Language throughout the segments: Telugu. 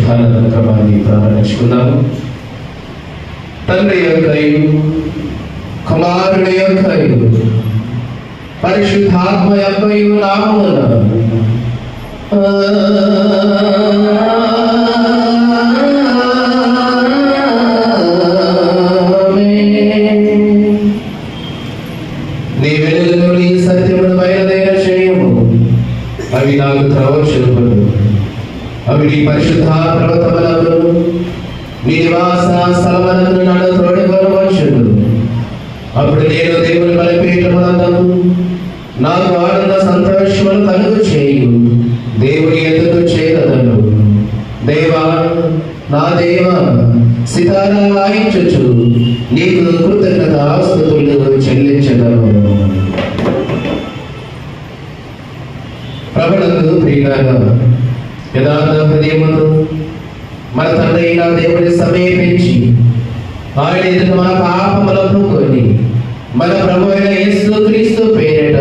పరిశుద్ధారాధన క్రమాన్ని ప్రారంభించుకుందాము. తండ్రి యొక్కయు కుమారుని యొక్కయు పరిశుద్ధాత్మ యొక్కయు నామమున నీ వెలుగును నీ సత్యమును బయలుదేర చేయము. అవి నాకు త్రోవ చూపును. అవి నీ పరిశుద్ధాత్మలకును నీ నివాస స్థలమునకు నన్ను తోడుకొనవచ్చును. అప్పుడు నేను దేవుని బలిపీఠమునందు నాకు ఆనంద సంతోషములు కలుగు చేయు. దేవుని ఎదుగు చేరదను. దేవా, నా దేవా, సితారా వాయించుచు నీకు కృతజ్ఞతాస్తుతులు చెల్లించదను. ప్రభువుకు ప్రియులారా, యథార్థ హృదయముతో మన తండ్రి అయిన దేవుని సమీపించి ఆయన ఎదుట మన పాపములను కొని మన ప్రభు అయిన యేసుక్రీస్తు పేరిట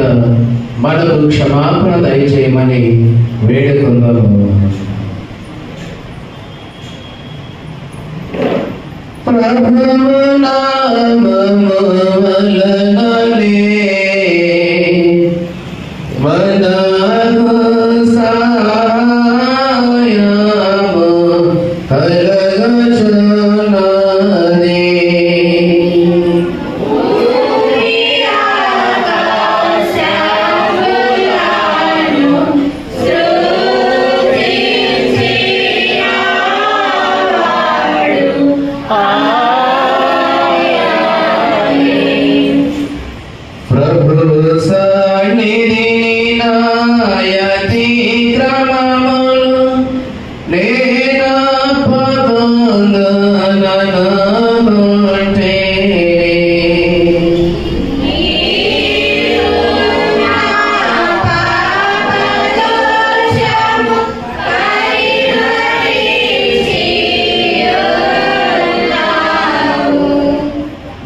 మనకు క్షమాపణ దయచేయమని వేడుకుందాము. ప్రభువు నామము వలననే మనకు సహాయము కలుగుచున్నది.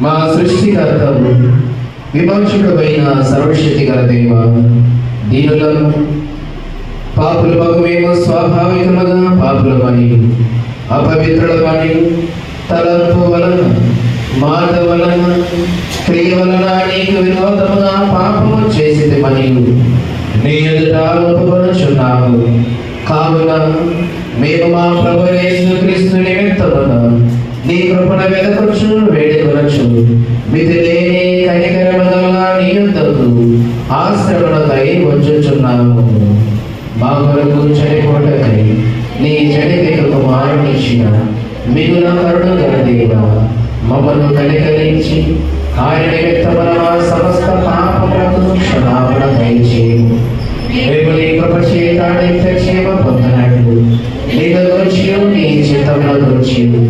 మా సృష్టికర్తవు విమోచకుడైన సర్వశక్తి గల దేవ, దీనులను పాపులమగు మేము స్వాభావికముగా పాపులమని అపవిత్రులమని తలంపు వలన మాట వలన క్రియ వలన నీకు విరోధముగా పాపము చేసితిమని నీ ఎదుట ఒప్పుకొనుచున్నాము. కావున మేము మా ప్రభు యేసుక్రీస్తు నిమిత్తమున నీ కృపణ వెదకొచ్చు వేడుకొనొచ్చు. మితి లేని కనికరముగల నీ యొద్దకు ఆశ్రమణకై వచ్చుచున్నాము. మా కొరకు చనిపోటకై నీ జడిపిక కుమారునిచ్చిన మిగుల కరుణ గల దేవా, మమ్మల్ని కనికరించి ఆయన నిమిత్తమున మా సమస్త పాపములకు క్షమాపణ దయచేయము. మేము నీ కృప చేత నిత్య క్షేమ పొందనట్లు నిన్ను గురించియు నీ చిత్తముల గురించియు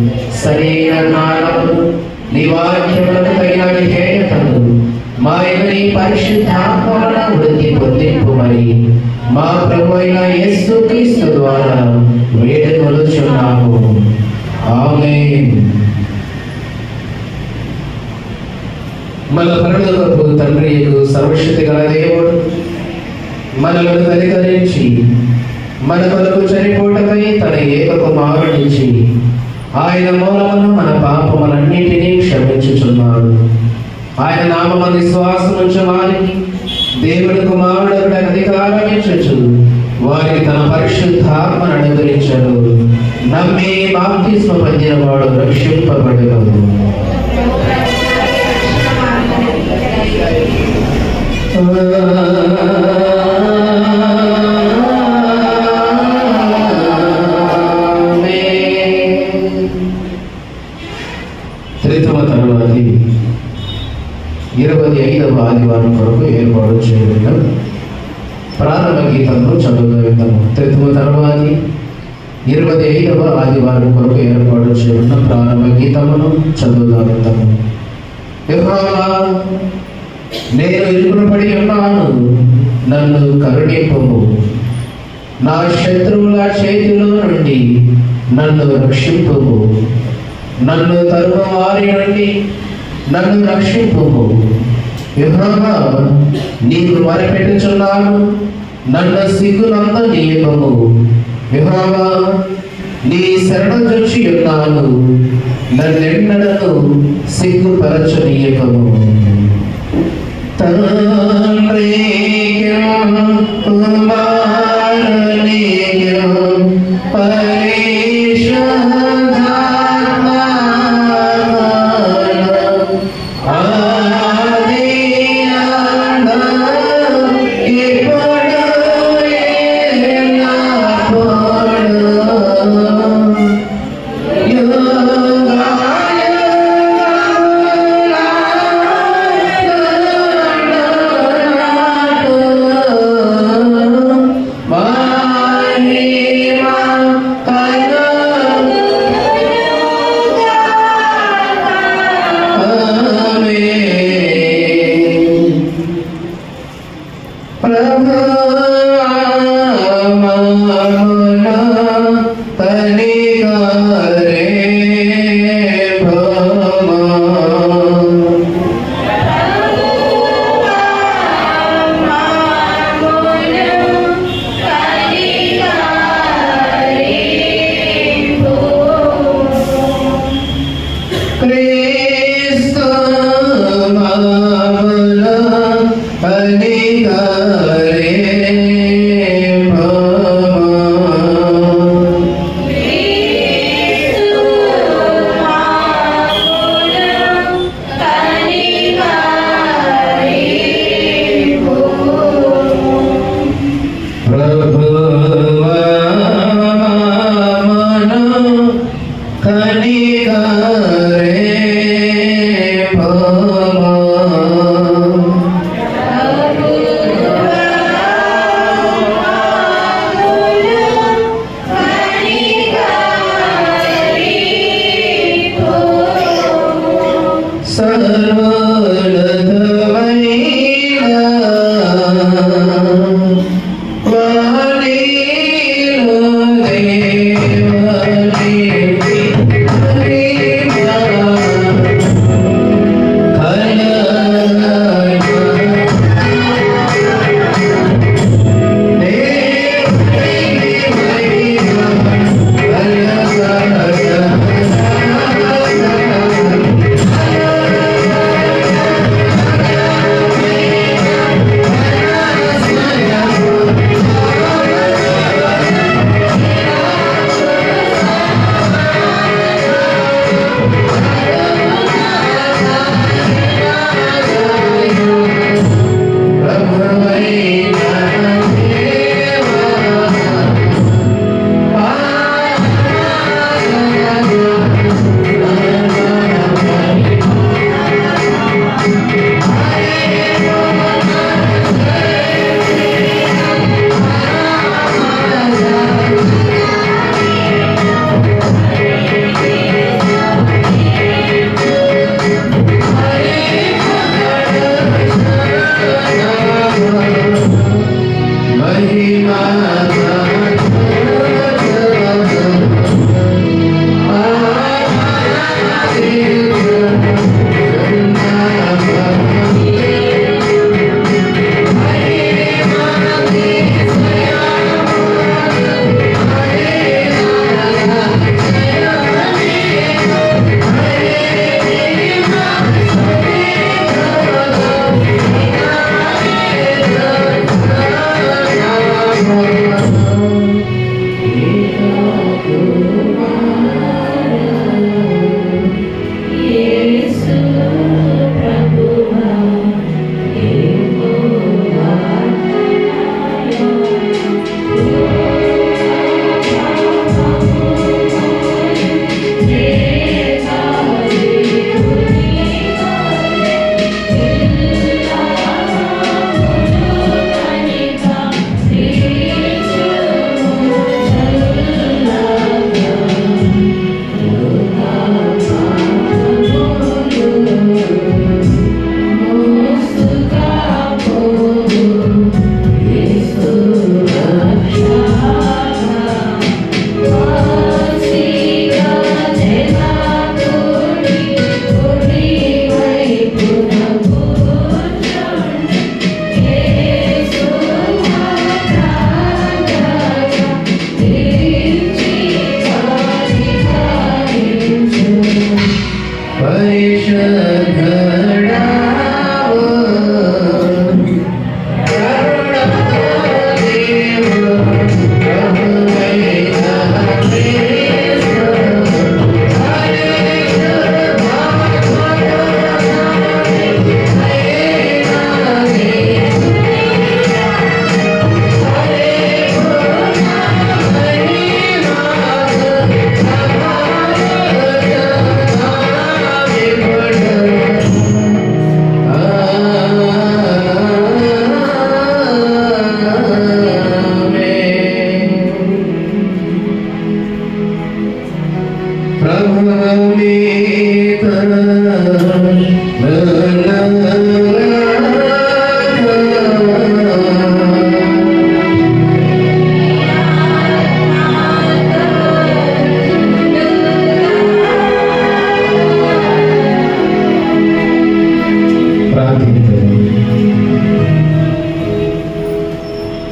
సరైన జ్ఞానము నీ వాక్యములకు తగిన విధేయతను మా నీ పరిశుద్ధాత్మలను వృద్ధి పొందింపుమని మా ప్రభు అయిన యేసుక్రీస్తు ద్వారా వేడుకొనుచున్నాము. ఆమేన్. మన పరలోకపు తండ్రియు సర్వశక్తి గల దేవుడు మనలను కనికరించి మన కొరకు చనిపోటకై తన ఏక కుమారునిచ్చి ఆయన మూలమున మన పాపములన్నిటినీ క్షమించుచున్నాడు. ఆయన నామమున విశ్వాసముంచు వారికి దేవుని కుమారుడు అధికారం ఇచ్చుచు వారికి తన పరిశుద్ధాత్మను అనుగ్రహించడు. నమ్మి బాప్తిస్మ పొందిన వాడు రక్షింపబడును. త్రితమ తర్వాతి 25వ ఆదివారం కొరకు ఏర్పాటు చేయడం ప్రారంభ గీతంలో చదువుతాము. త్రితమ తర్వాతి 25వ ఆదివారం కొరకు ఏర్పాటు చేయడం ప్రారంభ గీతమును చదువుతాము. యెహోవా, నేను ఇరుకున పడి ఉన్నాను, నన్ను కరుణింపుము. నా శత్రువుల చేతిలో నుండి నన్ను రక్షింపుము. నన్ను తరుము వారి నుండి నన్ను రక్షింపుము. యెహోవా, నీకు మొరపెట్టుచున్నాను, నన్ను సిగ్గునందనీయకుము. యెహోవా, నీ శరణొచ్చి ఉన్నాను, నన్నెన్నడను సిగ్గుపరచనీయకము. తండ్రికిం కుమారునికిం పరిశుద్ధాత్మకును ఆదియందు ఇప్పుడు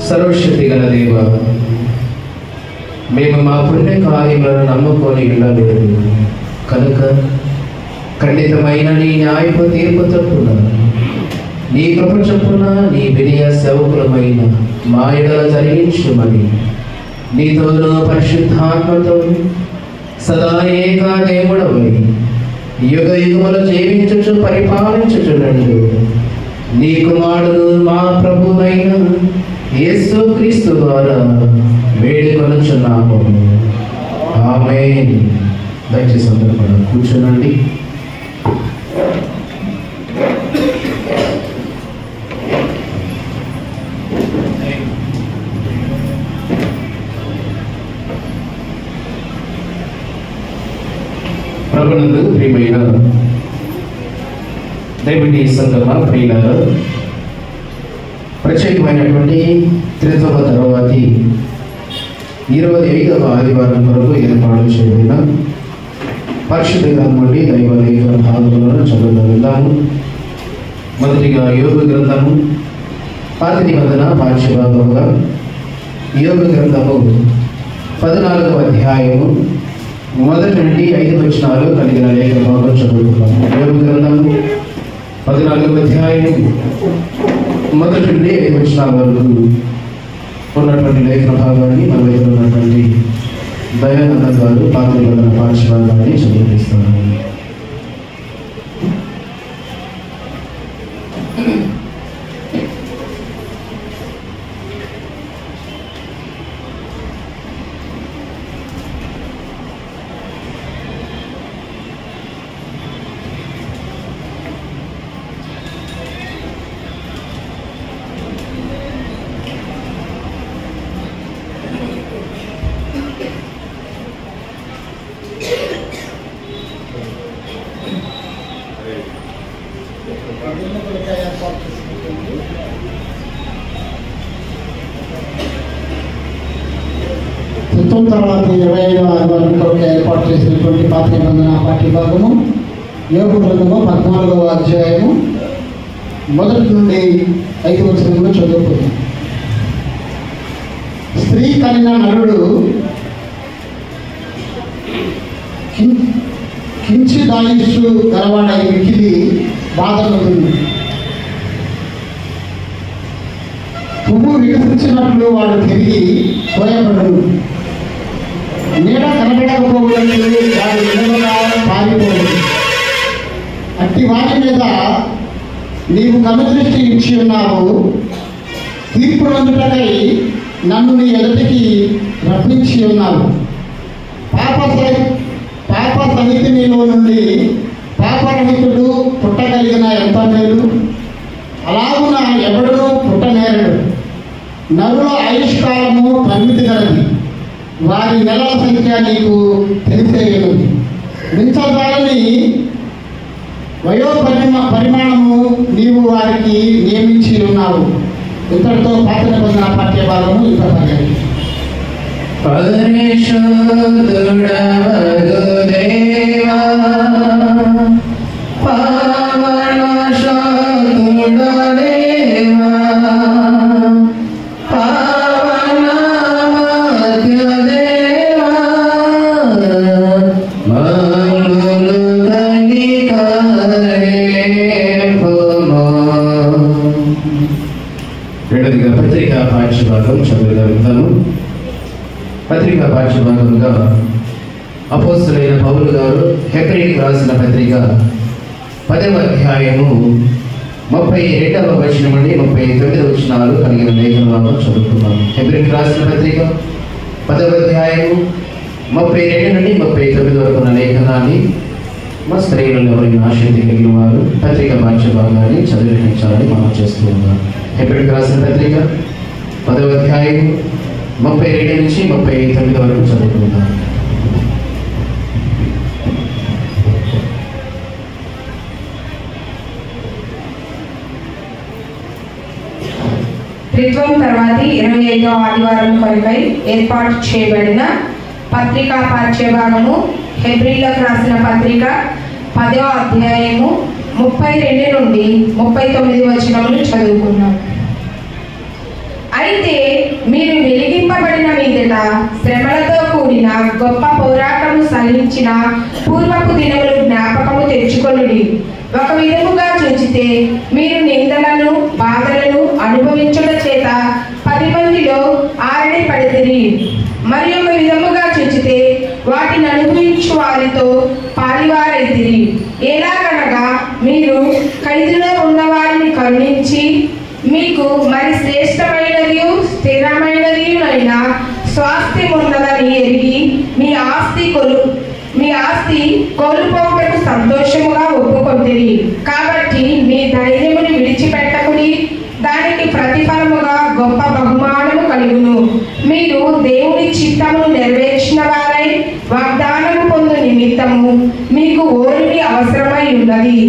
సర్వశక్తి గల దేవ, మేము మా పుణ్య కార్యములను నమ్ముకొని ఉండలేదు కనుక ఖండితమైన నీ న్యాయపు తీర్పు చొప్పున, నీ కృప చొప్పున నీ వినయ సేవకులమైన మా ఎడల జరిగించుమని నీతోనూ పరిశుద్ధాత్మతో సదా ఏక దేవుడవై యుగ యుగములు జీవించుచు పరిపాలించుచుండు నీ కుమారుడు మా ప్రభువైన యేసు క్రీస్తు ద్వారా వేడుకొనుచున్నాము. ఆమేన్. దయచేసి అందరూ కూడా కూర్చోనండి. ప్రభునందు ప్రియమైన దేవుని సంగమ ప్రియులారా, ప్రత్యేకమైనటువంటి త్రిత్వ తర్వాతి 25వ ఆదివారం కొరకు ఏర్పాటు చేయబడిన పరిశుద్ధ గ్రంథం నుండి దైవలేఖన భాగములను చదువుదాము. మొదటిగా యోగ గ్రంథము పాత నిబంధన పాఠ్యభాగముగా యోగ గ్రంథము 14వ అధ్యాయము మొదటి నుండి 5 వచనాలు కలిగిన లేఖన భాగం చదువుతున్నాము. యోగ గ్రంథము 14వ అధ్యాయము మొదటి నుండి 5 వచనాల వరకు ఉన్నటువంటి లేఖన భాగాన్ని మన దగ్గర ఉన్నటువంటి దయానంద గారు పాత నిబంధన పాఠశాలని చదివిస్తారు. తర్వాత 25వ ఆదివారం కొరకు ఏర్పాటు చేసినటువంటి పాత నిబంధన పాఠ్యభాగము యోగ గ్రంథము 14వ అధ్యాయము మొదటి నుండి 5 వచనములు చదువుకుందాం. స్త్రీ కలిగిన నరుడు కించిదాయుస్సు గలవాడై మిక్కిలి బాధపడుతుంది. పువ్వు వికసించినట్లు వాడు తిరిగి కోయబడును. నీడ కనబడకపోవడానికి వాడు నిలవగా పారిపోదు. అట్టి వాటి మీద నీవు కనుదృష్టి ఇచ్చి ఉన్నావు. తీర్పు నందుటకై నన్ను నీ ఎదుటికి రప్పించి ఉన్నావు. పాప సహితి నీలో నుండి పాపరహితుడు పుట్టగలిగిన ఎంత మేలు. అలాగున ఎవడునూ పుట్టనేరడు. నరుల ఆయుష్కాలము పరిమితి గలది. వారి నెలల సంఖ్య నీకు తెలిసేయనుంది. మించదాలని పరిమాణము నీవు వారికి నియమించి ఉన్నావు. ఇంతటితో పాత నిబంధన పాఠ్యభాగము ఇంత పర్యాయం. పత్రికా పాఠ్యభాగం చదువుతాను. పత్రికా పాఠ్యభాగంగా అపోస్తలుడైన పౌలు గారు హెబ్రీయులకు రాసిన పత్రిక 10వ అధ్యాయము 32వ వచనం నుండి 39వ వచనాలు కలిగిన లేఖన భాగం చదువుతున్నాము. హెబ్రీయులకు రాసిన పత్రిక 10వ అధ్యాయము 32 నుండి 39 వరకు ఉన్న లేఖనాన్ని మా స్త్రీలను ఎవరైనా ఆసక్తి కలిగిన వారు పత్రికా పాఠ్యభాగాన్ని చదివించాలని మనం చేస్తూ ఉన్నాం. హెబ్రీయులకు రాసిన పత్రిక 10వ అధ్యాయం 32 నుంచి 39 వరకు చదువుకుందాం. త్రిత్వం తర్వాతి 25వ ఆదివారం కొరకై ఏర్పాటు చేయబడిన పత్రికా పాఠ్యభాగము హెబ్రీయులకు రాసిన పత్రిక 10వ అధ్యాయము 32 నుండి 39 వచనములు చదువుకున్నాం. అయితే చేత శ్రమలతో కూడిన గొప్ప పోరాటము సహించిన పూర్వపు దినములు జ్ఞాపకము తెచ్చుకొనుడి. ఒక విధముగా చూచితే మీరు నిందలను బాధలను అనుభవించుట చేత 10 మందిలో ఆరడి పడితిరి. మరి ఒక విధముగా చూచితే వాటిని అనుభవించు వారితో పాలివారైతిరి. ఎలాగనగా మీరు ఖైదులో ఉన్న వారిని కరుణించి మీకు మరి శ్రేష్టమైనది స్థిరమైనది అయిన స్వాస్థ్యం ఉన్నదని ఎరిగి మీ ఆస్తి కోల్పోవటకు సంతోషముగా ఒప్పుకొంటిరి. కాబట్టి మీ ధైర్యముని విడిచిపెట్టకుడి, దానికి ప్రతిఫలముగా గొప్ప బహుమానము కలుగును. మీరు దేవుని చిత్తమును నెరవేర్చిన వారై వాగ్దానము పొందు నిమిత్తము మీకు ఓరిమి అవసరమై ఉన్నది.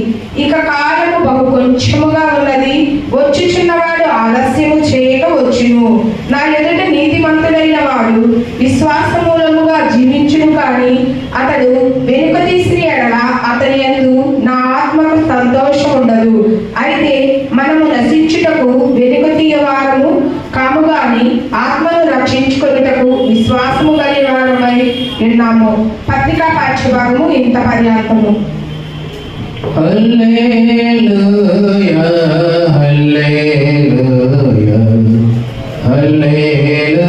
ఇక కాలము బహు కొంచెముగా ఉన్నది, వచ్చుచున్నవాడు ఆలస్యము చేయక వచ్చును. నా ఎదుట నీతిమంతుడైన వాడు విశ్వాసమూలముగా జీవించును, కానీ అతడు వెనుక తీసిన ఎడల అతని యందు నా ఆత్మకు సంతోషం ఉండదు. అయితే మనము నశించుటకు వెనుక తీయవారము కాము గాని ఆత్మను రక్షించుకొనుటకు విశ్వాసము కలిగిన వారమై ఉన్నాము. పత్రికా పాఠ్యభాగము ఇంత పర్యాంతము. హల్లెలూయా హల్లెలూయా హల్లెలూయా.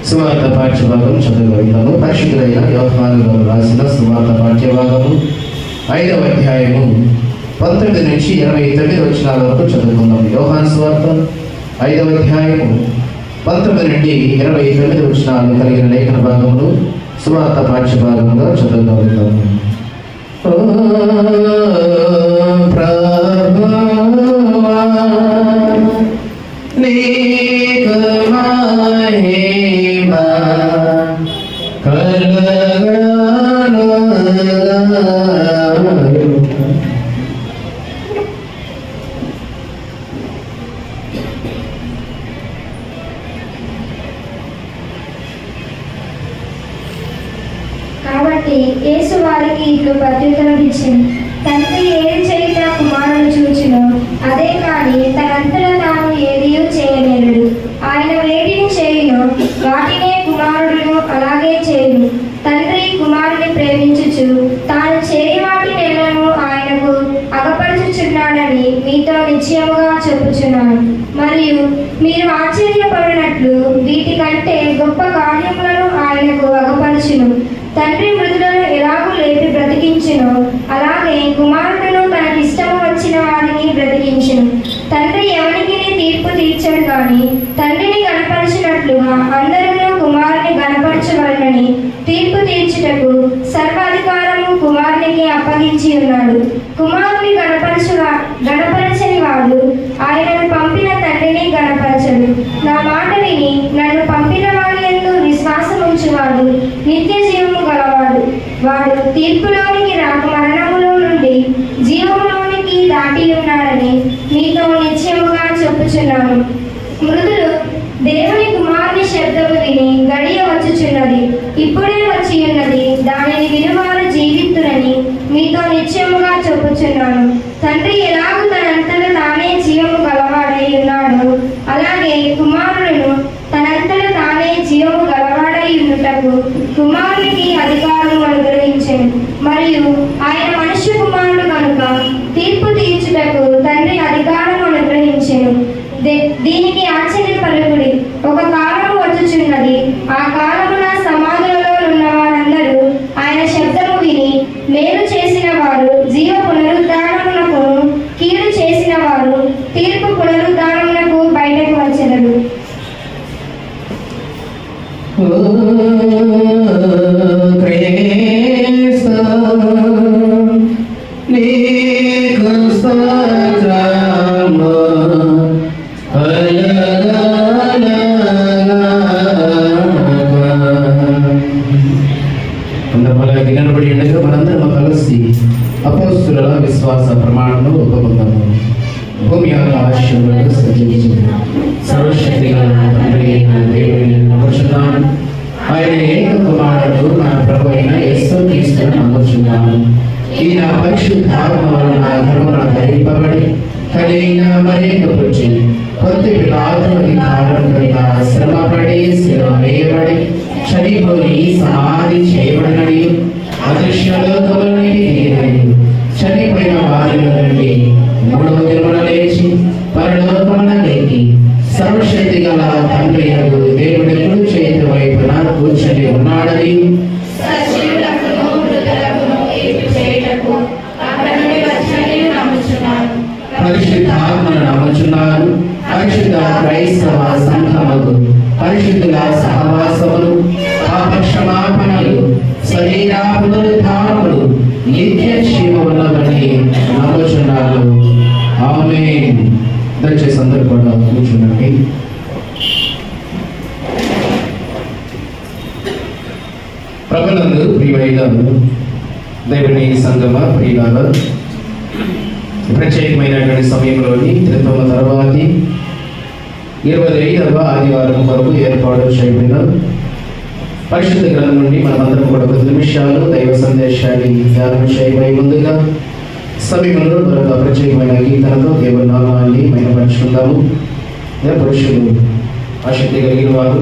సువార్త పాఠ్యభాగం చదవగలుగుతాము. పరిశుద్ధులైన యోహాను గారు రాసిన సువార్త పాఠ్యభాగము 5వ అధ్యాయము 19 నుంచి 29 వచనాల వరకు చదువుకుందాం. యోహాను సువార్త 5వ అధ్యాయము 19 నుండి 29 వచనాలు కలిగిన లేఖన భాగములు సువార్త పాఠ్యభాగంగా చదవగలుగుతాము. ఓ ప్రభువా నీకు మహిమ కలుగును. కాబట్టి యేసు వారికి ఇట్లు ప్రత్యుత్తరం ఇచ్చింది, తండ్రి ఏది చేయుట కుమారుడు చూచును, అదే కానీ తనంతటా తాను ఏదియూ చేయలేడు. ఆయన వేటిని చేయును వాటినే కుమారుడును అలాగే చేయును. తండ్రి కుమారుని ప్రేమించుచు తాను చేయి వాటినెల్లను ఆయనకు అగపరచుచున్నాడని మీతో నిశ్చయముగా చెప్పుచున్నాను. మరియు మీరు ఆశ్చర్యపడినట్లు వీటికంటే గొప్ప కార్యములను ఆయనకు అగపరచును. తండ్రి మృతులను ఎలాగూ లేపి బ్రతికించును, అలాగే కుమారుడును తనకిష్టము వచ్చిన వారిని బ్రతికించును. తండ్రి ఎవరికి తీర్పు తీర్చడు, కానీ తండ్రిని గణపరచినట్లుగా అందరూ కుమారుని గణపరచవలనని తీర్పు తీర్చుటకు సర్వాధికారము కుమారునికి అప్పగించి ఉన్నాడు. కుమారుని గణపరచని వాడు ఆయనను పంపిన తండ్రిని గణపరచడు. నా మాట విని నన్ను పంపిన వాడి యందు విశ్వాసం ఉంచువాడు నిత్య జీవము గలవాడు. వాడు తీర్పులోనికి రాక మరణములో నుండి జీవములోనికి దాటి ఉన్నాడని మీతో నిశ్చయముగా చెప్పుచున్నాను. మృదులు దేవుని కుమారుని శబ్దము విని గడియ వచ్చుచున్నది, ఇప్పుడే వచ్చి ఉన్నది, దానిని వినువారు జీవితురని మీతో నిశ్చయముగా చెప్పుచున్నాను. తండ్రి ఎలాగూ తనంతట తానే జీవము గలవాడై ఉన్నాడు, అలాగే కుమారుడును తనంతట తానే జీవము గలవాడై ఉండుటకు కుమారునికి అధికారం అనుగ్రహించెను. మరియు ఆయన మనుష్య కుమారుడు కనుక తీర్పు తీర్చుటకు తండ్రి అధికారం అనుగ్రహించెను. దీనికి ఆశ్చర్యపరకుడి, ఒక కాలము వచ్చుచున్నది, ఆ కాలమున సమాధులలో ఉన్న వారందరూ ఆయన శబ్దము విని మేలు చేసిన వారు జీవ పునరుద్ధానమునకు, కీడు చేసిన వారు తీర్పు పునరుద్ధానమునకు బయటకు వచ్చెదరు. నిలబడి ఉండగా మనందరం కలిసి అపోస్తుల విశ్వాస ప్రమాణంలో ఒప్పుకుందాము. భూమి ఆకాశములను సృజించి సర్వశక్తి గల తండ్రి అయిన దేవుని నమ్ముచున్నాను. ఆయన ఏక కుమారుడు మన ప్రభు అయిన యేసుక్రీస్తును నమ్ముచున్నాను. ఈయన పరిశుద్ధాత్మ వలన ధర్మమున ధరింపబడి కలిగిన మరేకపుచ్చి కొద్ది పిలాతుని కాలం క్రింద శ్రమపడి శిలువ వేయబడి చనిపోయి సమాధి చేయబడినడి అదృశ్యలోకములోనికి దిగినడి చనిపోయిన వారిలో నుండి మూడవ దినమున లేచి పరలోకమునకెక్కి సర్వశక్తి గల తండ్రి యందు దేవుడి కుడి చేతి వైపున కూర్చొని ఉన్నాడని పరిశుద్ధాత్మను నమ్ముచున్నాను. పరిశుద్ధ క్రైస్తవ సంఘముకు పరిశుద్ధుల సహవాసములు పాపక్షమాపణలు శరీర పునరుద్ధానములు నిత్య జీవములవని నమ్ముచున్నాను. ఆమేన్. దయచేసి అందరూ కూడా కూర్చునండి. ప్రభునందు ప్రియమైన దేవుని సంగమ ప్రియులారా, ప్రత్యేకమైనటువంటి సమయంలోని త్రిత్వమ తర్వాతి 25వ ఆదివారం కొరకు ఏర్పాటు చేయబడిన పరిశుద్ధ గ్రంథం నుండి మనమందరం కూడా 10 నిమిషాలు దైవ సందేశాన్ని ధ్యానం చేయబోయే ముందుగా సమయంలో మరొక ప్రత్యేకమైన గీతాలతో దేవుని నామాన్ని మైనపరుచుకుందాము. పురుషులు ఆసక్తి కలిగిన వారు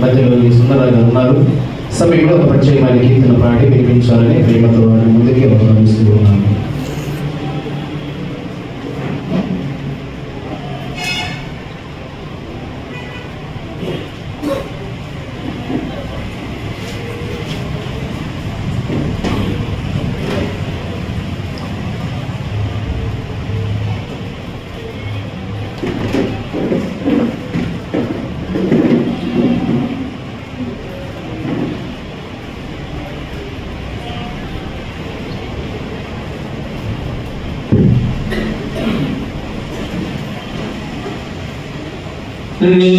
మధ్యలో సుందరంగా ఉన్నారు. సమయంలో ఒక ప్రత్యేకమైన కీర్తన పాడి వినిపించాలని ప్రేమతో వారిని ముందుకే ఆహ్వానిస్తూ ఉన్నాను. Oh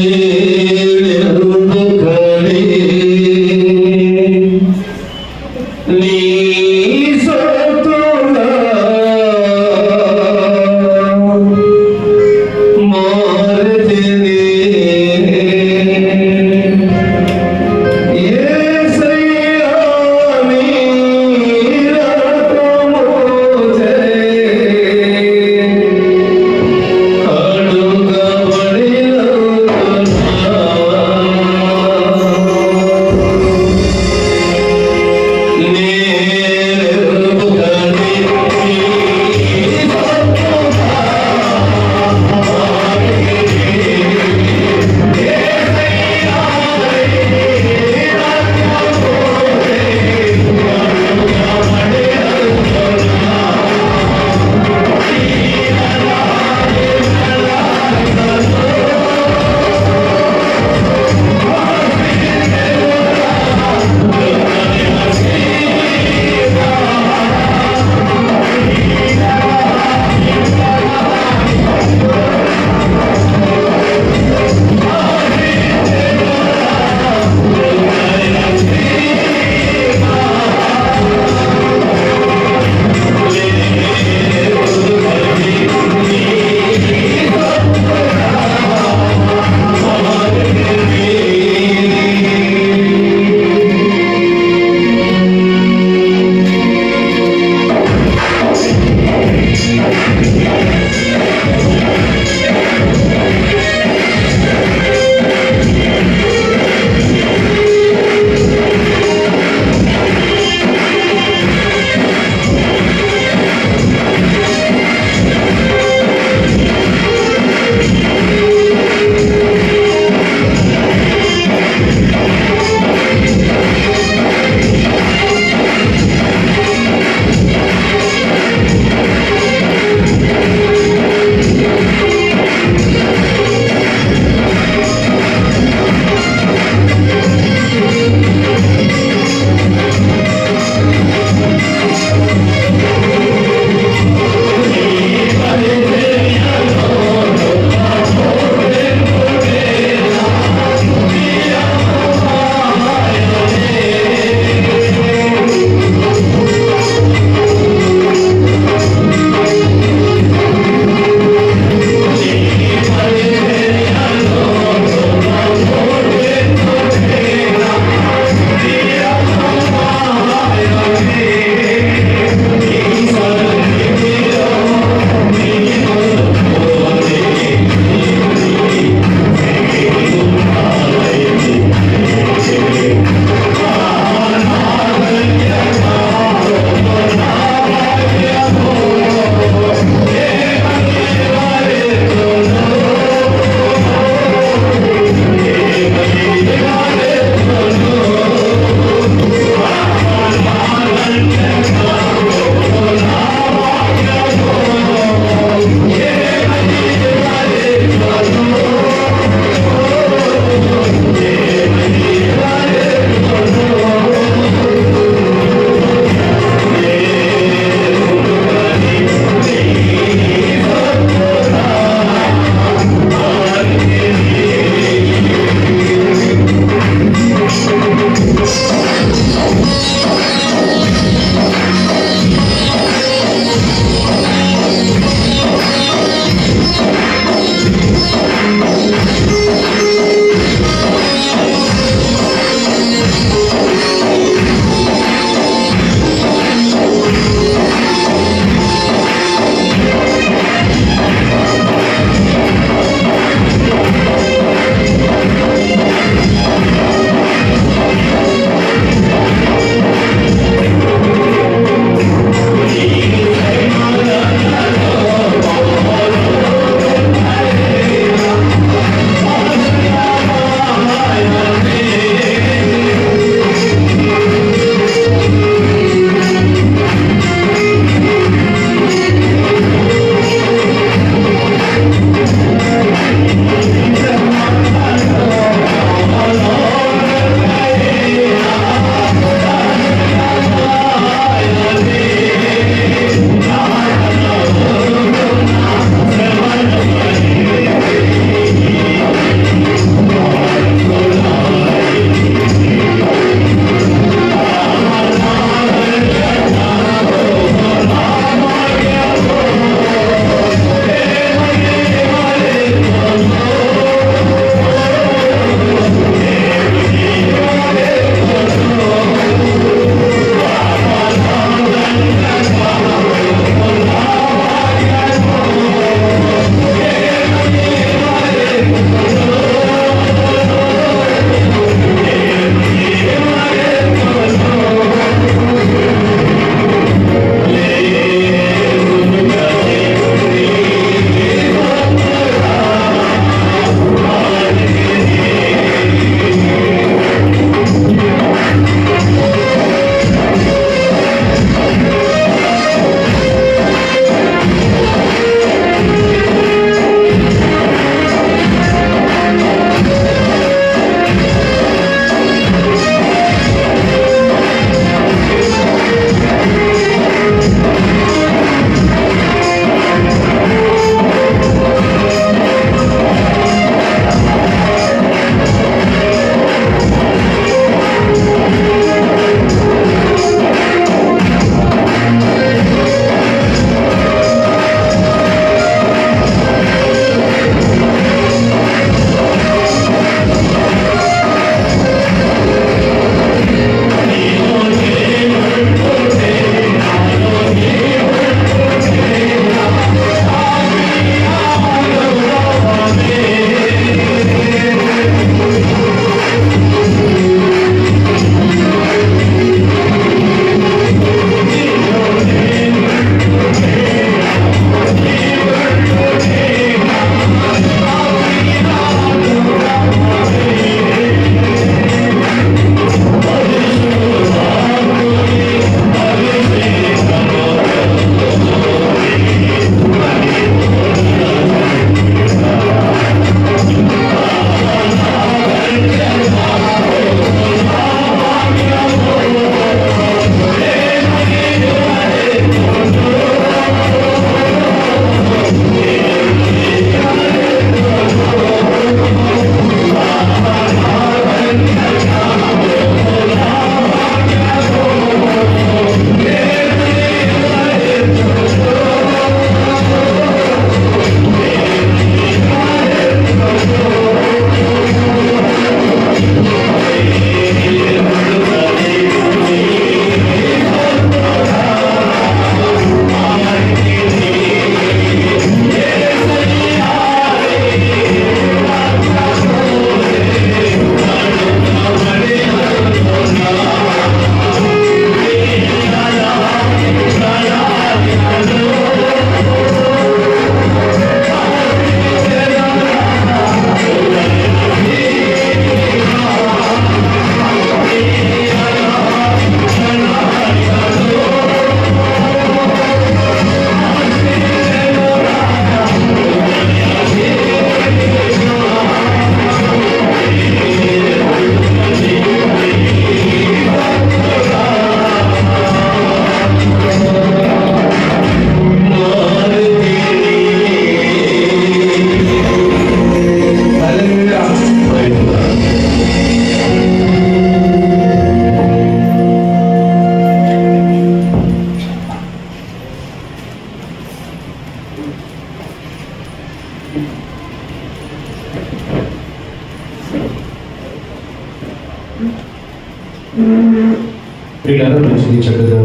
ప్రియులారా, మంచి చక్కగా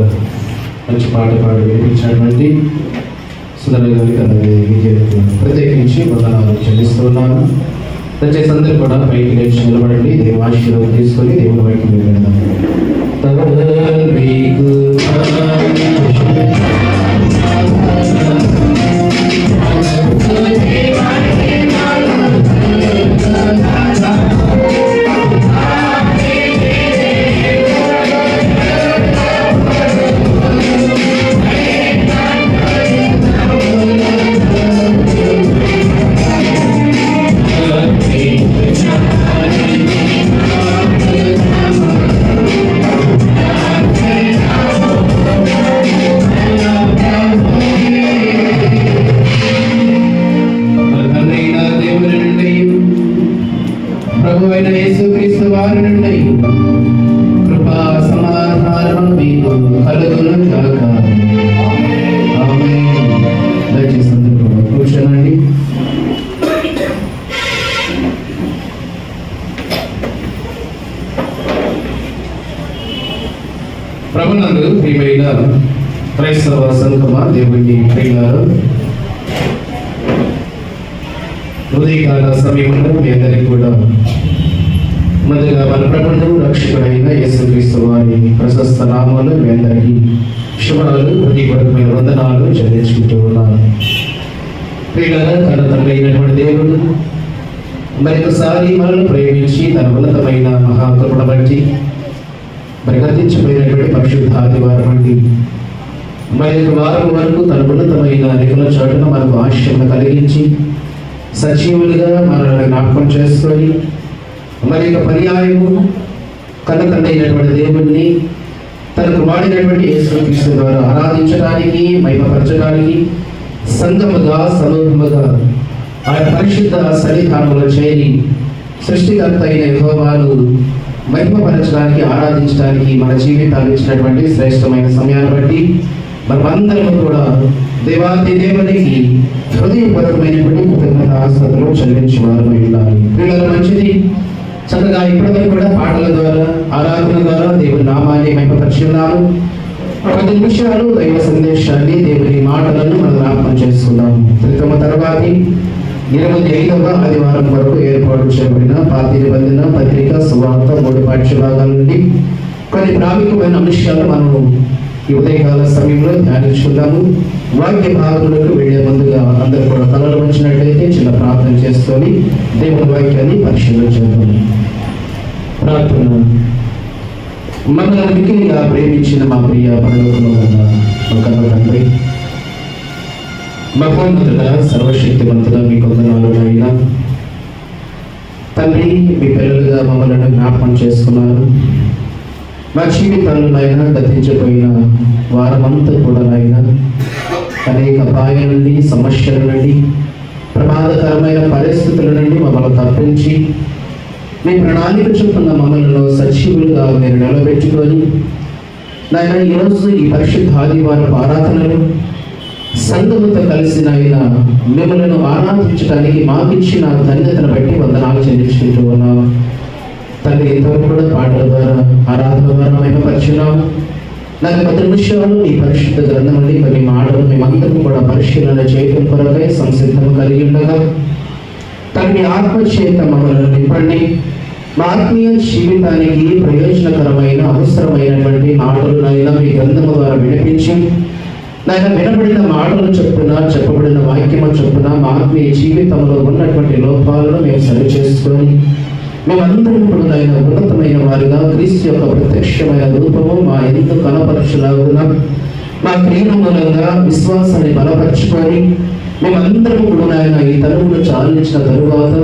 మంచి పాట పాడి వినిపించినటువంటి సుధర గారికి అలాగే విద్యార్థులకు ప్రత్యేకించి వందనాలు చెల్లిస్తున్నాను. దయచేసి అందరూ కూడా పైకి లేచి నిలబడండి. దేవుని ఆశీర్వాదం తీసుకొని దేవుని వైపు వెళ్దాం. ప్రభునందు ప్రియమైన క్రైస్తవ సంఘమా, దేవుని ప్రియులారా, ఉదయకాల సమయంలో మీ అందరికీ కూడా మొదలుగా మన ప్రభువును రక్షకుడైన యేసుక్రీస్తు వారి ప్రశస్త నామాలు మీ అందరికీ శుభాలు, హృదయపూర్వకమైన వందనాలు చెల్లించుకుంటూ ఉన్నాను. ప్రియులారా, తన తండ్రి అయినటువంటి దేవుడు మరొకసారి మనల్ని ప్రేమించి తన ఉన్నతమైన మహాకరుణ బట్టి మరి గతించిపోయినటువంటి పరిశుద్ధ ఆదివారం అండి మరి వారం వరకు తన ఉన్నతమైన రెగ్యుల చాటున మనకు ఆశయం కలిగించి సజీవులుగా మనల్ని జ్ఞాపకం చేసుకొని మరి యొక్క పర్యాయము కన్న తండ్రి అయినటువంటి దేవుడిని తనకు వాడినటువంటి యేసుక్రీస్తు ద్వారా ఆరాధించడానికి, మహిమపరచడానికి సంఘముగా సమూహముగా ఆ పరిశుద్ధ సన్నిధానంలో చేరి సృష్టికర్త అయిన యెహోవాను మహిమపరచడానికి, ఆరాధించడానికి మన జీవితాలు ఇచ్చినటువంటి శ్రేష్టమైన సమయాన్ని బట్టి మనమందరం కూడా దేవాది దేవునికి హృదయపూర్వకమైనటువంటి కృతజ్ఞత ఆస్తులు చెల్లించి వారమై ఉండాలి. పిల్లల మంచిది చక్కగా ఇప్పటివరకు కూడా పాటల ద్వారా, ఆరాధన ద్వారా దేవుని నామాన్ని మహిమపరిచున్నాము. కొద్ది నిమిషాలు దైవ సందేశాన్ని, దేవుని మాటలను మనం జ్ఞాపకం చేసుకున్నాము. క్రితమ తర్వాతి 25వ ఆదివారం వరకు ఏర్పాటు చేయబడిన పాత నిబంధన పత్రిక సువార్త 3 పాఠ్య భాగాల నుండి కొన్ని ప్రాముఖ్యమైన అంశాలు మనం ఈ ఉదయకాల సమయంలో ధ్యానించుకుందాము. వాక్య భాగంలోకి వెళ్లే ముందుగా అందరూ కూడా తలలు వచ్చినట్లయితే చిన్న ప్రార్థన చేసుకొని దేవుని వాక్యాన్ని పరిశీలన చేద్దాం. ప్రార్థన. మనల్ని మిక్కిలిగా ప్రేమించిన మా ప్రియ పరలోకంలో ఉన్న మా కన్న తండ్రి, మహోన్నతుడ, సర్వశక్తివంతుడ, మీకు వందనాలు అయినా తండ్రి. మీ పిల్లలుగా మమ్మల్ని జ్ఞాపకం చేసుకున్నారు. మా జీవితాల్లో నాయన గతించిపోయిన వారమంతా కూడా నాయన అనేక అపాయాల నుండి, సమస్యల నుండి, ప్రమాదకరమైన పరిస్థితుల నుండి మమ్మల్ని తప్పించి మీ ప్రణాళిక చొప్పున మమ్మల్ని సజీవులుగా మీరు నిలబెట్టుకొని నాయన ఈరోజు ఈ పరిశుద్ధ ఆదివారం ఆరాధనలు సంఘముతో కలిసి నాయన మిమ్మల్ని ఆరాధించడానికి మాకిచ్చిన ధన్యతను బట్టి వందనాలు చెల్లించుకుంటూ ఉన్నాము. తండ్రి, ఇంతవరకు కూడా పాటల ద్వారా, ఆరాధన ద్వారా మహిమపరిచున్నాము. నాకు 10 నిమిషాలు ఈ పరిశుద్ధ గ్రంథం నుండి కొన్ని మాటలు మేమందరం కూడా పరిశీలన చేయడం కొరకై సంసిద్ధం కలిగి ఉండగా తండ్రి ఆత్మచేత మమ్మల్ని నింపండి. మా ఆత్మీయ జీవితానికి ప్రయోజనకరమైన, అవసరమైనటువంటి మాటలు నాయన మీ గ్రంథము ద్వారా వినిపించి నాయన వినబడిన మాటలు చొప్పున, చెప్పబడిన వాక్యము చొప్పున మా ఆత్మీయ జీవితంలో ఉన్నటువంటి లోపాలను మేము సరి చేసుకొని మేమందరం కూడా నాయన ఉన్నతమైన వారిగా క్రీస్తు యొక్క ప్రత్యక్షమైన రూపము మా ఎందుకు కనపరచులాగున మా క్రియల మూలంగా విశ్వాసాన్ని బలపరుచుకొని మేమందరం కూడా నాయన ఈ తరువును చాలించిన తరువాత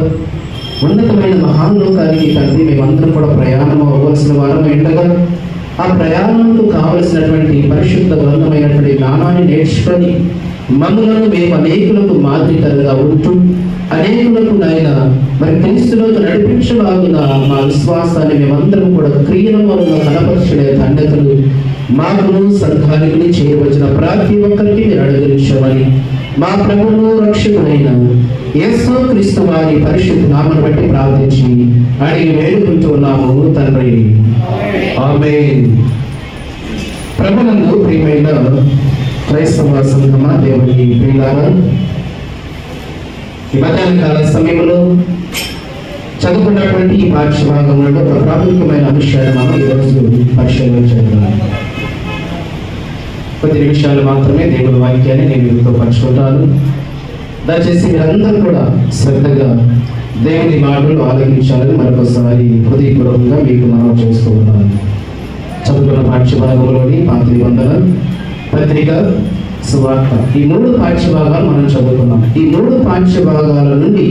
ఉన్నతమైన మహాలోకానికి తండ్రి మేమందరం కూడా ప్రయాణం అవ్వాల్సిన వారమై ఉండగా ఆ ప్రయాణంలో కావలసినటువంటి పరిశుద్ధ గ్రంథమైనటువంటి జ్ఞానాన్ని నేర్చుకొని మమ్మలను మేము అనేకులకు మాదిరికరంగా ఉంటూ అనేకులకు నాయన మరి క్రీస్తులోకి నడిపించలాగున మా విశ్వాసాన్ని మేమందరం కూడా క్రియల మూలంగా కనపరిచే ధన్యతలు మాకును సంఘానికి చేరవచ్చిన ప్రతి ఒక్కరికి మీరు అనుగ్రహించమని మా ప్రభువును రక్షకుడైన యేసు క్రీస్తు వారి పరిశుద్ధ నామమును బట్టి ప్రార్థించి అడిగి వేడుకుంటూ ఉన్నాము తండ్రి. ఆమేన్. ప్రభునందు ప్రియమైన క్రైస్తవ సంఘమా, దేవుని ప్రియులారా, ఈ మధ్యాహ్న కాల సమయంలో చదువుకున్నటువంటి ఈ పాఠ్యభాగంలో ఒక ప్రాముఖ్యమైన అంశాన్ని మనం ఈరోజు పరిశీలన చేద్దాం. కొద్ది నిమిషాలు మాత్రమే దేవుని వాక్యాన్ని నేను మీతో పంచుకుంటాను. దయచేసి మీరందరూ కూడా శ్రద్ధగా దేవుని మాటలు ఆలోచించాలని మరొకసారి హృదయపూర్వకంగా మీకు మనం చేస్తూ ఉన్నాను. చదువుకున్న పాఠ్యభాగంలోని పాత నిబంధన, పత్రిక, సువార్త, ఈ 3 పాఠ్యభాగాలు మనం చదువుకున్నాం. ఈ 3 పాఠ్యభాగాల నుండి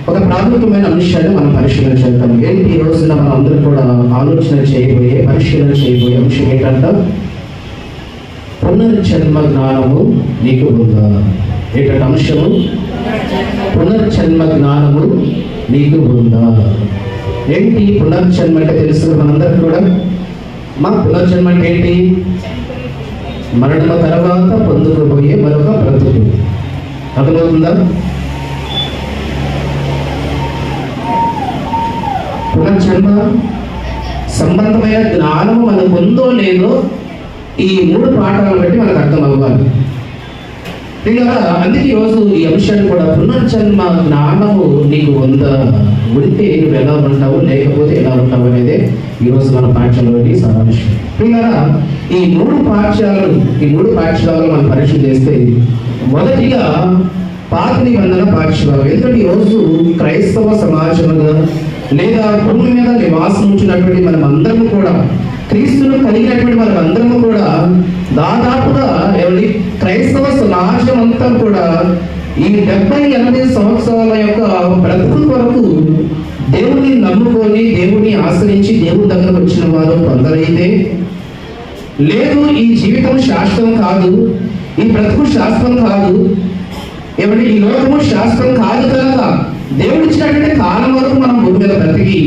ఒక ప్రాముఖ్యమైన అంశాన్ని మనం పరిశీలన చేద్దాం. ఏంటి ఈ రోజున మనం అందరూ కూడా ఆలోచన చేయబోయే, పరిశీలన చేయబోయే అంశం ఏంటంట? పునర్జన్మ జ్ఞానము నీకు ఉందా? ఏంటంటే అంశము పునర్జన్మ జ్ఞానము నీకు ఉందా? ఏంటి పునర్జన్మ అంటే? తెలుసు మనందరికీ కూడా. మా పునర్జన్మ అంటే ఏంటి? మరణం తర్వాత పొందుకోబోయే మరొక బ్రతుకు. అర్థమవుతుందా? పునర్జన్మ సంబంధమైన జ్ఞానము మనకు ఉందో లేదో ఈ 3 పాఠాలను బట్టి మనకు అర్థం అవ్వాలి. అందుకే ఈరోజు ఈ అంశాన్ని కూడా పునర్జన్మ జ్ఞానము నీకు ఉందా? ఉంటే నువ్వు ఎలా ఉంటావు, లేకపోతే ఎలా ఉంటావు అనేది ఈరోజు మన పాఠ్యంలోని సారాంశం. ఈ 3 పాఠ్యాలు మనం పరిశీలిస్తే మొదటిగా పాత నిబంధన పాఠ్యభాగం. ఎందుకంటే ఈరోజు క్రైస్తవ సమాజంగా లేదా భూమి మీద నివాసం ఉంచినటువంటి మనం అందరం కూడా, క్రీస్తును కలిగినటువంటి మనం అందరము కూడా దాదాపుగా క్రైస్తవ సమాజం అంతా కూడా ఈ 70-80 సంవత్సరాల యొక్క బ్రతుకు కొరకు దేవుని నమ్ముకొని, దేవుని ఆశ్రయించి దేవుని దగ్గరకు వచ్చిన వారు కొందరైతే, లేదు ఈ జీవితం శాశ్వతం కాదు, ఈ బ్రతుకు శాశ్వతం కాదు, ఈ లోకము శాశ్వతం కాదు కనుక దేవుడు ఇచ్చినటువంటి కాలం వరకు మనం భూమి మీద బ్రతికి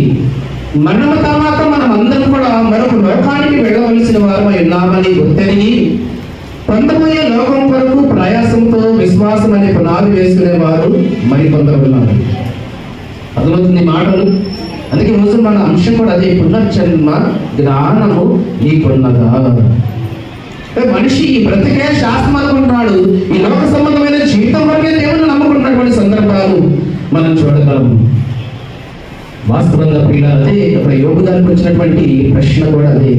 మరణం తర్వాత మనం అందరం కూడా మరొక లోకానికి వెళ్ళవలసిన వారమై ఉన్నామని గుర్తెరిగి పొందబోయే లోకం కొరకు ప్రయాసంతో విశ్వాసం అనే పునాది వేసుకునే వారు మరికొందరు ఉన్నారు. అర్థమవుతుంది మాటలు. అందుకే రోజు మన అంశం కూడా అదే, పునర్జన్మ జ్ఞానము నీకున్నదా? మనిషి ఈ బ్రతికే శాస్త్రం అనుకుంటున్నాడు, ఈ లోక సంబంధమైన జీవితం వరకే దేవుని నమ్ముకుంటున్నటువంటి సందర్భాలు మనం చూడగలము. వాస్తవంగా ప్రియుల అదే అక్కడ యోబు గారికి వచ్చినటువంటి ప్రశ్న కూడా అదే.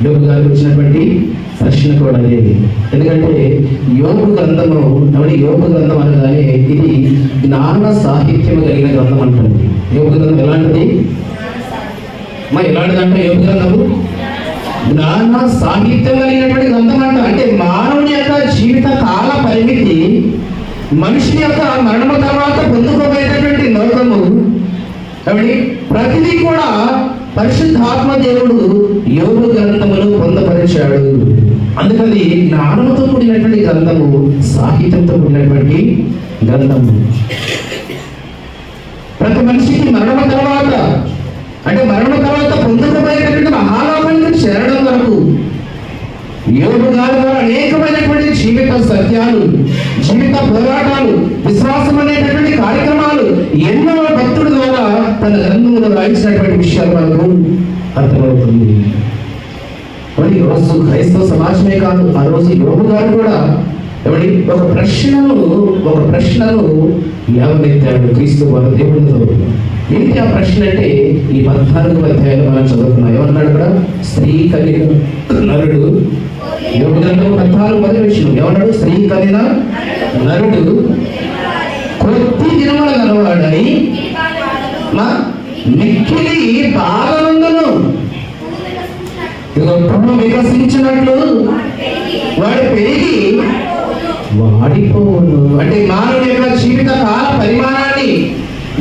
యోబు గారికి వచ్చినటువంటి ప్రశ్న కూడా అదే. ఎందుకంటే యోబు గ్రంథము, యోబు గ్రంథం అనగానే ఇది జ్ఞాన సాహిత్యం కలిగిన గ్రంథం అంటుంది. యోబు గ్రంథం ఎలాంటిది? ఎలాంటిదంటే యోబు గ్రంథము జ్ఞాన సాహిత్యం కలిగినటువంటి గ్రంథం అంట. అంటే మానవుని యొక్క జీవిత కాల పరిమితి, మనిషి యొక్క మరణం తర్వాత పొందుకోబోయేటటువంటి లోకము, ప్రతిదీ కూడా పరిశుద్ధాత్మ దేవుడు యోబు గ్రంథమును పొందపరిచాడు. అందుకని జ్ఞానంతో కూడినటువంటి గ్రంథము, సాహిత్యంతో కూడినటువంటి గ్రంథము. ప్రతి మనిషికి మరణం తర్వాత, అంటే మరణం తర్వాత పొందుకోబోయేటటువంటి మహాలోకానికి చేరడం వరకు యోబు గారి ద్వారా అనేకమైనటువంటి జీవిత సత్యాలు, జీవిత పోరాటాలు, విశ్వాసం అనేటటువంటి కార్యక్రమాలు ఎన్నో భక్తుడి ద్వారా తన గ్రంథంలో రాయించినటువంటి విషయాలు మనకు అర్థమవుతుంది. మరి రోజు క్రైస్తవ సమాజమే కాదు, ఆ రోజు యోబు గారు కూడా ఒక ప్రశ్నను లేవనెత్తాడు క్రీస్తు వారి దేవుడితో. ఏంటి ఆ ప్రశ్న అంటే ఈ 14వ అధ్యాయంలో మనం చదువుకున్నాం. ఏమన్నాడు కూడా? స్త్రీ కలిగిన నరుడు, యోబు గ్రంథం 14 ఏమన్నాడు? స్త్రీ కలిగిన నరుడు కొద్ది దినముల గలవాడై మిక్కిలి బాధనందును పువ్వు వికసించినట్లు వాడు పెరిగి వాడిపోవును. అంటే మానవుని యొక్క జీవిత కాల పరిమాణాన్ని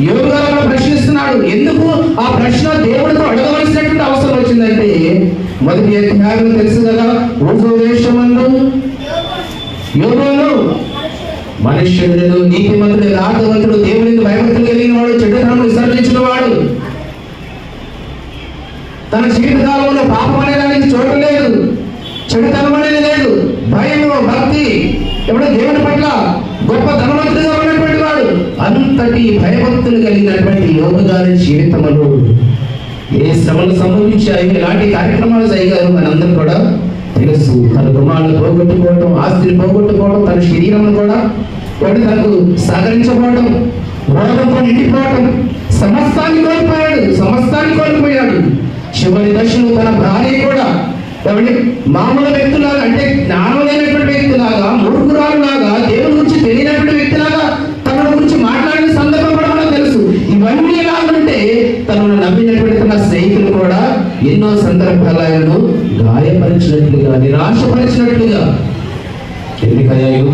యోబు గారు ప్రశ్నిస్తున్నాడు. ఎందుకు ఆ ప్రశ్న దేవుడితో అడగవలసినటువంటి అవసరం వచ్చిందంటే, మొదటి అధ్యాయంలో తెలుసు కదా, దేశమందు యోబును మనుష్యుడు నీతిమంతుడు యథార్థవంతుడు దేవునికి భయభక్తులు కలిగిన వాడు, చెడుతనం విసర్జించిన వాడు, తన జీవితకాలంలో పాపం అనే దానికి చోటు లేదు, చెడుతనం అనేది లేదు, భయము భక్తి దేవుని పట్ల గొప్ప ధనవంతుడిగా ఉన్నటువంటి వాడు, భయభక్తులు కలిగినటువంటి యోబు గారి జీవితంలో ఏ శ్రమలు సంభవించాయో, ఎలాంటి కార్యక్రమాలు జరిగాయో మనందరూ కూడా తెలుసు. తన కుమారులు పోగొట్టుకోవడం, ఆస్తిని పోగొట్టుకోవడం, తన శరీరం కూడా వాడు తనకు సహకరించబడడం, రోగంతో నిండిపోవడం, సమస్తాన్ని కోల్పోయాడు. చివరి దశలో తన భార్య కూడా మామూలు వ్యక్తులాగా, అంటే జ్ఞానం లేనటువంటి వ్యక్తిలాగా, మూర్ఖురాలులాగా, దేవుని గురించి తెలియనటువంటి వ్యక్తిలాగా తన గురించి మాట్లాడిన సందర్భం కూడా మనకు తెలుసు. ఇవన్నీ ఎలాగంటే తనను నమ్మినటువంటి తన స్నేహితులు కూడా ఎన్నో సందర్భాలు ఆయనను గాయపరిచినట్లుగా, నిరాశపరిచినట్లుగా. ఎందుకయ్యాయో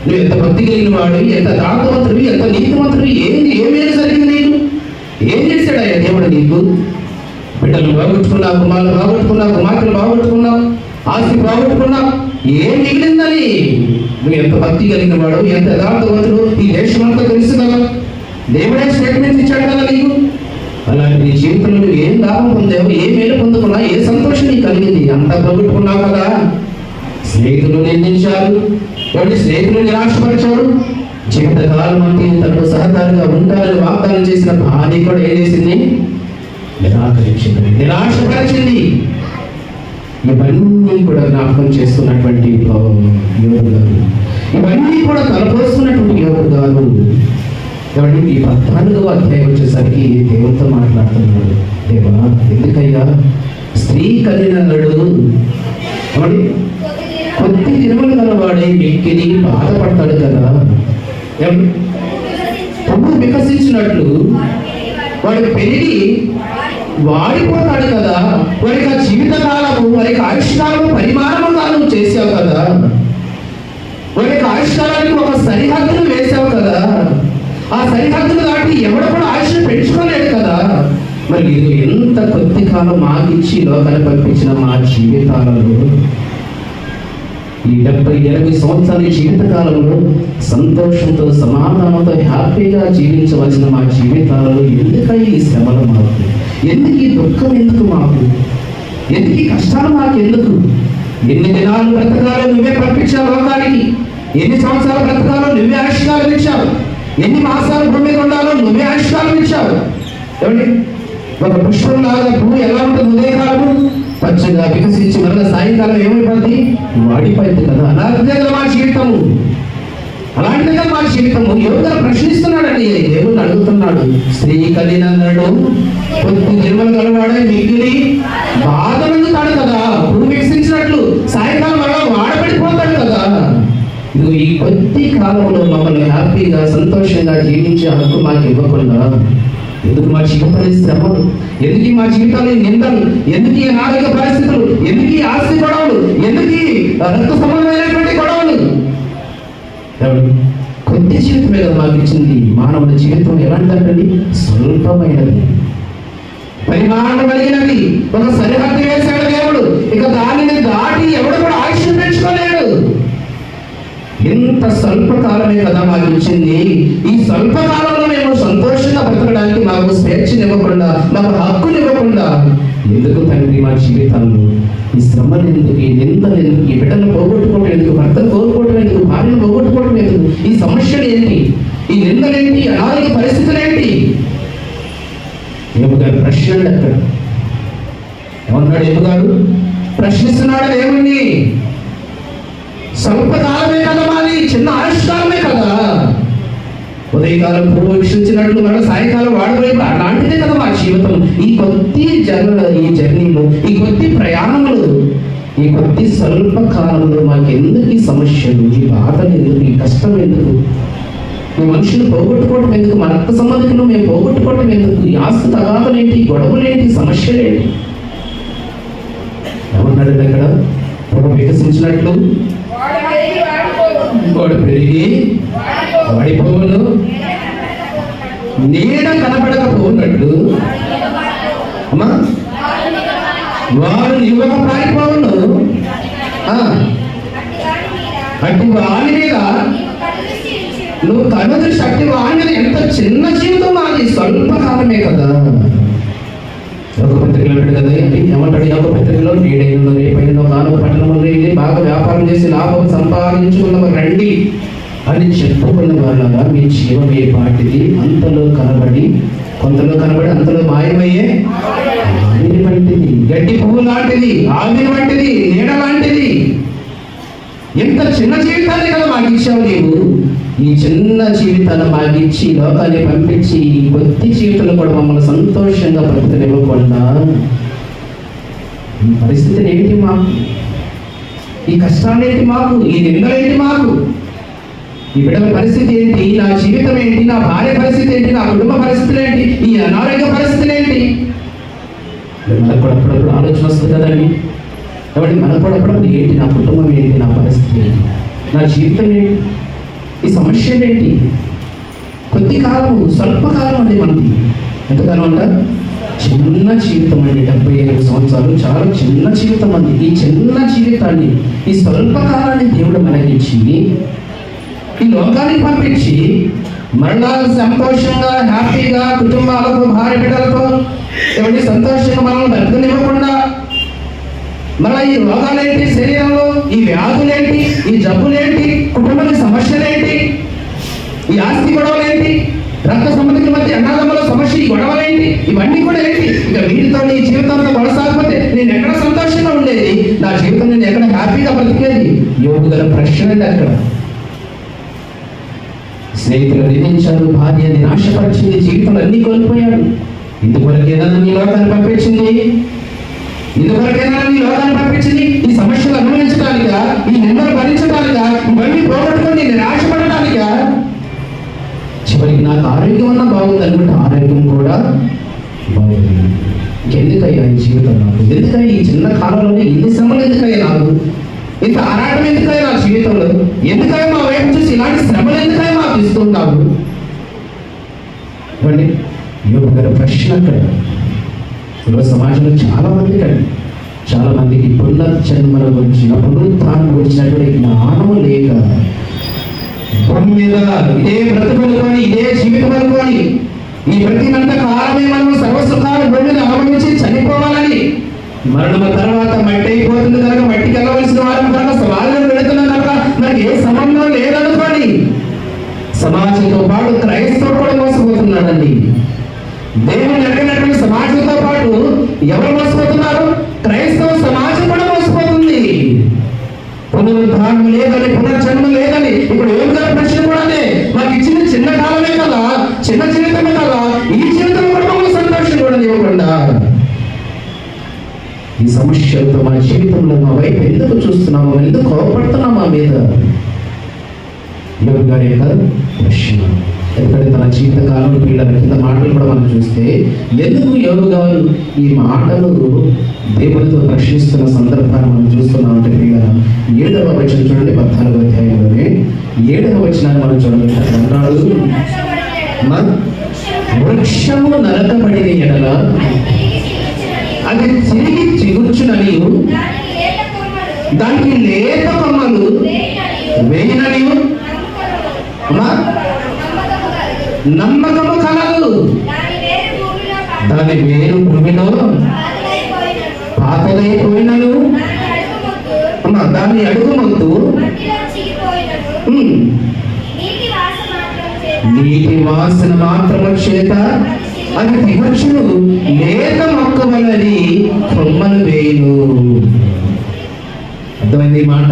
నువ్వు ఎంత భక్తి కలిగిన వాడు, ఎంత దాతవంతుడివి, ఎంత నీతివంతుడివి, ఏమేమి జరిగింది నీకు? ఏం చేశాడు ఆయన దేవుడు నీకు? బిడ్డలు బాగొట్టుకున్నావు, కుమారులు బాగొట్టుకున్నావు, కుమార్తెలు బాగొట్టుకున్నావు, ఆస్తి బాగొట్టుకున్నావు, ఏం మిగిలిందని? నువ్వు ఎంత భక్తి కలిగిన వాడు, ఎంత యథార్థవంతుడు ఈ దేశం అంతా తెలుసు కదా. దేవుడే స్టేట్మెంట్ ఇచ్చాడు కదా నీకు. అలాంటి నీ జీవితంలో నువ్వు ఏం లాభం పొందావు, ఏ మేలు పొందుకున్నావు, ఏ సంతోషం నీకు కలిగింది? అంతా పోగొట్టుకున్నావు కదా. స్నేహితులు నిందించారు, వాడి స్నేహితులు నిరాశపరిచాడు. జీవితకాలం అంటే తనకు సహకారిగా ఉంటారని వాగ్దానం చేసిన భార్య కూడా ఏం చేసింది? నిరాకరించింది, నిరాశపరిచింది. ఇవన్నీ కూడా జ్ఞాపకం చేస్తున్నటువంటి యోబు గారు, ఇవన్నీ కూడా తలపోస్తున్నటువంటి యోబు గారు కాబట్టి ఈ 14వ అధ్యాయం వచ్చేసరికి దేవునితో మాట్లాడుతున్నాడు. దేవా, ఎందుకయ్యా స్త్రీ కలిగినడు కొద్ది దినములు గలవాడే మిక్కిలి బాధపడతాడు కదా. పువ్వు వికసించినట్లు వాడు పెరిగి వాడిపోతాడు కదా. వారికి ఆ జీవిత కాలము, వారికి ఆయుష్కాలము పరిమాణము కాలం చేసావు కదా. వారికి ఆయుష్కాలానికి ఒక సరిహద్దును వేసావు కదా. ఆ సరిహద్దును దాటి ఎవడు కూడా ఆయుష్ను పెంచుకోలేడు కదా. మరి ఇది ఎంత కొద్ది కాలం మాకిచ్చి లోకాన్ని పంపించిన మా జీవితాలలో, ఈ 70-80 సంవత్సరాల జీవిత కాలంలో సంతోషంతో, సమాధానంతో, హ్యాపీగా జీవించవలసిన మా జీవితాలలో ఎందుకై ఈ శ్రమలు మాకు? ఎందుకు ఈ దుఃఖం? ఎందుకు మాకు? ఎందుకు ఈ కష్టాలు మాకు? ఎందుకు? ఎన్ని దినాలు బ్రతకాలో నువ్వే పంపించావు లోకానికి. ఎన్ని సంవత్సరాలు బ్రతకాలో నువ్వే ఆయుష్కాలం ఇచ్చావు. ఎన్ని మాసాలు భూమి మీద ఉండాలో నువ్వే ఆయుష్కాలం ఇచ్చావు. ఏమండి, ఒక పుష్పం లాగా భూమి ఎలా ఉంటుంది? ఉదయకాలము పచ్చగా వికసించి మరలా సాయంకాలం ఏమైపోద్ది? వాడిపోయింది కదా. అలాంటిదే కదా మా జీవితము, అలాంటిదే కదా మా జీవితము. యోబు ప్రశ్నిస్తున్నాడండి, దేవుని అడుగుతున్నాడు. స్త్రీ కలిగినడు కొద్ది దినములు గలవాడే మిగిలి బాధపడుతాడు కదా. భూమి వికసించినట్లు సాయంకాలం మరలా వాడబడిపోతాడు కదా. ఇది ఈ కొద్ది కాలంలో మమ్మల్ని హ్యాపీగా, సంతోషంగా జీవించే హక్కు మాకు ఇవ్వకుండా ఎందుకు మా జీవితాలు శ్రమలు? ఎందుకు మా జీవితాలు నిందలు? ఎందుకు ఈ ఆరోగ్య పరిస్థితులు? ఎందుకు ఈ ఆస్తి గొడవలు? ఎందుకు ఈ రక్త సంబంధమైనటువంటి గొడవలు? కొద్ది జీవితమే కదా మాకు ఇచ్చింది. మానవుని జీవితం ఎలాంటిదండి? స్వల్పమైనది, పరిమాణం కలిగినది. ఒక సరిహద్దు వేశాడు దేవుడు, ఇక దానిని దాటి ఎవడు కూడా ఆయుష్ పెంచుకోలేడు. ఎంత స్వల్పకాలమే కదా మాకు ఇచ్చింది. ఈ స్వల్పకాలంలో మేము సంతోషంగా బ్రతకడానికి మాకు స్వేచ్ఛనివ్వకుండా, మాకు హక్కునివ్వకుండా ఎందుకు తండ్రి మా జీవితాల్లో ఈ శ్రమలు ఎందుకు, ఈ నిందలు ఎందుకు, ఈ బిడ్డను పోగొట్టుకోవడం ఎందుకు, భర్తను కోరుకోవడం ఎందుకు, భార్యను పోగొట్టుకోవడం ఎందుకు? ఈ సమస్యలు ఏంటి? ఈ నిందలేంటి? అనారోగ్య పరిస్థితులు ఏంటి? యోబు గారు ప్రశ్నలు అక్కడ ఏమన్నాడు? యోబు గారు ప్రశ్నిస్తున్నాడు దేవుణ్ణి. స్వల్పకాలమే కదా మాది, చిన్న ఆయుష్కాలమే కదా. ఉదయకాలం పువ్వు వికసించినట్లు మళ్ళీ సాయంకాలం వాడిపోయి అలాంటిదే కదా మా జీవితం. ఈ కొద్ది జర్నీలో, ఈ కొద్ది ప్రయాణంలో, ఈ కొద్ది స్వల్ప కాలంలో మాకెందుకు ఈ సమస్యలు, ఈ బాధలు ఎందుకు, ఈ కష్టం ఎందుకు? ఈ మనుషులు పోగొట్టుకోవటం ఎందుకు? మన రక్త సంబంధికులు మేము పోగొట్టుకోవటం ఎందుకు? ఈ ఆస్తి తగాదలేంటి, గొడవలేంటి, సమస్యలేంటి? ఏమన్నాడు అక్కడ? పువ్వు వికసించినట్లు వాడు పెరిగి వాడిపోవును, నీడ కనపడకపోనట్లు అమ్మా వారు యువక పారిపోవును. అటు వాని మీద నువ్వు కను దృష్టి, అటు వాని మీద. ఎంత చిన్న జీవితం అది, స్వల్పకాలమే కదా. ఒక పత్రికలో పెట్టదు అంటే ఏమంటాడు? ఒక పత్రికలో నేడైనా రేపైనా కాను పట్టణంలో బాగా వ్యాపారం చేసి లాభం సంపాదించుకున్న రండి, అని చెప్పుకున్న వాళ్ళగా మీ జీవం ఏ పాటిది, అంతలో కనబడి కొంతలో కనబడి అంతలో మాయమయ్యే ఆవిరి వంటిది, గడ్డి పువ్వు లాంటిది, ఆవిరి వంటిది, నీడ లాంటిది. ఎంత చిన్న జీవితాన్ని కదా మాకు ఇచ్చావు నీవు. ఈ చిన్న జీవితాన్ని మాకిచ్చి లోకాన్ని పంపించి ఈ కొద్ది జీవితంలో కూడా మమ్మల్ని సంతోషంగా బ్రతకనివ్వకుండా ఈ పరిస్థితిని ఏంటి మాకు, ఈ కష్టాలేంటి మాకు, ఈ నిందలేంటి మాకు, ఈ బిడ్డల పరిస్థితి ఏంటి, నా జీవితం ఏంటి, నా భార్య పరిస్థితి ఏంటి, నా కుటుంబ పరిస్థితులు ఏంటి, ఈ అనారోగ్య పరిస్థితులు ఏంటి. మనకు కూడా అప్పుడప్పుడు ఆలోచన వస్తుంది కదండి. కాబట్టి మనకు కూడా అప్పుడప్పుడు ఏంటి, నా కుటుంబం ఏంటి, నా పరిస్థితి ఏంటి, నా జీవితం ఏంటి, ఈ సమస్యలు ఏంటి. కొద్ది కాలము, స్వల్పకాలం అండి మనది. ఎంతకాలం అంట? చిన్న జీవితం అండి. 75 సంవత్సరాలు చాలా చిన్న జీవితం అండి. ఈ చిన్న జీవితాన్ని, ఈ స్వల్పకాలాన్ని దేవుడు మనకిచ్చి ఈ లోకానికి పంపించి మరలా సంతోషంగా, హ్యాపీగా కుటుంబాలతో, భార్య బిడ్డలతో ఎవరి సంతోషంగా మనం బ్రతకనివ్వకుండా మళ్ళీ ఈ రోగాలేంటి శరీరంలో, ఈ వ్యాధులేంటి, ఈ జబ్బులేంటి, కుటుంబానికి సమస్యలేంటి, ఈ ఆస్తి గొడవలేంటి, రక్త సంబంధికుల మధ్య అన్నదమ్ముల సమస్య, ఈ గొడవలేంటి, ఇవన్నీ కూడా ఏంటి. ఇక వీటితో నీ జీవితంలో కొనసాగిపోతే నేను ఎక్కడ సంతోషంగా ఉండేది, నా జీవితం నేను ఎక్కడ హ్యాపీగా బ్రతికేది. యోగు గల ప్రశ్న అక్కడ. స్నేహితులు నిందించారు, భార్య నిరాశపరిచింది, జీవితంలో అన్ని కోల్పోయాడు. ఇందుకొరకేనా నీ లోకాన్ని పంపించింది, ఇందుకొరకేనా నీ లోకాన్ని పంపించింది, ఈ సమస్యలు అనుభవించడానికా, ఈ నిందలు భరించడానికా, ఇవన్నీ పోగొట్టుకొని నిరాశపడటానికా. చివరికి నాకు ఆరోగ్యం అన్నా బాగుంది అనుకుంటే ఆరోగ్యం కూడా బాగుంది. ఇంకెందుకయ్యా ఈ జీవితం నాకు, ఎందుకయ్యా ఈ చిన్న కాలంలోనే ఇన్ని శ్రమలు, ఎందుకయ్యా నాకు ఇంత ఆరాటం, ఎందుకయ్యా నా జీవితంలో, ఎందుకయ్యా మా వైపు చూసి ఇలాంటి శ్రమలు ఎందుకయ్యా మాకు ఇస్తున్నావు. ఇవ్వండి యోగు గారి ప్రశ్న అక్కడ. ఈరోజు సమాజంలో చాలా మందికి పునర్జన్మల గురించిన, పునరుత్థానం గురించినటువంటి జ్ఞానం లేక భూమి మీద ఇదే బ్రతుకులుకొని, ఇదే జీవితం అనుకొని, ఈ బ్రతికినంత కాలమే మనం సర్వసుఖాలు భూమిని అనుభవించి చనిపోవాలని, మరణం తర్వాత మట్టి అయిపోతుంది కనుక మట్టికి వెళ్ళవలసిన వారం కనుక సమాజం పెడుతున్నాం కనుక మనకి ఏ సంబంధం లేదనుకోని సమాజంతో పాటు క్రైస్తవుడు కూడా మోసపోతున్నాడండి. దేవుని ఎక్కడటువంటి సమాజంతో పాటు ఎవరు మోసపోతున్నారు? క్రైస్తవ సమాజం కూడా మోసపోతుంది. పునరుద్ధానం లేదని, పునర్జన్మ లేదని. ఇప్పుడు యోగు గారి ప్రశ్న కూడా అదే. మాకు ఇచ్చిన చిన్న కాలమే కదా, చిన్న జీవితమే కదా, ఈ జీవితం కూడా సంతోషం కూడా ఇవ్వకుండా ఈ సమస్యలతో మన జీవితంలో మా వైపు ఎందుకు చూస్తున్నామో, ఎందుకు కోపడుతున్నాం మా మీద? యోగు గారి యొక్క ప్రశ్న. ఎందుకంటే తన జీవితకాలంలో పిల్లల కింద మాటలు కూడా మనం చూస్తే ఎందుకు యోగు గారు ఈ మాటలు దేవుడితో ప్రశ్నిస్తున్న సందర్భాన్ని మనం చూస్తున్నాం అంటే పిల్లల 7వ వచనం చూడండి, 14వ అధ్యాయంలోనే 7వ వచనాన్ని మనం చూడండి. అన్నాడు, వృక్షము నరకబడిన ఎడల అది తిరిగి చిగుర్చునని, దానికి లేత కొమ్మలు వేయినని నమ్మకము కలదు. దాని వేరు భూమిలో పాతదైపోయినను, దాని అడుగు మొద్దు నీటి వాసన మాత్రము చేత అది దిగుచును, లేత మొక్క వలని కొమ్మలు వేయును. అర్థమైంది ఈ మాట?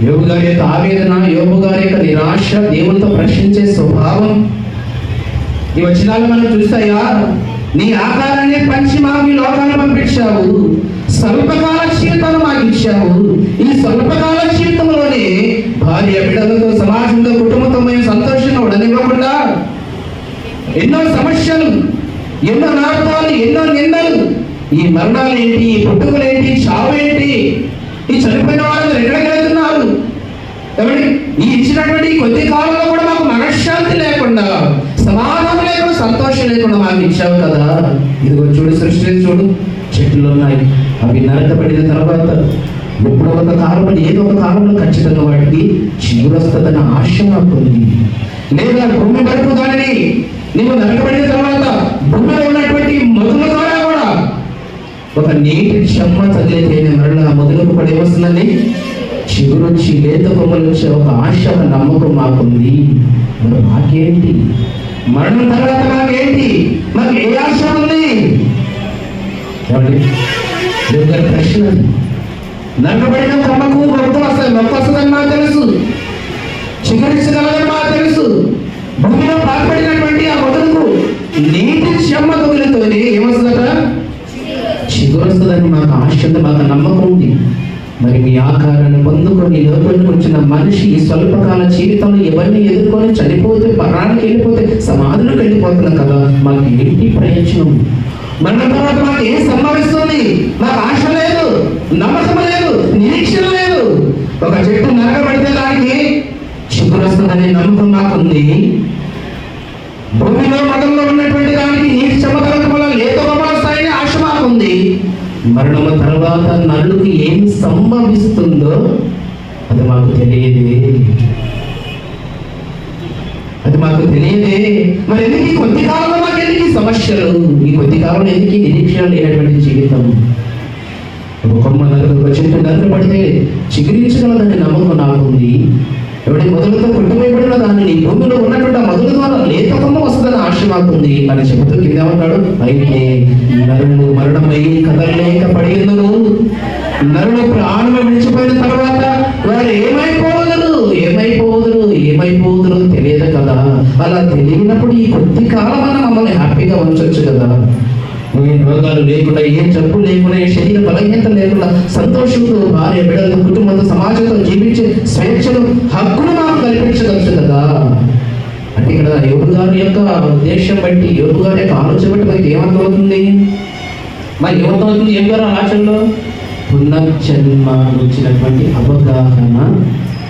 యోగు గారి యొక్క ఆవేదన, యోగు గారి యొక్క నిరాశ, దేవునితో ప్రశ్నించే స్వభావం ఈ వచనాలు మనం చూస్తాయా? నీ ఆకారాన్ని పంచి మాకు ఈ లోకాన్ని పంపించావు, స్వల్పకాల జీవితాన్ని మాకు ఇచ్చావు. ఈ స్వల్పకాల జీవితంలోనే భార్య బిడ్డలతో, సమాజంతో, కుటుంబంతో మేము సంతోషంగా ఉండనివ్వకుండా ఎన్నో సమస్యలు, ఎన్నో నాటకాలు, ఎన్నో నిందలు, ఈ మరణాలు ఏంటి, ఈ పుట్టుకలేంటి, చావు ఏంటి, ఈ చనిపోయిన వాళ్ళు ఎక్కడికి వెళ్తున్నారు? ఏమండి, ఈ ఇచ్చినటువంటి కొద్ది కాలంలో కూడా మాకు మనశ్శాంతి లేకుండా, సమాధానం లేకుండా, సంతోషం లేకుండా మాకు ఇచ్చావు కదా. ఇదిగో చూడు, సృష్టిని చూడు, చెట్లు ఉన్నాయి, అవి నరకబడిన తర్వాత ఎప్పుడో ఒక కాలంలో, ఏదో ఒక కాలంలో ఖచ్చితంగా వాటికి చిగురు వస్తుందన్న ఆశ నాకు ఉంది. లేదా భూమి వరకు దానిని నీవు నరకబడిన తర్వాత భూమిలో ఉన్నటువంటి మొదల ద్వారా కూడా ఒక నీటి చెమ్మ తగిలితేనే మరలా మొదలకు పడి వస్తుందని చిగురుచ్చి లేత కొమ్మలు వచ్చే ఒక ఆశ నమ్మకం మాకుంది. మరి మాకేంటి? మరణం తర్వాత మాకేంటి? మాకు ఏ ఆశ ఉంది? ప్రశ్న. నరకబడిన కొమ్మకు మొక్క వస్తుందని మాకు తెలుసు, చిగురించగలదని మాకు తెలుసు. భూమిలో పాల్పడినటువంటి ఆ మొదలకు నీటి చెమ్మ తొలితోనే ఏమొస్తుందట? చిగురు వస్తుందని మాకు ఆశ ఉంది, మాకు నమ్మకం ఉంది. మరి మీ ఆకారాన్ని పొందుకొని లోపలికి వచ్చిన మనిషి ఈ స్వల్పకాల జీవితంలో ఎవరిని ఎదుర్కొని చనిపోతే, పరానికి వెళ్ళిపోతే, సమాధులకు వెళ్ళిపోతున్నాం కదా, మాకు ఏంటి ప్రయోజనం? మన తర్వాత మాకు ఏం సంభవిస్తుంది? మాకు ఆశ లేదు, నమ్మకం లేదు, నిరీక్షణ లేదు. ఒక చెట్టు నరకబడితే దానికి చిగురు వస్తుందనే నమ్మకం మాకుంది. భూమిలో మతంలో ఉన్నటువంటి దానికి నీటి చెమటలకు వల్ల లేత వస్తాయని ఆశ మాకుంది. మరణము తర్వాత నరుడికి ఏం సంభవిస్తుందో అది మాకు తెలియదే, అది మాకు తెలియదే. మరి ఎందుకు ఈ కొద్ది కాలంలో మాకు ఎందుకు ఈ సమస్యలు? ఈ కొద్ది కాలంలో ఎందుకు ఈ నిరీక్షణ లేనటువంటి జీవితం? ఒక కొమ్మ నరుకు చెట్టు నరకబడితే చిగురించగలదనే నమ్మకం నాకుంది. ఎవడి మొదలుతో కొట్టువేయబడిన దాన్ని నీ భూమిలో ఉన్నటువంటి ఆ మొదలు ద్వారా లేత కొమ్మ వస్తుందని ఆశ మాకుంది అని చెబుతూ కింద ఉంటాడు. అయితే నరుడు మరణమై కదలలేక పడినందును నరుడు ప్రాణం విడిచిపోయిన తర్వాత వారు ఏమైపోదురు తెలియదు కదా. అలా తెలియనప్పుడు ఈ కొద్ది కాలం మమ్మల్ని హ్యాపీగా ఉంచొచ్చు కదా. ఏ రోగాలు లేకుండా, ఏ జబ్బు లేకుండా, ఏ శరీర బలహీనత లేకుండా సంతోషంతో భార్య బిడ్డలతో కుటుంబంతో సమాజంతో జీవించే స్వేచ్ఛను హక్కును మాకు కల్పించవచ్చు కదా. అంటే ఇక్కడ యోగు గారి యొక్క ఉద్దేశం బట్టి, యోగు గారి యొక్క ఆలోచన బట్టి మనకి ఏమర్థమవుతుంది? మరి ఏమర్థమవుతుంది? ఏం గారు ఆలోచనలో పునర్జన్మ వచ్చినటువంటి అవగాహన,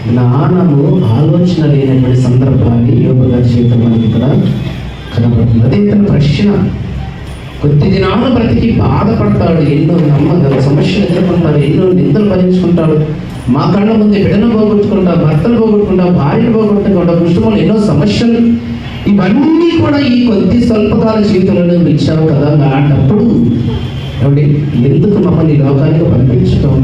జ్ఞానము, ఆలోచన లేనటువంటి సందర్భాన్ని యోగు గారి జీవితం మనకి ఇక్కడ కనబడుతుంది. అదే తన ప్రశ్న. కొద్ది దినాలు బ్రతికి బాధపడతాడు, ఎన్నో సమస్యలు ఎదుర్కొంటాడు, ఎన్నో నిందలు భరించుకుంటాడు. మా కళ్ళ ముందు బిడ్డను పోగొట్టుకుంటా, భర్తను పోగొట్టుకుంటా, భార్యను పోగొట్టుకుంటా, కుటుంబంలో ఎన్నో సమస్యలు. ఇవన్నీ కూడా ఈ కొద్ది స్వల్పకాల జీవితంలో ఇచ్చావు కదా. అలాంటప్పుడు ఎందుకు మమ్మల్ని లోకానికి పంపించటం?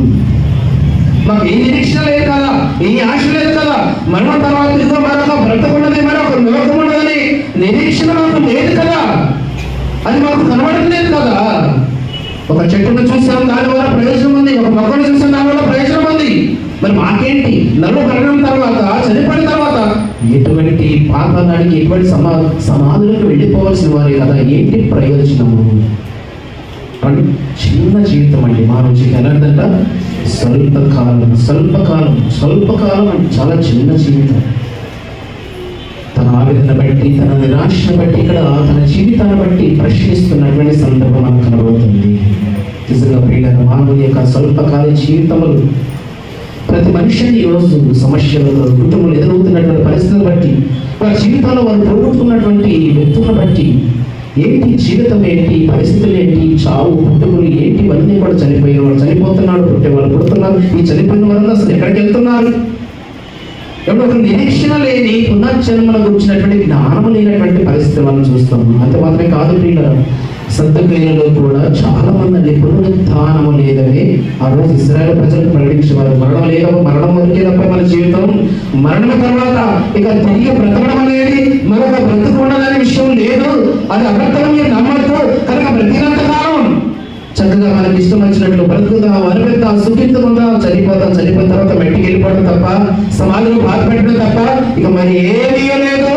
మాకు ఏ నిరీక్షణ లేదు కదా, ఏ ఆశ లేదు కదా. మరణం తర్వాత ఇదిగో మరొక బ్రతకున్నది, మరొక లోకం ఉన్నదని నిరీక్షణ మాకు లేదు కదా. అది మాకు కనబడలేదు కదా. ఒక చెట్టును చూసాం, దాని వల్ల ప్రయోజనం ఉంది. ఒక మొక్కను చూసాం, దాని వల్ల ప్రయోజనం ఉంది. మరి మాకేంటి? నరుడు మరణం తర్వాత, చనిపోయిన తర్వాత ఎటువంటి పాపానికి, ఎటువంటి సమాధులకు వెళ్ళిపోవాల్సిన వారే కదా. ఏంటి ప్రయోజనము? చిన్న జీవితం అండి మానవ జీవితం. ఎలాంటిదంట? స్వల్పకాలం అంటే చాలా చిన్న జీవితం. తన ఆవేదన బట్టి, తన నిరాశను బట్టి, ఇక్కడ తన జీవితాన్ని బట్టి ప్రశ్నిస్తున్నటువంటి సందర్భం మనకు కనబడుతుంది. నిజంగా ప్రియులైన మానవుని యొక్క స్వల్పకాల జీవితంలో ప్రతి మనిషిని ఈరోజు సమస్యలతో, కుటుంబంలో ఎదురవుతున్నటువంటి పరిస్థితులను బట్టి, వారి జీవితాల్లో వారు పోగొట్టుకున్నటువంటి వ్యక్తులను బట్టి ఏంటి జీవితం, ఏంటి పరిస్థితులు, ఏంటి చావు, పుట్టుకులు ఏంటి, ఇవన్నీ కూడా చనిపోయిన వాళ్ళు చనిపోతున్నాడు, పుట్టే వాళ్ళు పుడుతున్నారు. ఈ చనిపోయిన వాళ్ళు అసలు ఎక్కడికి వెళ్తున్నారు? ఎప్పుడు ఒక నిరీక్షణ లేని, పునర్జన్మను గురించినటువంటి జ్ఞానం లేనటువంటి పరిస్థితి మనం చూస్తాము. అంత మాత్రమే కాదు ప్రియుల, సద్దక్రియలలో కూడా చాలా మంది పునరుత్థానము లేదని ఆ రోజు ఇశ్రాయేలు ప్రజలకు ప్రకటించేవారు. మరణం లేదు, మరణం వరకే తప్ప మన జీవితం, మరణం తర్వాత ఇక తిరిగి బ్రతకడం అనేది, మరొక బ్రతుకు ఉండదనే విషయం లేదు. అది అబద్ధం, మీరు నమ్మద్దు. కనుక బ్రతికినంత కాలం చక్కగా మనకి ఇష్టం వచ్చినట్లు బ్రతుకుతాం, అనిపిద్దాం, సుఖించుకుందాం, చనిపోతాం. చనిపోయిన తర్వాత మెట్టికి వెళ్ళిపోవడం తప్ప, సమాజంలో బాధపెట్టడం తప్ప ఇక మరి ఏమీ లేదు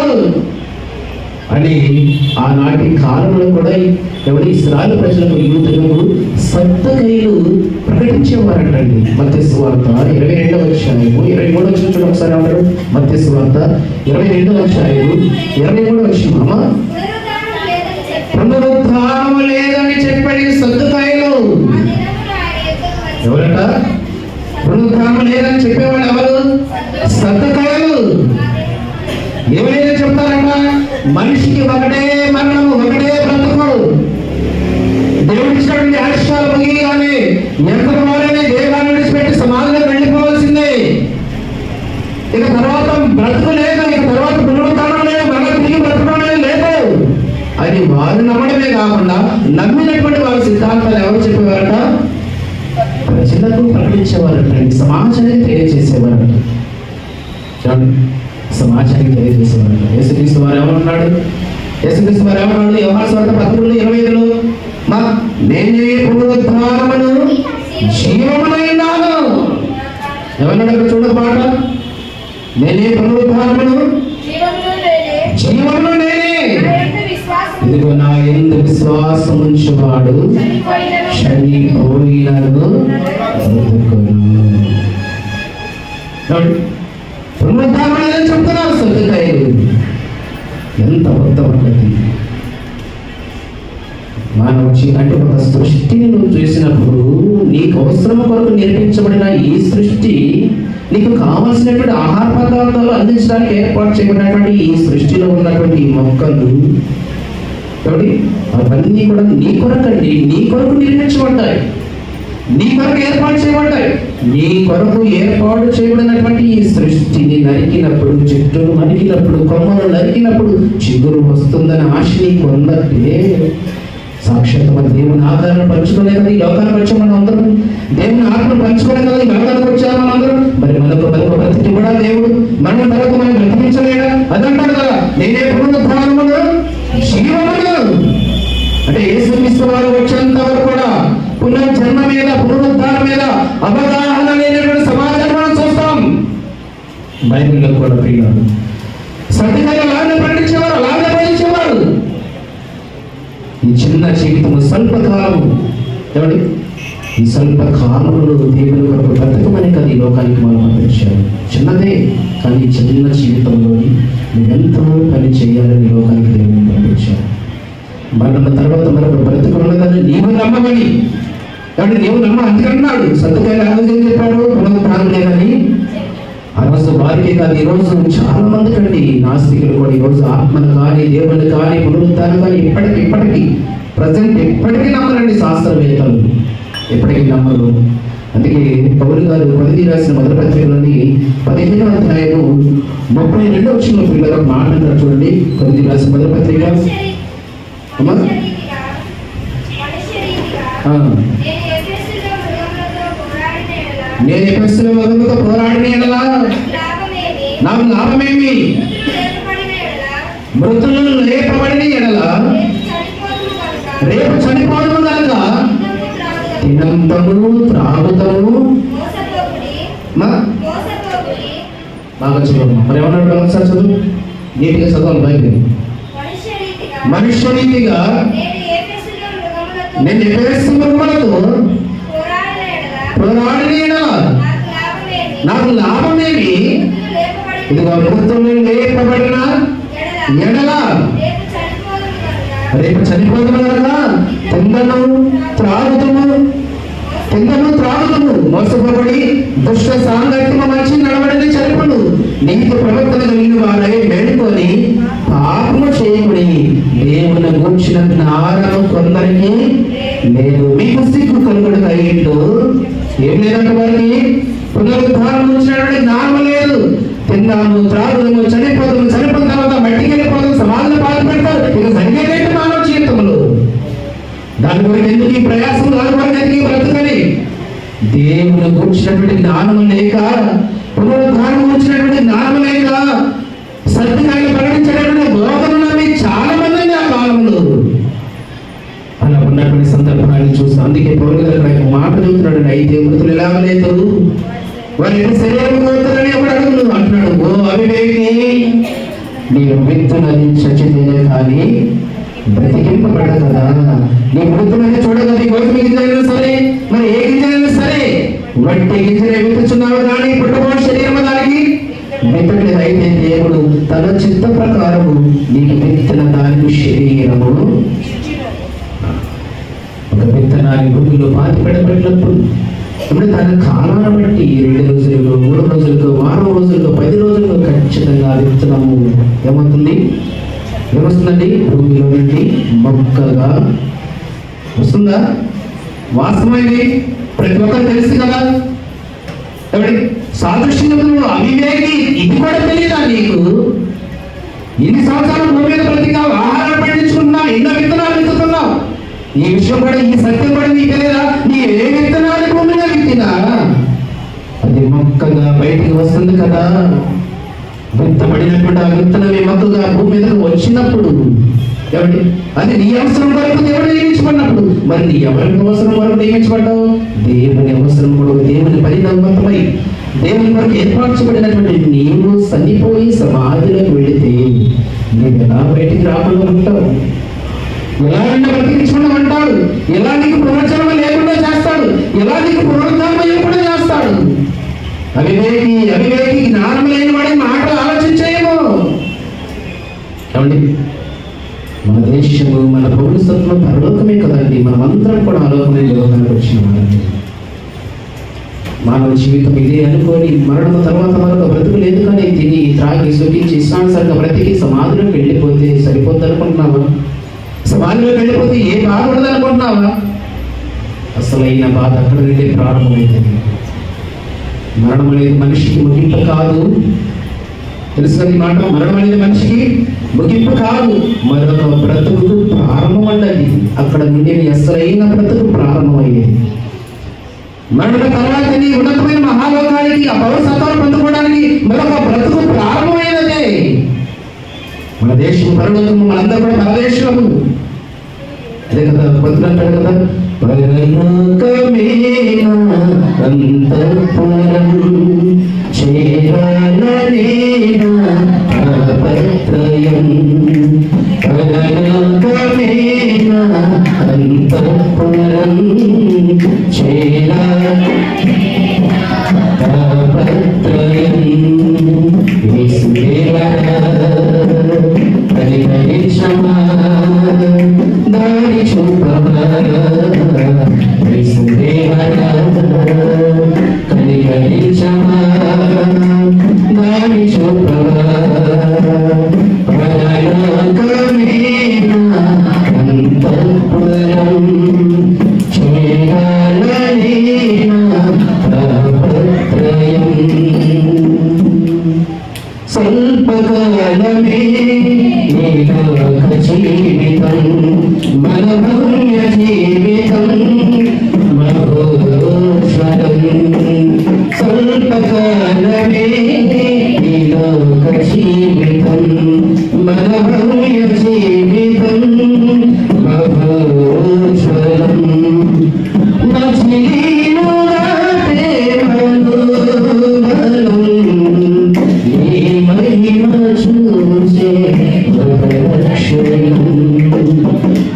అని ఆనాటి కాలంలో కూడా ఇశ్రాయేలు ప్రజలకు, యూదులకు సద్దక్రియలు ప్రకటించేవారంటండి. మత్తయి సువార్త 22వ అధ్యాయము 23వ వచనం చూడండి ఒకసారి. అందరూ మత్తయి సువార్త 22వ అధ్యాయము 23వ వచనం. అమ్మా, పునరుత్థానము లేదని చెప్పడి సద్దక్రియలు. ఎవరట? పునరుత్థానం లేదని చెప్పేవాళ్ళు ఎవరు? సద్దక్రియలు. ఏమైనా చెప్తారంట? మనిషికి ఒకటే మరణము, ఒకటే బ్రతుకు. దేవుడిచ్చినటువంటి ఆశయాలు ముగియగానే ఎంత వారైనా దేవాన్ని విడిచిపెట్టి సమాజంలోకి వెళ్ళిపోవాల్సిందే. ఇక తర్వాత బ్రతుకు లేదు, ఇక తర్వాత పునరుత్థానం లేదు, మళ్ళీ తిరిగి బ్రతకడం లేదు అని వారు నమ్మడమే కాకుండా నమ్మినటువంటి వారి సిద్ధాంతాలు ఎవరు చెప్పేవారట? ప్రజలకు ప్రకటించేవారంట, సమాజానికి తెలియజేసేవారంట. చూడండి, సమాజానికి తెలియజేసేవారంట. యేసుక్రీస్తు వారు ఏమన్నాడు? యేసుక్రీస్తు వారు ఏమన్నాడు? యోహాను సువార్త 13:25లో నేనే పునరుద్ధానమును జీవమునైనాను. ఏమన్నాడు అక్కడ? చూడ మాట, నేనే పునరుద్ధానమును జీవమును నేనే. ఇదిగో నా యందు విశ్వాసం ఉంచువాడు చనిపోయినను పునరుద్ధానం చెప్తున్నారు సొంతకాయలు. ఎంత అబద్ధపడ్డది! మానవుచి అంటే ఒక సృష్టిని నువ్వు చూసినప్పుడు నీకు అవసరం కొరకు నిర్మించబడిన ఈ సృష్టి, నీకు కావలసినటువంటి ఆహార పదార్థాలు అందించడానికి ఏర్పాటు చేయబడినటువంటి ఈ సృష్టిలో ఉన్నటువంటి మొక్కలు కాబట్టి అవన్నీ కూడా నీ కొరకండి, నీ కొరకు నిర్మించబడ్డాయి, నీ కొరకు ఏర్పాటు చేయబడ్డాయి. నీ కొరకు ఏర్పాటు చేయబడినటువంటి ఈ సృష్టిని నరికినప్పుడు, చెట్టును నరికినప్పుడు, కొమ్మను నరికినప్పుడు చిగురు వస్తుందని ఆశ నీకు ఉందంటే సాక్షాత్ మన దేవుని ఆధారణ పంచుకునే కదా ఈ లోకానికి వచ్చాం మనం అందరం. దేవుని ఆత్మను పంచుకునే కదా ఈ లోకానికి వచ్చాము మనం అందరం. మరి మనకు బ్రతికి కూడా దేవుడు మన మనకు మనం బ్రతికించలేడా? అదంటాడు కదా, నేనే పునరుద్ధానమును జీవమును. అంటే యేసుక్రీస్తు వారు వచ్చేంత వరకు కూడా పునర్జన్మ మీద, పునరుద్ధానం మీద అవగాహన లేనటువంటి సమాజాన్ని మనం చూస్తాం. బైబిల్లో కూడా ప్రియులు సత్యమైన అలాగే పండించేవారు, అలాగే బోధించేవారు. ఈ చిన్న జీవితము స్వల్పకాలము, ఏమండి ఈ స్వల్పకాలంలో దేవుని కొరకు బ్రతకమని కదా ఈ లోకానికి మనం పంపించారు. చిన్నదే కానీ చిన్న జీవితంలోని నువ్వెంతో పని చేయాలని లోకానికి దేవుని పంపించారు. మరణ తర్వాత మనకు బ్రతకున్నదని నీవు నమ్మమని. కాబట్టి నీవు నమ్మ అందుకన్నాడు. సత్యకాయలు ఆలోచన చెప్పాడు పునరుద్ధానం లేదని. ఆ రోజు వారికి కాదు, ఈ రోజు చాలా మంది కండి నాస్తికులు కూడా ఈ రోజు ఆత్మను కానీ, దేవుని కానీ, పునరుద్ధానం కానీ ఇప్పటికి ప్రజెంట్ ఎప్పటికీ నమ్మరండి. శాస్త్రవేత్తలు ఎప్పటికీ నమ్మరు. అందుకే పౌలు గారు కొరింథీ రాసిన మొదటి పత్రికలోని 15వ అధ్యాయము 32వ వచనంలో పిల్లలు మాట అంటారు చూడండి. కొరింథీ రాసిన మొదటి పత్రిక నేను ఎఫెసులో మృగముతో పోరాడిన ఎడల నాకు లాభమేమి? మృతులను లేపబడిన ఎడల రేపు చనిపోవడం కనుక తినంతము త్రాగుతము బాగా చదువు. మరి ఏమన్నాడు? ఒకసారి చదువు, నీటిగా చదవాలి బైబిల్. మనుష్య రీతిగా నేను ఎఫెసు మృగములతో పోరాడిన ఎడల నాకు లాభమేమి? ఇదిగో మృతులు లేపబడిన ఎడల రేపు చనిపోతున్న కనుక తిందము త్రాగుతము మోసపోబడి దుష్ట సాంగత్యమ మంచి నడవడిని చనిపోడు. నీతి ప్రవర్తన కలిగిన వారై మేలుకొని పాపము చేయకుని దేవుని గూర్చిన జ్ఞానము కొందరికి లేదు. మీకు సిగ్గు కలుగుడు అయ్యిండు. ఏం లేదంటే వారికి పునరుద్ధానం వచ్చినటువంటి జ్ఞానం లేదు. తిన్నాము, త్రాగుదము, చనిపోతాము, చనిపోయిన తర్వాత మట్టికి వెళ్ళిపోతాము, సమాజంలో పాల్పెడతారు. ఇక సంగీతం మానవ జీవితంలో దాని కొరకు ఎందుకు ఈ ప్రయాసం, దాని కొరకు ఎందుకు ఈ బ్రతుకని దేవుని కూర్చున్నటువంటి జ్ఞానం లేక, పునరుద్ధానం కూర్చున్నటువంటి జ్ఞానం లేక సత్యాన్ని ప్రకటించేటటువంటి బోధనలు నమ్మి చాలా మంది ఆ కాలంలో అలా ఉన్నటువంటి సందర్భాన్ని చూస్తాం. అందుకే పౌలు గారు అక్కడ మాట చూస్తున్నాడు, అయితే మృతులు ఎలా లేదు వారి శరీరం కోరుతారని అప్పుడు అడుగులు అంటున్నాడు. ఓ అవివేకి, నీవు విత్తునది చచ్చితేనే కానీ బ్రతికింపబడ కదా. నీ మృతులని చూడగా నీ గోధుమ గింజలైనా సరే, మరి ఏ గింజలైనా సరే వట్టి గింజలే విత్తుచున్నావు కానీ పుట్టబోని శరీరం దానికి విత్తలేదు. అయితే దేవుడు తన చిత్త ప్రకారము నీకు విత్తన దానికి శరీరము ఒక విత్తనాన్ని భూమిలో పాతి పెడబెట్టినప్పుడు ఇప్పుడు తన కాలాన్ని బట్టి 2 రోజులకు, 3 రోజులకు, వారం రోజులకు, 10 రోజులకు ఖచ్చితంగా విత్తనము ఏమొస్తుందండి? భూమిలో నుండి మొక్కగా వస్తుందా? వాస్తవమైంది ప్రతి ఒక్కరు తెలుసు కదా. సాదృశ్యంలో అవివేకి ఇది కూడా తెలియదా నీకు? ఇన్ని సంవత్సరాలు భూమి మీద ప్రతిగా ఆహారం పండించుకున్నా, ఎన్నో విత్తనాలు విత్తుతున్నావు, ఈ విషయం కూడా, ఈ సత్యం కూడా నీకు తెలియదా? నీ ఏ విత్తనాన్ని భూమిలో విత్తినా అది మొక్కగా బయటికి వస్తుంది కదా. విత్తబడినప్పుడు ఆ విత్తనమే మొక్కగా భూమి మీదకు వచ్చినప్పుడు ఏమండి, అది నీ అవసరం వరకు దేవుడు నియమించబడినప్పుడు, మరి నీ ఎవరి అవసరం వరకు నియమించబడ్డావు? దేవుని అవసరం కొరకు, దేవుని పరిణామమై దేవుని కొరకు ఏర్పరచబడినటువంటి నీవు చనిపోయి సమాధిలోకి వెళితే నువ్వు ఎలా బయటికి రాకుండా ఉంటావు? ఎలా నిన్ను బ్రతికించుకుంటామంటాడు? ఎలా నీకు పునర్జన్మ లేకుండా చేస్తాడు? ఎలా నీకు పునరుద్ధరణ లేకుండా చేస్తాడు? అవివేకి జ్ఞానం లేని వాడి మాటలు ఆలోచించేమో. ఏమండి, మన దేశము, మన పౌరసత్వం పరలోకమే కదండి. మనమందరం కూడా ఆలోకమే లోకానికి వచ్చిన వాళ్ళని. మానవ జీవితం ఇదే అనుకోని మరణం తర్వాత మరొక బ్రతుకు లేదు కానీ తిని త్రాగి సుఖించి ఇష్టానుసారంగా బ్రతికి సమాధిలోకి వెళ్ళిపోతే సరిపోద్ది అనుకుంటున్నావా? సమాధిలోకి వెళ్ళిపోతే ఏ బాధ ఉండదు అనుకుంటున్నావా? అసలైన బాధ అక్కడ నుండి ప్రారంభమైంది. మరణం అనేది మనిషికి ముగింపు కాదు. తెలుసు కదా ఈ మాట? మరణం అనేది మనిషికి ముగింపు కాదు, మరొక బ్రతుకు ప్రారంభం అండి. అక్కడ నుండి అసలైన బ్రతుకు ప్రారంభమయ్యేది. మరణ తర్వాత నీ ఉన్నతమైన మహాలోకానికి, ఆ పౌరసత్వాన్ని పొందుకోవడానికి మరొక బ్రతుకు ప్రారంభమైనదే. మన దేశం పరలోకము, మనందరూ కూడా పరదేశము. అదే కదా పొద్దున అంటాడు కదా, పరలోకమేనా అంతఃపురం చేరాలనేనా తాపత్రయం, పరలోకమేనా అంతఃపురం చేరాలనేనా తాపత్రయం, యేసుదేవా పరిహరించమా దారి చూపమా, యేసుదేవా పరిహరించమా దారి చూపమా, పరలోకమేనా అంతఃపురం చేరాలనేనా తాపత్రయం, స్వల్పకాలమే ఏకాక జీవితం మనభవ్య జీవితం మహోజ్వలం, స్వల్పకాలమే ఏకాక జీవితం మనభవ్య జీవితం మహోజ్వలం, మజిలీనుగా ప్రేమలో బలం నీ మహిమ చూసే రక్షణం,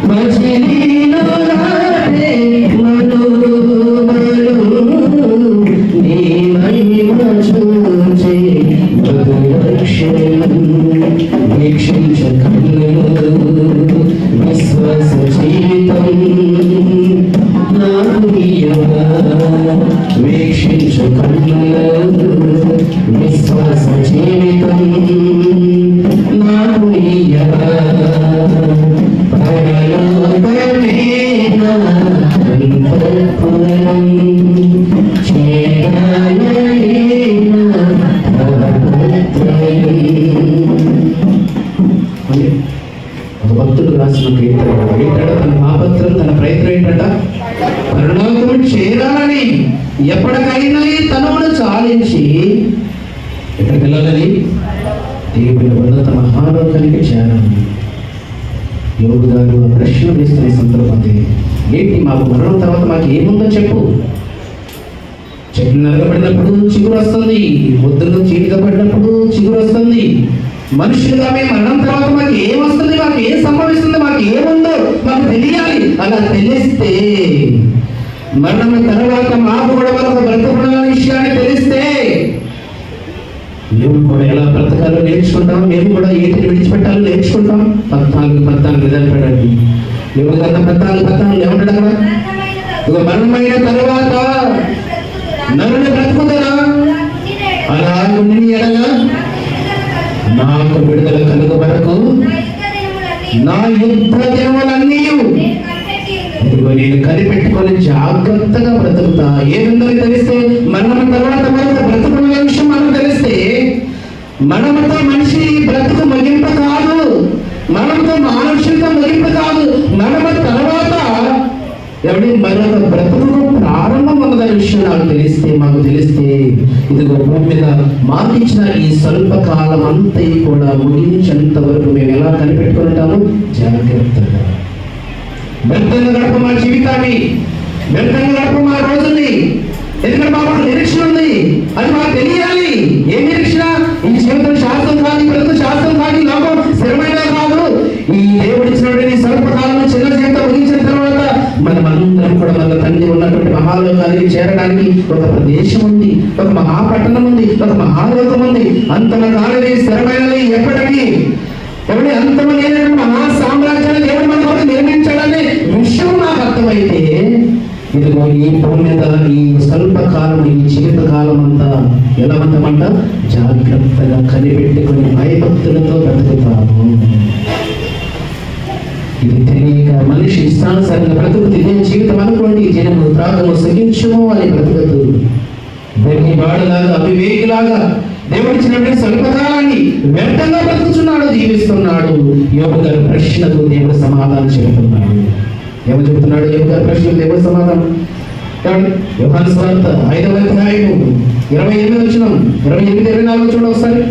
మజిలీనుగా ప్రేమలో బలం నీ మహిమ చూసే రక్షణం, వీక్షించ కన్నులు విశ్వాస జీవితం నాకు నీయగా, వీక్షించ కన్నులు విశ్వాస జీవితం నాకు నీయగా, పరలోకమేనా అంతఃపురం చేరాలనేనా తాపత్రయం. ఒక భక్తుడు రాసిన కీర్తన ఏంటంటే, తన పాపత్రం, తన ప్రయత్నం ఏంటంట, పరలోకము చేరాలని, ఎప్పటికైనా ఈ తనమును చాలించి ఎక్కడికి వెళ్ళాలని, దేవుని ఉన్నత మహాలోకానికి చేరాలి. యోగు గారు ఆ ప్రశ్న వేస్తున్న సందర్భం ఏంటి, మాకు మరణం తర్వాత మాకు ఏముందో చెప్పు. చెట్లు నరకబడినప్పుడు చిగురు వస్తుంది, ముద్దులు చీటిగా పడినప్పుడు చిగురు వస్తుంది. మనుషులుగా మేము మరణం తర్వాత మాకు ఏమొస్తుంది, మాకు ఏం సంభవిస్తుంది, మాకు ఏముందో మాకు తెలియాలి. అలా తెలిస్తే, మరణం తర్వాత మాకు కూడా మరొక బ్రతుకున్న విషయాన్ని తెలిస్తే మేము కూడా ఎలా బ్రతకాలో నేర్చుకుంటాం, మేము కూడా ఏంటిని విడిచిపెట్టాలో నేర్చుకుంటాం. 14 నిజండి మేము 14 ఏమంటాడు అక్కడ, ఇక మరణమైన తర్వాత నరుని బ్రతుకుదరా అలా ఉండి ఎడగా నాకు విడుదల కలుగు వరకు నా యుద్ధ దినములన్నీ నేను కనిపెట్టుకొని జాగ్రత్తగా బ్రతుకుతా. ఏముందని తెలిస్తే, మరణం తర్వాత మరొక బ్రతుకున్న విషయం మనకు తెలిస్తే, మరణంతో మనిషి బ్రతుకు ముగింపు కాదు, మరణంతో మానవ జీవితం ముగింపు కాదు. మరణం తర్వాత విషయం నాకు తెలిస్తే మాకు తెలిస్తే ఇదిగో భూమి మీద మాకు ఇచ్చిన ఈ స్వల్ప కాలం అంతా కూడా ముగించేంత వరకు మేము ఎలా కనిపెట్టుకుంటాము? జాగ్రత్తగా వ్యర్థంగా గడప మా జీవితాన్ని, వ్యర్థంగా గడప మా రోజుని. ఎందుకంటే మాకు నిరీక్షణ ఉంది, అది మాకు తెలియాలి. ఏ నిరీక్షణ? ఈ జీవితం శాస్త్రం కాదు, ప్రతి శాస్త్రం కాదు, ఈ లోకం స్థిరమైన కాదు. ఈ దేవుడిచ్చినటువంటి స్వల్పకాలం చిన్న జీవితం ముగించిన తర్వాత మనమందరం కూడా మన తండ్రి ఉన్నటువంటి మహాలోకానికి చేరడానికి ఒక ప్రదేశం ఉంది, ఒక మహాపట్టణం ఉంది, ఒక మహాలోకం ఉంది. అంతమ కాలది, స్థిరమైనది, ఎప్పటికీ ఎవరి అంతమ లేనటువంటి మహా సామ్రాజ్యాన్ని దేవుడు మన కోసం నిర్మించాడనే విషయం నాకు అర్థమైతే ఇదిగో ఈ భూమి మీద ఈ స్వల్ప కాలం, ఈ జీవిత కాలం అంతా ఎలా ఉందామంట? జాగ్రత్తగా కనిపెట్టుకుని భయభక్తులతో బ్రతుకుతాము. ఇది తెలియక మనిషి ఇష్టానుసారంగా బ్రతుకుతుంది. ఇదే జీవితం అనుకోండి, జనము త్రాగము సగించము అని బ్రతుకుతూ వెర్రి వాడులాగా, అవివేకిలాగా దేవుడిచ్చినటువంటి స్వల్పకాలాన్ని వ్యర్థంగా బ్రతుకుతున్నాడు, జీవిస్తున్నాడు. యోబు గారి ప్రశ్నకు దేవుడు సమాధానం చెబుతున్నాడు. ఏమో చెబుతున్నాడు యోబు గారి ప్రశ్నకు దేవుడు సమాధానం? యోహాను సువార్త 5వ అధ్యాయము 28వ వచనం, 28, 24 చూడండి ఒకసారి.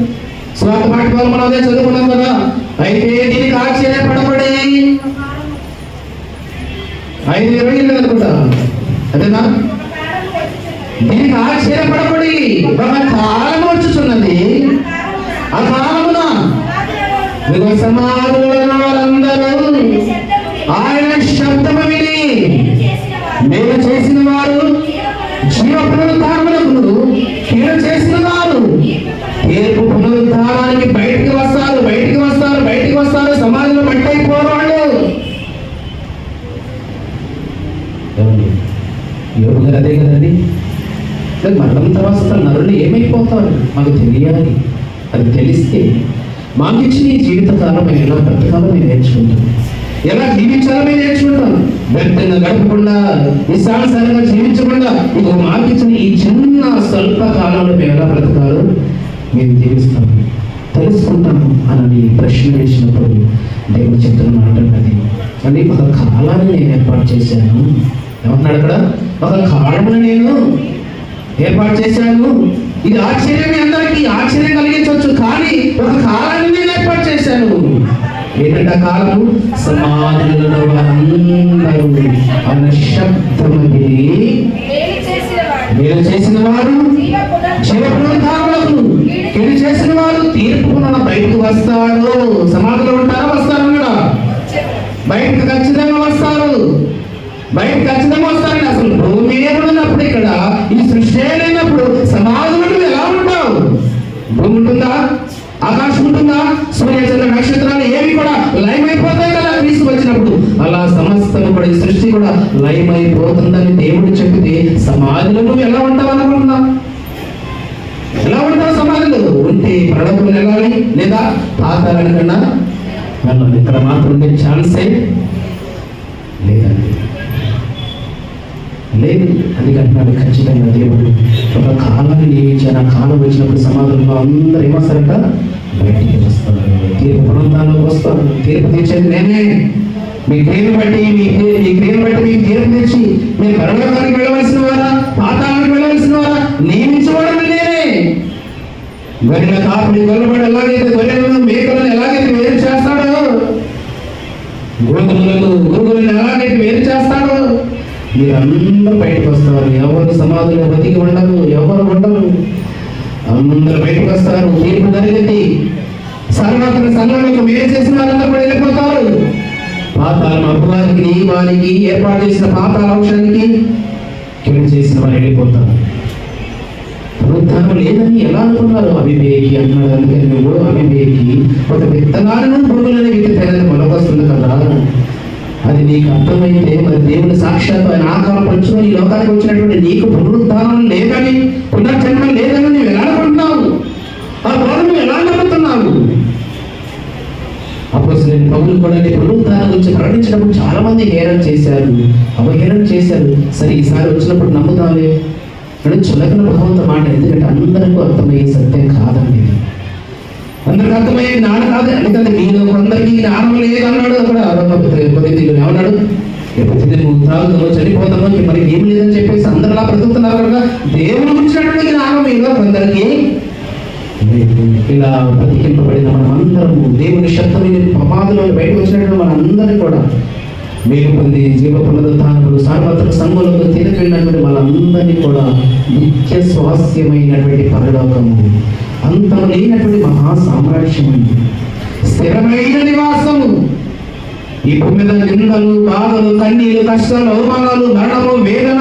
సువార్త పాఠశాల మనం అదే చదువుకున్నాం కదా. అయితే దీనికి ఆశ్చర్యపడబడి 5:28 అనుకుంటా, అదేనా? దీనికి ఆశ్చర్యపడబడి ఒక కాలం వచ్చుచున్నది, ఆ కాలమున సమాధులను వారందరూ ఆయన శబ్దము విని మేలు చేసిన వారు, జీవ పునరుద్ధారములకు కీడు చేసిన వారు తీర్పు పునరుద్ధారానికి బయటికి వస్తారు, బయటికి వస్తారు, బయటికి వస్తారు. సమాజంలో పట్టయిపోరు వాళ్ళు. యోబు గారు అదే కదండి. మరణం తర్వాత నరులు ఏమైపోతారు మాకు తెలియాలి. అది తెలిస్తే మాకు ఇచ్చిన ఈ జీవితకాలం మేము ఎలా బ్రతకాలో మేము నేర్చుకుంటాం, ఎలా జీవించాలో మేము నేర్చుకుంటాం. వ్యర్థంగా గడపకుండా, నిస్సాంసారంగా జీవించకుండా ఇక మాకు ఇచ్చిన ఈ చిన్న స్వల్ప కాలంలో మేము ఎలా బ్రతకాలో మేము జీవిస్తాము, తెలుసుకుంటాము అని ప్రశ్న వేసినప్పుడు దేవుడు చెప్తున్న మాట అది. కానీ ఒక కాలాన్ని నేను ఏర్పాటు చేశాను. ఏమన్నాడు అక్కడ? ఒక కాలమును నేను ఏర్పాటు చేశాను. ఇది ఆశ్చర్యమే, అందరికీ ఆశ్చర్యం కలిగించవచ్చు. కానీ ఒక కాలాన్ని నేను ఏర్పాటు చేశాను. ఏంటంటే ఆ కాలము సమాధులలో వారందరూ ఆయన శబ్దము విని మేలు చేసిన వారు, జీవ పునరుద్ధారములకు కీడు చేసిన వారు తీర్పు బయటకు వస్తారు. సమాధిలో ఉంటారా? వస్తారు కూడా. బయటకు ఖచ్చితంగా వస్తారు, బయటకు ఖచ్చితంగా వస్తారండి. అసలు భూమి ఉన్నప్పుడు, ఇక్కడ ఈ సృష్టి లేనప్పుడు సమాధులు ఎలా ఉంటావు? భూమి ఉంటుందా? ఆకాశం ఉంటుందా? సూర్యచంద్ర నక్షత్రాలు ఏవి కూడా లయమైపోతాయి కదా క్రీస్తు వచ్చినప్పుడు. అలా సమస్తం కూడా ఈ సృష్టి కూడా లయమైపోతుందని దేవుడు చెప్తే సమాధిలో నువ్వు ఎలా ఉంటావు అనుకుంటున్నా? ఎలా ఉంటావు? సమాధిలో ఉంటే ప్రణకులు వెళ్ళాలి, లేదా పాతాళాని కన్నా వెళ్ళాలి. ఇక్కడ మాత్రం ఉండే ఛాన్సే లేదండి, లేదు. అది కట్టినాడు ఖచ్చితంగా దేవుడు. ఒక కాలాన్ని నియమించాను. ఆ కాలం వచ్చినప్పుడు సమాజంలో అందరూ ఏమొస్తారంట? బయటికి వస్తారు, తీర్పు పునరుద్ధారంలోకి వస్తారు. తీర్పు తీర్చేది నేనే. మీ క్రియను బట్టి మీకు తీర్పు తెచ్చి మీరు పరలోకానికి వెళ్ళవలసిన వారా, పాతాళానికి వెళ్ళవలసిన వారా నియమించబడడం నేనే. గొర్రెల కాపుడి గొర్రెబడి ఎలాగైతే గొర్రెలను మేకలను ఎలాగైతే వేరు చేస్తాడో, గురుగులను ఎలాగైతే వేరు చేస్తాడో, మీరందరూ బయటకు వస్తారు. ఎవరు సమాధిలో బతికి ఉండరు, ఎవరు ఉండరు, అందరూ బయటకు వస్తారు. తీర్పు జరిగింది. సర్వత్ర సంఘంలోకి మేలు చేసిన వారందరూ కూడా వెళ్ళిపోతారు. పాతాళం అపవాదికి, వారికి ఏర్పాటు చేసిన పాతాళ ఔషధానికి కీడు చేసిన వారు వెళ్ళిపోతారు. పునరుద్ధానం లేదని ఎలా అనుకున్నారు? అవివేకి అన్నాడు. అందుకని నువ్వు అవివేకి ఒక విత్తనాలను పురుగులని విత్తితేనని మొలకొస్తుంది కదా. అది నీకు అర్థమైతే మరి దేవుని సాక్షాత్తు ఆయన ఆకారం పంచుకొని ఈ లోకానికి వచ్చినటువంటి నీకు పునరుద్ధానం లేదని, పునర్జన్మ లేదని నువ్వు ఎలా అనుకుంటున్నావు? ఆ బోధన నువ్వు ఎలా నమ్ముతున్నావు? అపోస్తలుడైన పౌలు కూడా పునరుద్ధానం గురించి ప్రకటించినప్పుడు చాలా మంది హేళన చేశారు, అవహేళన చేశారు. సరే ఈసారి వచ్చినప్పుడు నమ్ముతావే అంటే చులకన భావంతో మాట. ఎందుకంటే అందరికీ అర్థమయ్యే సత్యం కాదండి, అందరికి అర్థమయ్యే నాడు కాదు. ఎందుకంటే మీలో కొందరికి జ్ఞానం లేదన్నాడు. అక్కడ కొద్ది ఏమన్నాడు? ఎప్పుడు తాగుతామో చనిపోతామో మనకి ఏం లేదని చెప్పేసి అందరిలా బ్రతుకుతున్నారు కనుక దేవుని గురించినటువంటి జ్ఞానం మీలో కొందరికి ఇలా బ్రతికింపబడిన మనమందరము దేవుని శబ్దమైన ప్రమాదంలో బయటకు వచ్చినట్టు మనందరినీ కూడా మేలు పొంది జీవ పునరుద్ధానములు సార్వత్రిక సంఘములకు తిరిగినటువంటి వాళ్ళందరినీ కూడా నిత్య స్వాస్థ్యమైనటువంటి పరలోకము, అంతము లేనటువంటి మహా సామ్రాజ్యము, స్థిరమైన నివాసము. ఈ భూమి మీద నిందలు, బాధలు, కన్నీలు, కష్టాలు, అవమానాలు, మరణము, వేదన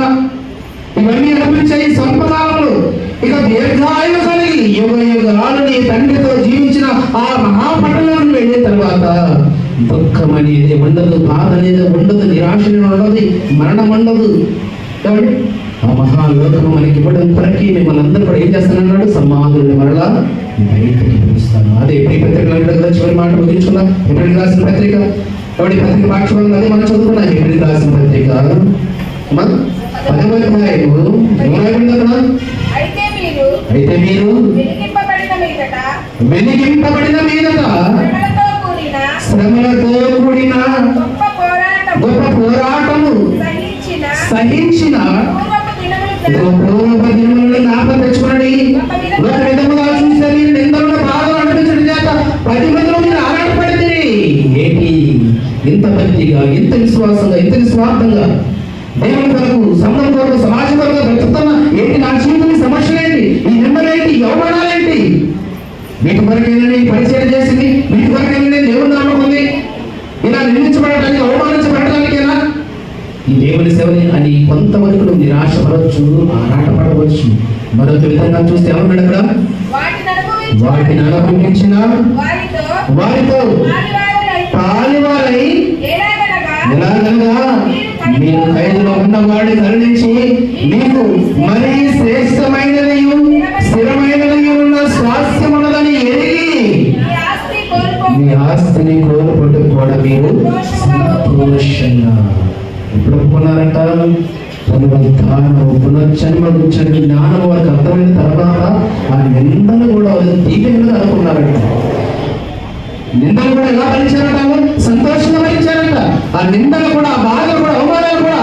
ఇవన్నీ అనిపించాయి సంపదాలు. ఇక దీర్ఘాయువు కలిగి యుగ యుగాలు నీ తండ్రితో జీవించిన ఆ మహాపట్టణాలను వెళ్ళిన తర్వాత దుఃఖం అనేది ఉండదు, బాధ అనేది ఉండదు, నిరాశ ఉండదు, మరణం ఉండదు. కాబట్టి ఆ మహాలోకము మనకి ఇవ్వడం కొరకి మిమ్మల్ని అందరూ కూడా ఏం చేస్తానన్నాడు? సమాధుల్ని మరలా బయటకి పిలుస్తాను. అదే ఎప్పుడు పత్రికలు కదా చివరి మాట ముగించుకున్నా. ఎప్పుడు రాసిన పత్రిక కాబట్టి పత్రిక పాఠశాలలో అదే మనం చదువుకున్నాం. ఎప్పుడు రాసిన పత్రిక 10వ అధ్యాయము అయితే మీరు వెలిగింపబడిన మీదట శ్రమలతో కూడిన గొప్ప పోరాటము సహించిన పూర్వపు దినములను జ్ఞాపకం తెచ్చుకునండి. ఒక విధముగా చూస్తే మీరు నిందలను బాధలు అనిపించడం చేత 10 మందిలో మీరు ఆరాటపడితే ఏంటి ఇంత భక్తిగా, ఇంత విశ్వాసంగా, ఇంత నిస్వార్థంగా దేవుని కొరకు, సంఘం కొరకు, సమాజం కొరకు బ్రతుకుతున్న ఏంటి నా జీవితం సమస్య ఏంటి, ఈ నిందలేంటి, ఈ అవమానాలేంటి, వీటి కొరకైనా ఈ పరిచయం చేసింది, వీటి కొరకైనా దేవుని నామం ఉంది, ఇలా నిర్మించబడటానికి అవమానించబడటానికేనా ఈ దేవుని సేవని అని కొంతవరకు నువ్వు నిరాశ పడవచ్చు, ఆరాటపడవచ్చు. మరొక విధంగా చూస్తే ఏమన్నాడు అక్కడ? వాటిని అనుభవించిన వారితో పాలివారై ఎలాగనగా మీరు ఖైదులో ఉన్నవాడిని కరుణించి మీకు మరీ శ్రేష్టమైనది స్థిరమైనది ఉన్న స్వాస్థ్యం ఉన్నదని ఎరిగి మీ ఆస్తిని కోల్పోవడం కూడా మీరు సంతోషంగా ఎప్పుడు ఒప్పుకున్నారంట? పునరుద్ధానము, పునర్జన్మ గురించి జ్ఞానం వారికి అర్థమైన తర్వాత ఆ నిందలు కూడా దీపంగా అనుకున్నారంట. నిందలు కూడా ఎలా భరించారంట? సంతోషంగా భరించారంట. ఆ నిందలు కూడా, ఆ బాధలు కూడా, అవమానాలు కూడా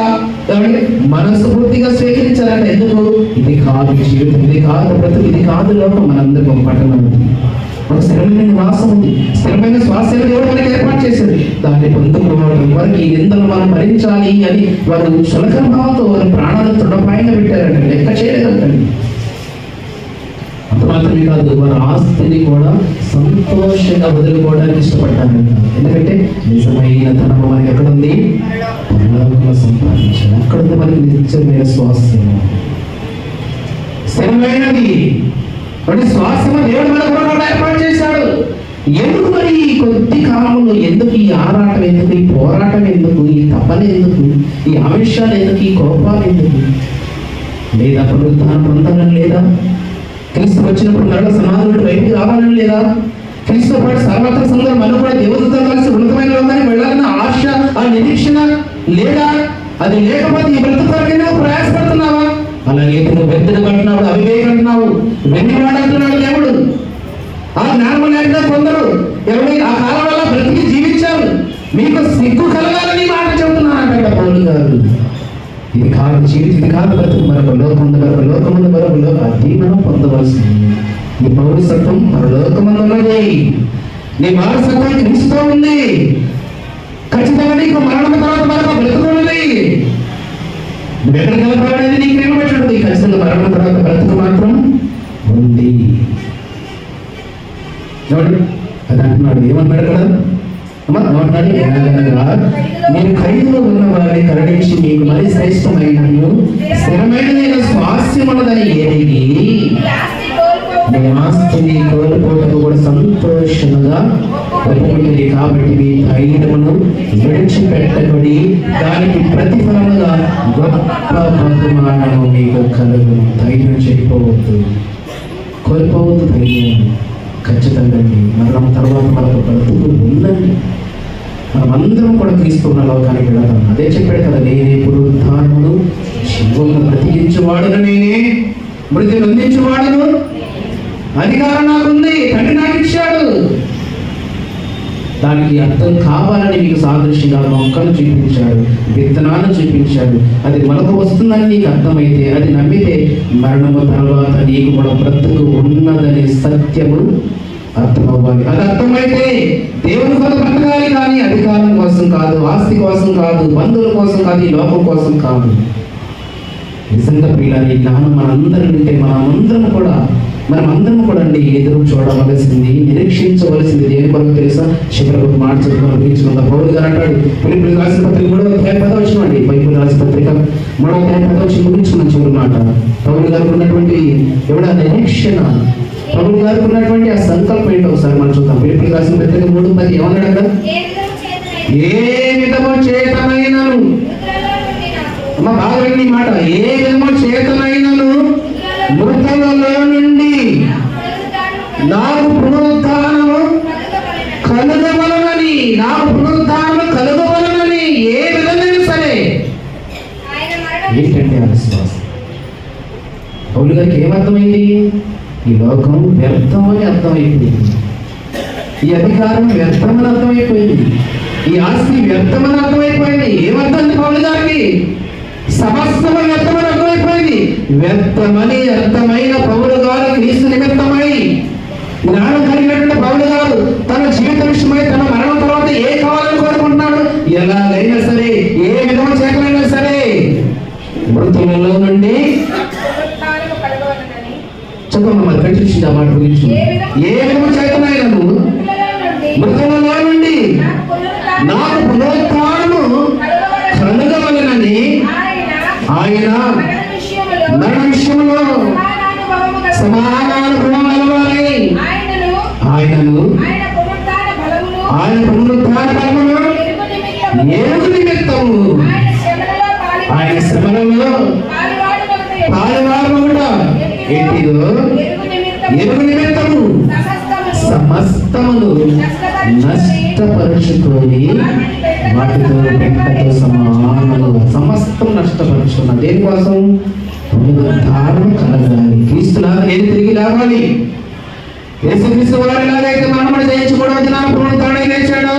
మనసు పూర్తిగా స్వీకరించారంట. ఎందుకు? ఇది కాదు జీవితం, ఇది కాదు బ్రతుకు, ఇది కాదు లోకం. మనందరికీ ఒక పట్టణం ఉంది, ఒక స్థిరమైన నివాసం ఉంది, స్థిరమైన శ్వాస దేవుడు మనకి ఏర్పాటు చేశాడు. దాన్ని పొందుకోవడం వారికి ఈ నిందలు మనం భరించాలి అని వారు సులకర భావంతో వారి ప్రాణాలు తృఢపైన పెట్టారంట. లెక్క చేయలేదంటండి. అంత మాత్రమే కాదు, వారి ఆస్తిని కూడా సంతోషంగా వదులుకోవడానికి ఇష్టపడ్డారంట. ఎందుకంటే నిజమైన ధనము మనకి ఎక్కడుంది? పరలోకంలో సంపాదించాలి. అక్కడుంది మనకి నిజమైన స్వాస్థ్యం, స్థిరమైనది స్వాస్థ్యము దేవుడు మన కొరకు ఏర్పాటు చేశాడు. ఎందుకు మరి ఈ కొద్ది కాలంలో ఎందుకు ఈ ఆరాటం, ఎందుకు ఈ పోరాటం, ఎందుకు ఈ తపన, ఎందుకు ఈ ఆవేశాలు, ఎందుకు ఈ కోపాలు, ఎందుకు? లేదా పునరుద్ధానం పొందాలని లేదా? క్రీస్తు వచ్చినప్పుడు మరణ సమాధి నుండి బయటికి రావాలని లేదా? క్రీస్తు పాటు సర్వత్ర సందర్భం మనం కూడా దేవతతో కలిసి ఉన్నతమైన లోకానికి వెళ్ళాలన్న ఆశ, ఆ నిరీక్షణ లేదా? అది లేకపోతే ఈ బ్రతుకు కొరకే నువ్వు ప్రయాసపడుతున్నావా? అలాగే నువ్వు పెద్దలు అంటున్నావు, అవివేకం అంటున్నావు, వెన్నివాడు అంటున్నాడు దేవుడు. ఆ జ్ఞానం లేకుండా కొందరు ఎవరి ఆ కాలం వల్ల బ్రతికి జీవించారు. మీకు సిగ్గు కలగాలని మాట చెబుతున్నానంట పౌలు గారు. ఇది కాదు జీవితం, ఇది కాదు బ్రతుకు. మరొక లోకం ఉంది, మరొక లోకం ఉంది, మరొక లోకం. అది మనం పొందవలసింది. నీ పౌరసత్వం పరలోకమందు ఉన్నది, నీ వారసత్వం క్రీస్తుతో ఉంది. ఖచ్చితంగా నీకు మరణం తర్వాత మరొక బ్రతుకు ఉన్నది. వెతకగలపడేది నీకు నిలబెట్టండి. ఖచ్చితంగా మరణం తర్వాత బ్రతుకు మాత్రం ఉంది. చూడండి అది అంటున్నాడు. ఏమన్నాడు కదా? ఏమన్నాడు? మీరు ఖైదులో ఉన్న వారిని కరుణించి మీకు మరి శ్రేష్టమైన స్థిరమైన స్వాస్థ్యం ఉన్నదని ఎరిగి మీ ఆస్తిని కోల్పోవటం కూడా సంతోషంగా ఒప్పుకుంటుంది. కాబట్టి మీ ధైర్యమును విడిచిపెట్టబడి దానికి ప్రతిఫలముగా గొప్ప బహుమానము మీకు కలుగు. ధైర్యం చేయకపోవద్దు, కోల్పోవద్దు ధైర్యం. ఖచ్చితంగా మరణం తర్వాత మనకు బ్రతుకు ఉందండి. మనమందరం కూడా క్రీస్తున్న లోకానికి వెళతాం. అదే చెప్పాడు కదా, నేనే పునరుద్ధానమును జీవమును బ్రతికించువాడును, నేనే మృతి నొందించువాడును, అధికారం నాకుంది, తండ్రి నాకు ఇచ్చాడు. దానికి అర్థం కావాలని మీకు సాదృశ్యంగా మొక్కలు చూపించాడు, విత్తనాలను చూపించాడు. అది మనకు వస్తుందని నీకు అర్థమైతే, అది నమ్మితే మరణము తర్వాత నీకు కూడా బ్రతుకు ఉన్నదనే సత్యము అర్థమవ్వాలి. అది అర్థమైతే దేవుని కోసం బ్రతకాలి, కానీ అధికారం కోసం కాదు, ఆస్తి కోసం కాదు, బంధువుల కోసం కాదు, ఈ లోకం కోసం కాదు. నిజంగా ప్రియులారా, ఈ జ్ఞానం మనందరి ఉంటే మనమందరం కూడా అండి ఎదురు చూడవలసింది, నిరీక్షించవలసింది దేని కొరకు తెలుసా? చివరికి ఒక మాట చదువుకున్న పౌలు గారు అంటాడు, ఫిలిప్పీయులకు రాసిన పత్రిక 3వ అధ్యాయం 10వ వచనం అండి, బైబిల్ రాసిన పత్రిక 3వ అధ్యాయం 10వ వచనం ముగించుకున్న చివరి మాట. పౌలు గారికి ఉన్నటువంటి నిరీక్షణ, పౌలు గారికి ఉన్నటువంటి ఆ సంకల్పం ఏంటో ఒకసారి మనం చూద్దాం. ఫిలిప్పీయులకు రాసిన పత్రిక 3:10 ఏమన్నాడు అక్కడ? ఏ విధము చేతనైనను, అమ్మ బాగా విని ఈ మాట, ఏ విధము చేతనైనను మృతులలో నుండి నాకు పునరుద్ధానము కలుగవలనని, ఏ విధమైన సరే. ఏంటంటే ఆ విశ్వాసం? పౌలు గారికి ఏమర్థమైంది? ఈ లోకం వ్యర్థం అని అర్థమైపోయింది, ఈ అధికారం వ్యర్థమని అర్థమైపోయింది, ఈ ఆస్తి వ్యర్థమని అర్థమైపోయింది. ఏమర్థం పౌలు గారికి? సమస్తము వ్యర్థమని అర్థమైపోయింది. వ్యర్థమని అర్థమైన పౌలు గారు క్రీస్తు నిమిత్తమై జ్ఞానం కలిగినటువంటి పౌలు గారు తన జీవిత విషయమై తన మరణం తర్వాత ఏ కావాలని కోరుకుంటున్నాడు? ఎలాగైనా సరే, ఏ విధము చేతనైనా సరే మృతులలో నుండి చెప్పమ్మా, మరి కంటిన్యూషన్ ఆ మాట గురించి. ఏ విధము చేతనైనను మృతులలో నుండి నాకు పునరుత్థానము కలుగవలెనని ఆయన మరణ విషయంలో సమానానుభవం గలవారై ఆయనను ఆయన పునరుత్థాన బలమును ఎరుగు నిమిత్తము, ఆయన శ్రమలలో పాలువారు కూడా ఏంటిదో ఎరుగు నిమిత్తము సమస్తమును నష్టపరుచుకొని వాటితో పెంటతో సమానముగా సమస్తం నష్టపరుచుకున్న దేనికోసం? పునరుద్ధారణ కలగాలి. క్రీస్తులాగా నేను తిరిగి లేవాలి. యేసుక్రీస్తు వారిలాగైతే మరణం జయించుకోవడానికి నా పునరుద్ధారణ లేచాడు,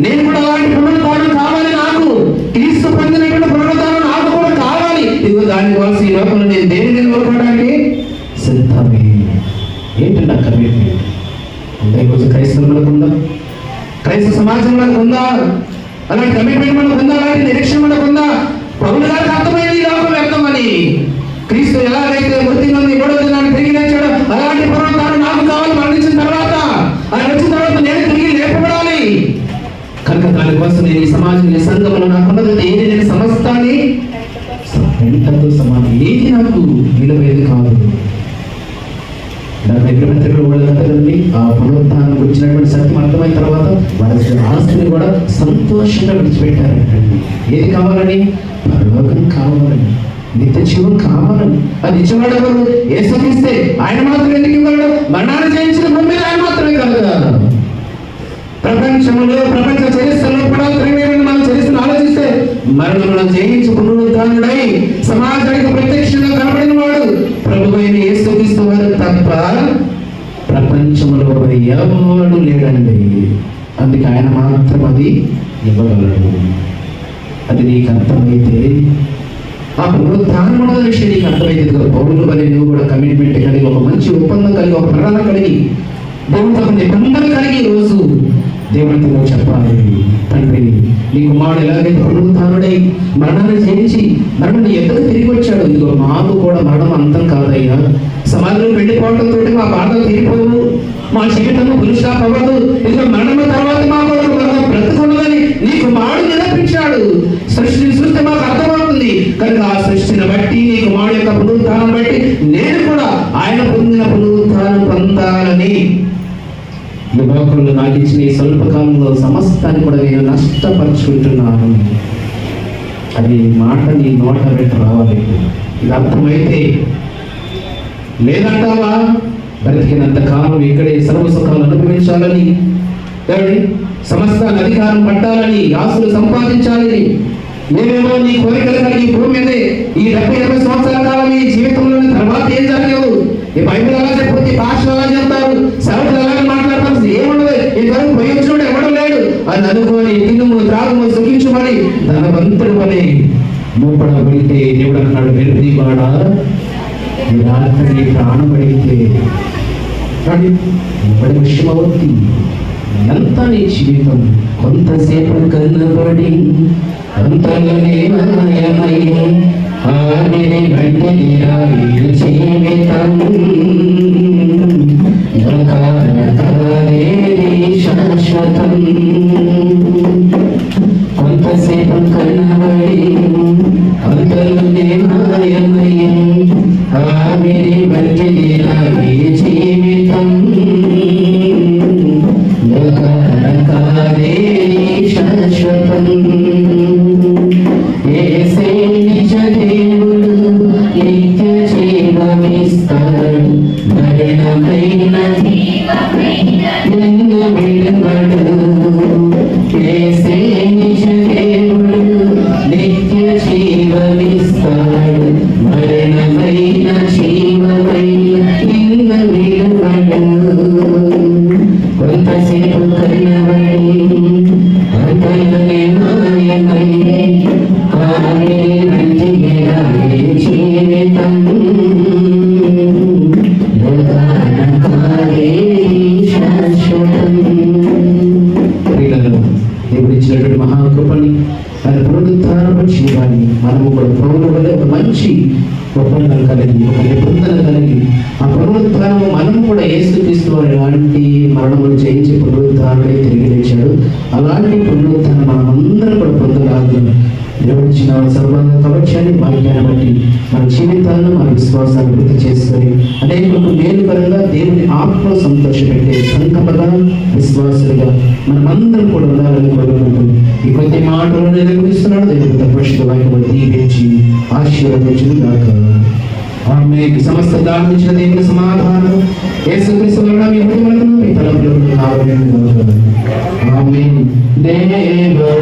నేను కూడా అలాంటి పునరుద్ధారణ కావాలి. నాకు క్రీస్తు పొందినటువంటి పునరుద్ధారణ నాకు కూడా కావాలి. ఇదిగో దానికోసం ఈ లోకంలో నేను దేని నిలబడడానికి సిద్ధమే. ఏంటంటే ఆ కమిట్మెంట్ ఈరోజు క్రైస్తవులకు ఉందా? క్రైస్తవ సమాజం మనకు ఉందా? అలాంటి కమిట్మెంట్ మనకు ఉందా? అలాంటి నిరీక్షణ మనకు ఉందా? పౌలు గారికి అర్థమైంది ఈ లోకం వ్యర్థమని. క్రీస్తు ఎలాగైతే మృతి నుండి 3వ దినాన్ని తిరిగి లేచాడో అలాంటి పునరుద్ధారణ నాకు కావాలి. మరణించిన తర్వాత, ఆయన వచ్చిన తర్వాత నేను తిరిగి లేపబడాలి. కనుక దానికోసం నేను ఈ సమాజం, ఈ సంఘంలో నాకున్నది ఏది, నేను సమస్తాన్ని పెంటతో సమానం, ఏది నాకు విలువైంది కాదు. కదండి, ఆ పునరుద్ధానం వచ్చినటువంటి సత్యం అర్థమైన తర్వాత వారి ఆస్తిని కూడా సంతోషంగా విడిచిపెట్టారంటండి. ఏది కావాలని? పరలోకం కావాలని, నిత్య జీవం కావాలని. అది ఇచ్చేవాడు ఎవరు? యేసుక్రీస్తే. ఆయన మాత్రం ఎందుకు ఇవ్వడు? మరణాన్ని జయించిన భూమి ఆయన మాత్రమే కలగా. ప్రపంచ చరిత్రలో కూడా మనం చరిత్రను ఆలోచిస్తే మరణంలో జయించి పునరుద్ధానుడై సమాజానికి ప్రత్యక్షంగా కనబడిన వాడు ప్రభువైన యేసుక్రీస్తు వారు తప్ప ప్రపంచంలో ఎవడు లేడండి. అందుకే ఆయన మాత్రం అది ఇవ్వగలడు. అది నీకు అర్థమైతే, ఆ పునరుద్ధానం విషయం నీకు అర్థమైతే, పౌరులు వలె నువ్వు కూడా కమిట్మెంట్ కలిగి, ఒక మంచి ఒప్పందం కలిగి, ఒక ప్రణాళిక కలిగి, దేవునితో నిబంధన కలిగి రోజు దేవునితో నువ్వు చెప్పాలి, తండ్రి నీ కుమారుడు ఎలాగైతే పునరుద్ధానుడై మరణాన్ని జయించి మరణాన్ని ఎందుకు తిరిగి వచ్చాడు, ఇదిగో మాకు కూడా మరణం అంతం కాదయ్యా. సమాజంలో వెళ్ళిపోవడంతో మా బాధలు తీరిపోవు, మా జీవితంలో పురుషాప్ అవ్వదు. ఇదిగో మరణం తర్వాత మాకు బ్రతుకున్నదని నీ కుమారుడు నిరూపించాడు. సృష్టి మాకు అర్థమవుతుంది కనుక ఆ సృష్టిని బట్టి, నీ కుమారుడు యొక్క పునరుద్ధానం బట్టి నేను కూడా ఆయన పొందిన పునరుద్ధానం పొందాలని ఈ లోకంలో నాకు ఇచ్చిన ఈ స్వల్పకాలంలో సమస్తాన్ని కూడా నేను నష్టపరుచుకుంటున్నాను. అది మాట నీ నోట పెట్టి రావాలి. ఇది అర్థమైతే, లేదంటావా బ్రతికినంత కాలం ఇక్కడే సర్వసుఖాలు అనుభవించాలని, సమస్తాన్ని అధికారం పట్టాలని, ఆస్తులు సంపాదించాలని, నేనేమో నీ కోరికలు కలిగి భూమి మీదే ఈ 70-80 సంవత్సరాల కాలం ఈ జీవితంలోని తర్వాత ఏం జరగవు. ఈ బైబిల్ అలా చెప్పి భాషలు అలా చెప్తారు, సేవకులు అలాగే మాట్లాడతారు, ఏముండదు. ఈ వరకు పోయే దాన్ని అనుకోని తినుము త్రాగము సుఖించమని ధనవంతుడు వలె మూపడబడితే దేవుడు అన్నాడు, వెలుగువాడా ఈ రాత్రి ప్రాణం పడితే కానీ ఇప్పటి విషయమవుతుంది. ఎంత నీ జీవితం కొంతసేపు కన్నబడి అంతలోనే మాయమై ఆమెని వెంటనే రాయి జీవితం శాశ్వతం. కొంతసేపు కన్నబడి అంతలోనే మాయమై ఆమెని వెంటనే రాయి జీవితం శాశ్వతం. ఏసే నిజ దేవుడు నిత్య జీవమిస్తాడు, మరణమైన నిన్ను విడవడు. ఏసే నిజ దేవుడు నిత్య జీవమిస్తాడు, మరణమైన జీవమైన నిన్ను విడవడు. కొంతసేపు కన్నబడి అంతలోనే మాయమై ఆమె వెంటనే రాయి జీవితం శాశ్వతం. దేవుడు ఇచ్చినటువంటి మహాకృపని ఆయన పునరుద్ధారణ జీవాన్ని మనము కూడా ప్రభువు వల్ల ఒక మంచి ఒప్పందం కలిగి ఒక నిబంధన కలిగి ఆ పునరుద్ధారము మనము కూడా యేసుక్రీస్తు వారి లాంటి మరణములు జయించి పునరుద్ధారణే తిరిగి లేచాడు. అలాంటి పునరుద్ధారణ మనమందరం కూడా పొందలాగా దేవుడిచ్చిన సర్వాంగ కవచాన్ని భాగ్యాన్ని బట్టి మన జీవితాలను మన విశ్వాసాన్ని వృద్ధి చేసుకొని అనేకులకు మేలుకరంగా దేవుని ఆత్మ సంతోషపెట్టే సంకల్పగా విశ్వాసులుగా మనమందరం కూడా ఉండాలని కోరుకుంటూ ఈ కొద్ది మాటలు నిలబడిస్తున్నాడు. దేవుడు పరిశుద్ధ వాక్యమును దీవించి ఆశీర్వదించును గాక. ఆమేన్. సమస్త దానించిన దేవుని సమాధానం యేసుక్రీస్తు వలన మీ హృదయములను మీ తలపులను నావలేను గాక. ఆమేన్. దేవా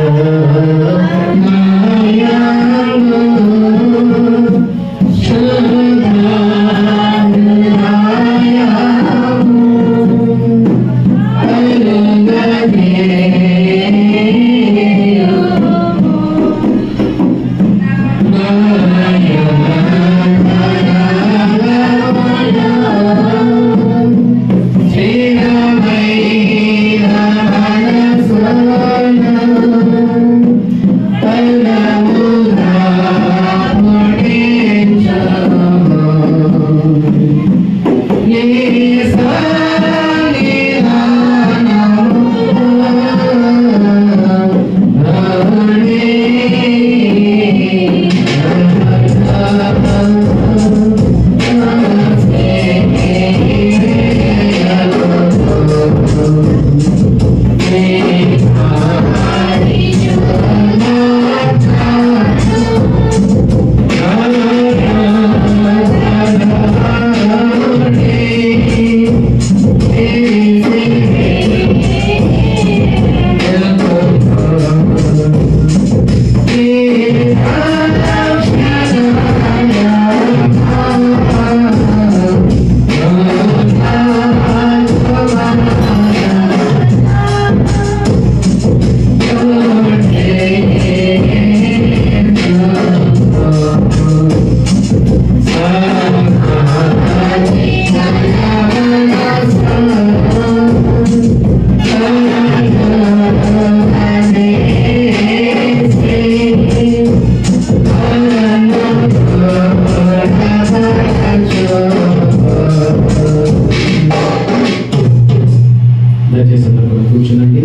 కూర్చునండి.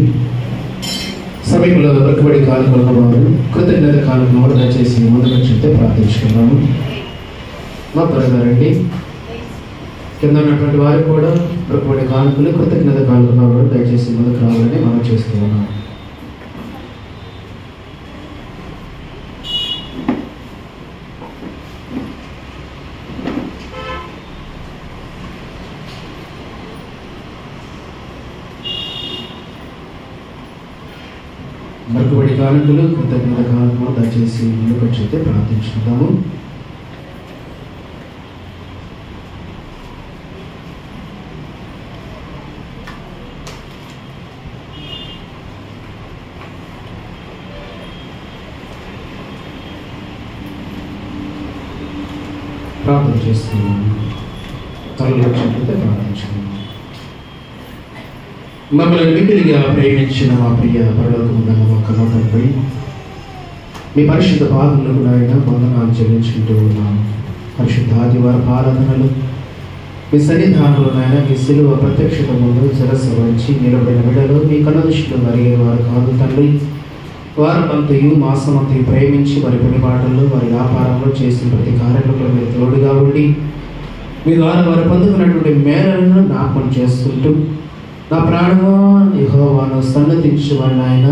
సమీపంలో దొరకబడి కానుకలను వారు కృతజ్ఞత కానుకలు దయచేసి ముందుకు చెప్తే ప్రార్థించుకున్నాము. మా త్వరగారండి కింద ఉన్నటువంటి వారు కూడా దొరకబడి కానుకలు కృతజ్ఞత కానుకలు వారు దయచేసి ముందుకు రావాలని మనం చేస్తూ ఉన్నాం. మరొకటి కానుకలు కృతజ్ఞత కానుకలు దయచేసి ముందుకు వచ్చి ప్రార్థించుకుందాము. ప్రార్థన చేస్తున్నాను. తలలు వచ్చినట్లయితే ప్రార్థించండి. మమ్మల్ని మిగిలిగా ప్రేమించిన మా ప్రియ పరలోకమున్న మా కన్న తండ్రి, మీ పరిశుద్ధ పాదములకు నాయన వందనాలు చెల్లించుకుంటూ ఉన్నాము. పరిశుద్ధ ఆదివారపు ఆరాధనలు మీ సన్నిధానంలో నాయన మీ శిలువ ప్రత్యక్షత ముందు శిరస్సు వచ్చి నిలబడిన బిడ్డలు మీ కన్న దృష్టిలో మరిగేవారు కాదు తండ్రి. వారమంతయు మాసమంతయు ప్రేమించి వారి పని పాటల్లో వారి వ్యాపారంలో చేసిన ప్రతి కార్యక్రమంలో మీరు తోడుగా ఉండి మీ ద్వారా వారు పొందుకున్నటువంటి మేరలను జ్ఞాపకం చేసుకుంటూ నా ప్రాణమా యెహోవాను సన్నతించువాడిని ఆయన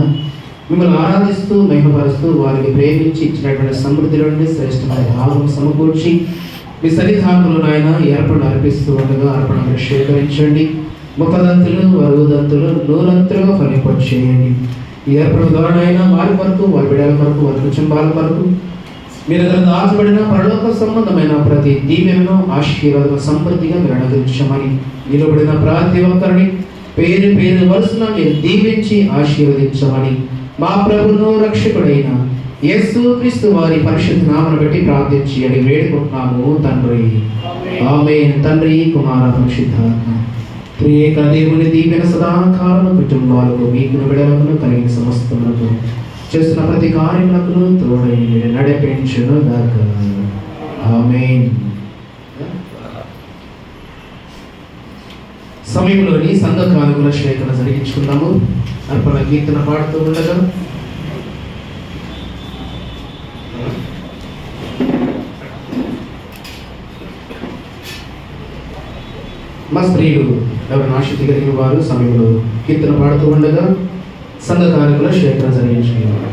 మిమ్మల్ని ఆరాధిస్తూ మహిమపరుస్తూ వారికి ప్రేమించి ఇచ్చినటువంటి సమృద్ధి నుండి శ్రేష్టమైన భాగం సమకూర్చి మీ సన్నిధానంలో నాయన ఏర్పడి అర్పిస్తూ ఉండగా అర్పణను స్వీకరించండి. 30 దంతులు 60 దంతులు 100 దంతులుగా ఫలింపచేయండి. ఈ ఏర్పడి ద్వారా అయినా వారి కొరకు వారి బిడ్డల కొరకు వారి కుటుంబాల కొరకు మీరు దగ్గర దాచబడిన పరలోక సంబంధమైన ప్రతి దీవెనను ఆశీర్వాద సమృద్ధిగా మీరు అనుగ్రహించమని నిలబడిన ప్రతి ఒక్కరిని పేరు పేరు వరుసన మీరు దీవించి ఆశీర్వదించమని మా ప్రభువును రక్షకుడైన యేసుక్రీస్తు వారి పరిశుద్ధ నామమును బట్టి ప్రార్థించి అని వేడుకుంటున్నాము తండ్రి. ఆమేన్. తండ్రి కుమార పరిశుద్ధాత్మ త్రియేక దేవుని దీవెన సదాకాలము కుటుంబాలకు మీకు బిడ్డలకు కలిగిన సమస్తములకు చేస్తున్న ప్రతి కార్యములకు తోడై నడిపించును గాక. ఆమేన్. సమయంలోని సంఘ కానుకల సేకరణ జరిగించుకుందాము. అర్పణ కీర్తన పాడుతూ ఉండగా మా స్త్రీలు ఎవరైనా ఆసక్తి కలిగిన వారు సమయంలో కీర్తన పాడుతూ ఉండగా సంఘ కానుకల సేకరణ జరిగించుకున్నారు.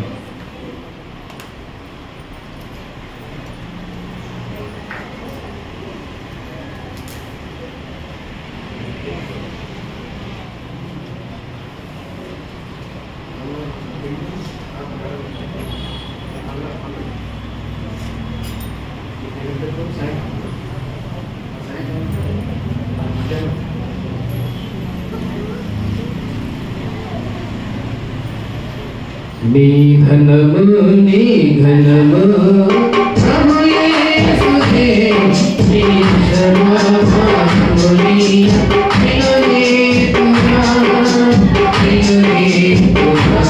నీ ఘనము నీ ఘనము ప్రభు యేసుదే నీ జన్మభూమి నిలువే తునా నిలువే తునా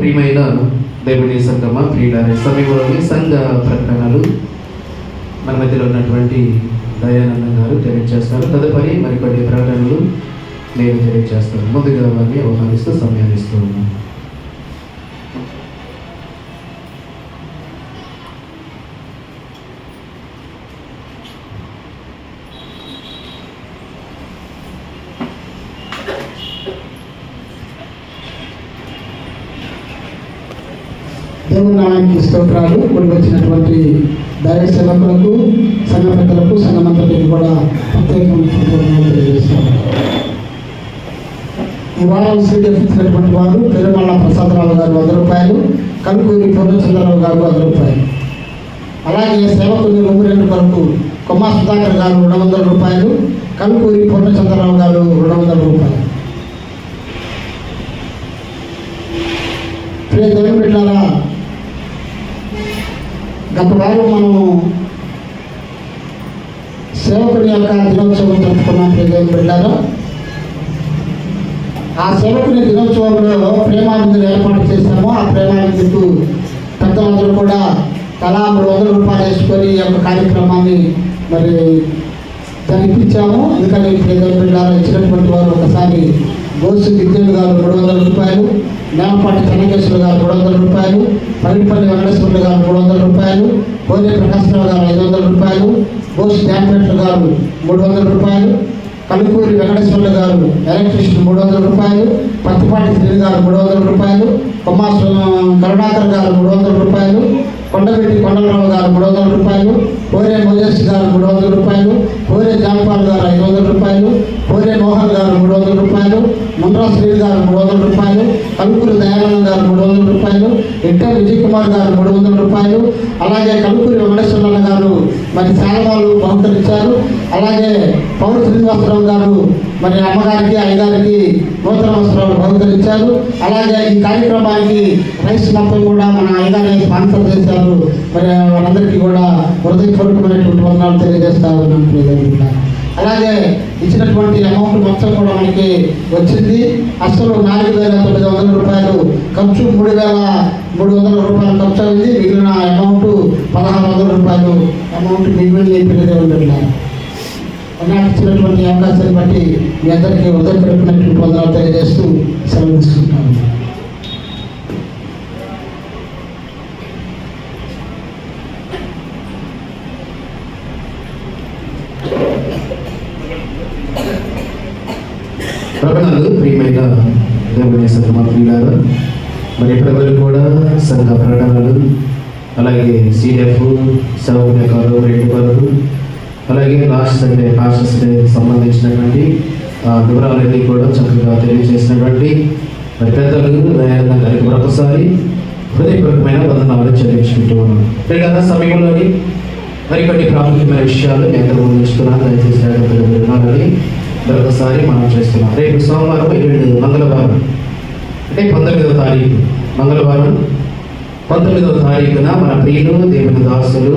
ప్రియమైన దేవుని సంగమ ప్రియులారే, సమయంలోని సంఘ ప్రకటనలు మన మధ్యలో ఉన్నటువంటి దయానంద గారు తెలియజేస్తారు. తదుపరి మరికొన్ని ప్రకటనలు నేను తెలియజేస్తాను. ముందుగా వారిని ఆహ్వానిస్తూ సమయాన్ని ఇస్తూ ఉన్నాను. దేవుని నామానికి స్తోత్రాలు. కూడి వచ్చినటువంటి దైవ సేవకులకు, సంఘ పెద్దలకు, సంఘమంతటికి కూడా ప్రత్యేకమైన తెలియజేస్తాను. ఈ వారం సీడీఎఫ్ ఇచ్చినటువంటి వారు పెరుమల్ల ప్రసాదరావు గారు 100 రూపాయలు, కనుకూరి పూర్ణచంద్రరావు గారు 100 రూపాయలు. అలాగే సేవకుని రొమ్మిరెడ్డి కొరకు కొమ్మా సుధాకర్ గారు 200 రూపాయలు, కనుకూరి పూర్ణచంద్రరావు గారు 200 రూపాయలు. ప్రియ దేవుని బిడ్డలారా, గత వారం మనం సేవకుని యొక్క దినోత్సవం జరుపుకున్నాం. ప్రియ దేవుని బిడ్డలారా, ఆ సేవకుని దినోత్సవంలో ప్రేమావిందులు ఏర్పాటు చేశాము. ఆ ప్రేమావిందుకు పెద్దలందరూ కూడా తలా 300 రూపాయలు వేసుకొని ఈ యొక్క కార్యక్రమాన్ని మరి జరిపించాము. అందుకని ప్రియ దేవుని బిడ్డలారా, ఇచ్చినటువంటి వారు ఒకసారి గోసు విద్యుత్ గారు 300 రూపాయలు, నేమపాటి చెన్నకేశ్వర గారు 300 రూపాయలు, పల్లిపల్లి వెంకటేశ్వరుడు గారు 300 రూపాయలు, కోనే ప్రకాశ్రావు గారు 500 రూపాయలు, గోసు ధ్యానపేట గారు 300 రూపాయలు, కలుకూరి వెంకటేశ్వరుడు గారు ఎలక్ట్రీషియన్ 300 రూపాయలు, పత్తిపాటి శ్రీ గారు 300 రూపాయలు, కొమ్మా కరుణాకర్ గారు 300 రూపాయలు, కొండవెట్టి కొండలరావు గారు 300 రూపాయలు, కోరే మోజస్ గారు 300 రూపాయలు, కోరే జాన్పాల్ గారు 500 రూపాయలు, కోరే మోహన్ గారు 300 రూపాయలు, ముండ్రా శ్రీ గారు 300 రూపాయలు, కలుకూరి దయానంద గారు 300 రూపాయలు, ఎట్టర్ విజయ్ కుమార్ గారు 300 రూపాయలు, అలాగే కలుకూరి వెంకటేశ్వరన్న గారు మరి శాలవాళ్ళు బహుకరించారు. అలాగే పౌరు శ్రీనివాసరావు గారు మరి అమ్మగారికి అయ్యగారికి నూతన వస్త్రాలు బహుకరించారు. అలాగే ఈ కార్యక్రమానికి రైస్ మొత్తం కూడా మన అయ్యగారి స్పాన్సర్ చేశారు. మరి వాళ్ళందరికీ కూడా హృదయపూర్వకమైనటువంటి వందనాలు తెలియజేస్తా ఉన్నాను. అలాగే ఇచ్చినటువంటి అమౌంట్ మొత్తం కూడా మనకి వచ్చింది. అసలు 4,900 రూపాయలు ఖర్చు, 3,300 రూపాయలు ఖర్చు అయింది. మిగిలిన అమౌంట్ 1,600 రూపాయలు అమౌంట్ మిగిలింది. పిల్లలు నాకు ఇచ్చినటువంటి అవకాశాన్ని బట్టి మీ అందరికీ హృదయపూర్వకమైనటువంటి వందనాలు తెలియజేస్తూ సెలవు తీసుకుంటాను. ప్రకటనలు ప్రియమైన దేవుని సంగమ ప్రియులారా, మరి ఇప్పటివరకు కూడా సంఘ ప్రకటనలు, అలాగే సీడీఎఫ్ సేవకుని యొక్క రేటు వరకు, అలాగే లాస్ట్ సండే పాస్టర్స్ డే సంబంధించినటువంటి వివరాలన్నీ కూడా చక్కగా తెలియజేసినటువంటి మరి పెద్దలు దయానంద గారికి మరొకసారి హృదయపూర్వకమైన వందనాలు చెల్లించుకుంటూ ఉన్నాను. ప్రియులారా, సమయంలోని మరికొన్ని ప్రాముఖ్యమైన విషయాలు నేను ముందుస్తున్నాను. దయచేసి వినాలని మరొకసారి మనం చేస్తున్నాం. రేపు సోమవారం, ఎల్లుండి మంగళవారం అంటే 19వ తారీఖు మంగళవారం 19వ తారీఖున మన ప్రియులు దేవుని దాసులు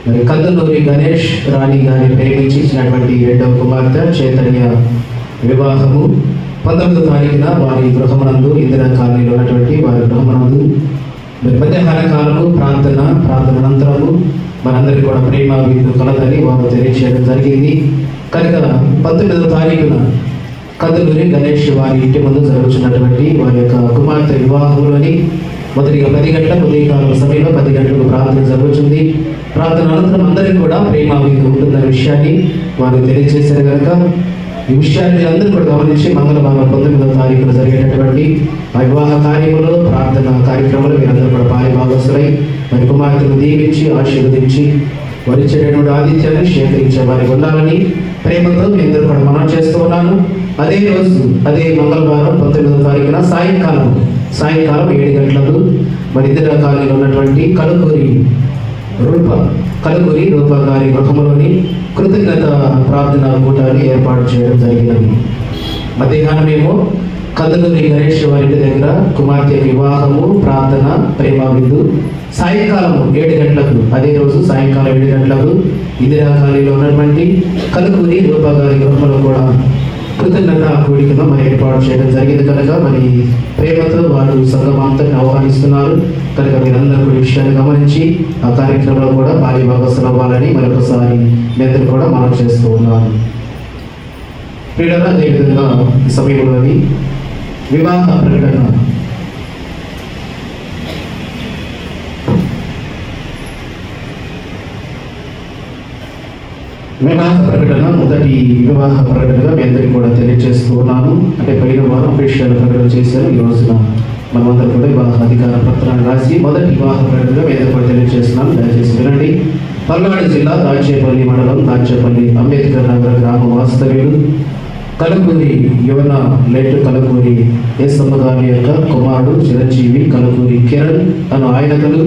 మరి కందులూరి గణేష్ రాణి గారిని ప్రేమించి ఇచ్చినటువంటి 2వ కుమార్తె చైతన్య వివాహము 19వ తారీఖున వారి గృహమునందు, ఇందిరా కాలనీలో ఉన్నటువంటి వారి గృహమునందు మధ్యాహ్న కాలము ప్రార్థన అనంతరము మనందరికీ కూడా ప్రేమ విందు కలదని వారు తెలియజేయడం జరిగింది. కనుక 19వ తారీఖున కందులూరి గణేష్ వారి ఇంటి ముందు జరుగుతున్నటువంటి వారి యొక్క కుమార్తె వివాహంలోని మొదటిగా 10 గంటల ఉదయకాల సమయంలో 10 గంటలకు ప్రార్థన జరుగుతుంది. ప్రార్థన అనంతరం అందరికీ కూడా ప్రేమ విందు ఉంటుందనే విషయాన్ని వారు తెలియజేశారు. కనుక ఈ విషయాన్ని అందరూ కూడా గమనించి మంగళవారం 19వ తారీఖున జరిగేటటువంటి ఆ వివాహ కార్యములు, ప్రార్థన కార్యక్రమాలు మీరందరూ కూడా భాగస్వాములై మరి కుమార్తెను దీవించి ఆశీర్వదించి వరించేటటువంటి ఆతిథ్యాన్ని స్వీకరించే వారికి ఉండాలని ప్రేమతో మీ అందరూ కూడా మనం చేస్తూ ఉన్నాను. అదే రోజు అదే మంగళవారం 19వ తారీఖున సాయంకాలం 7 గంటలకు మరి ఇందిరా కాలనీలో ఉన్నటువంటి కలుకూరి రూప గారి గృహంలోని కృతజ్ఞత ప్రార్థన కూటాన్ని ఏర్పాటు చేయడం జరిగినది. మధ్యాహ్నమేమో కందులూరి గణేష్ వారి దగ్గర కుమార్తె వివాహము, ప్రార్థన, ప్రేమ విందు. సాయంకాలం 7 గంటలకు అదే రోజు సాయంకాలం 7 గంటలకు ఇందిరా కాలనీలో ఉన్నటువంటి కలుకూరి రూప గారి గృహంలో కూడా కృతజ్ఞత కూడికను మరి ఏర్పాటు చేయడం జరిగింది కనుక మరి ప్రేమతో వారు సంఘం అంతటిని ఆహ్వానిస్తున్నారు కనుక మీరందరూ కూడా విషయాన్ని గమనించి ఆ కార్యక్రమంలో కూడా భారీ భాగస్వాములు అవ్వాలని మరొకసారి మీ అందరూ కూడా మనం చేస్తూ ఉన్నాను. ప్రియులారా, అదేవిధంగా ఈ సమయంలోని వివాహ ప్రకటన మొదటి వివాహ ప్రకటనగా మీ అందరికీ కూడా తెలియజేస్తూ ఉన్నాను. అంటే పైన వారం విషయాల ప్రకటన చేశారు. ఈ రోజున మనమందరం కూడా వివాహ అధికార పత్రాన్ని రాసి మొదటి వివాహ ప్రకటనగా మీ అందరికీ కూడా తెలియజేస్తున్నాను. దయచేసి వినండి. పల్నాడు జిల్లా దాచేపల్లి మండలం దాచేపల్లి అంబేద్కర్ నగర్ గ్రామ వాస్తవ్యులు కలకూరి యువన లేటు కలకూరి ఏసమ్మ గారి యొక్క కుమారుడు చిరంజీవి కలకూరి కిరణ్ అను ఆయనకులు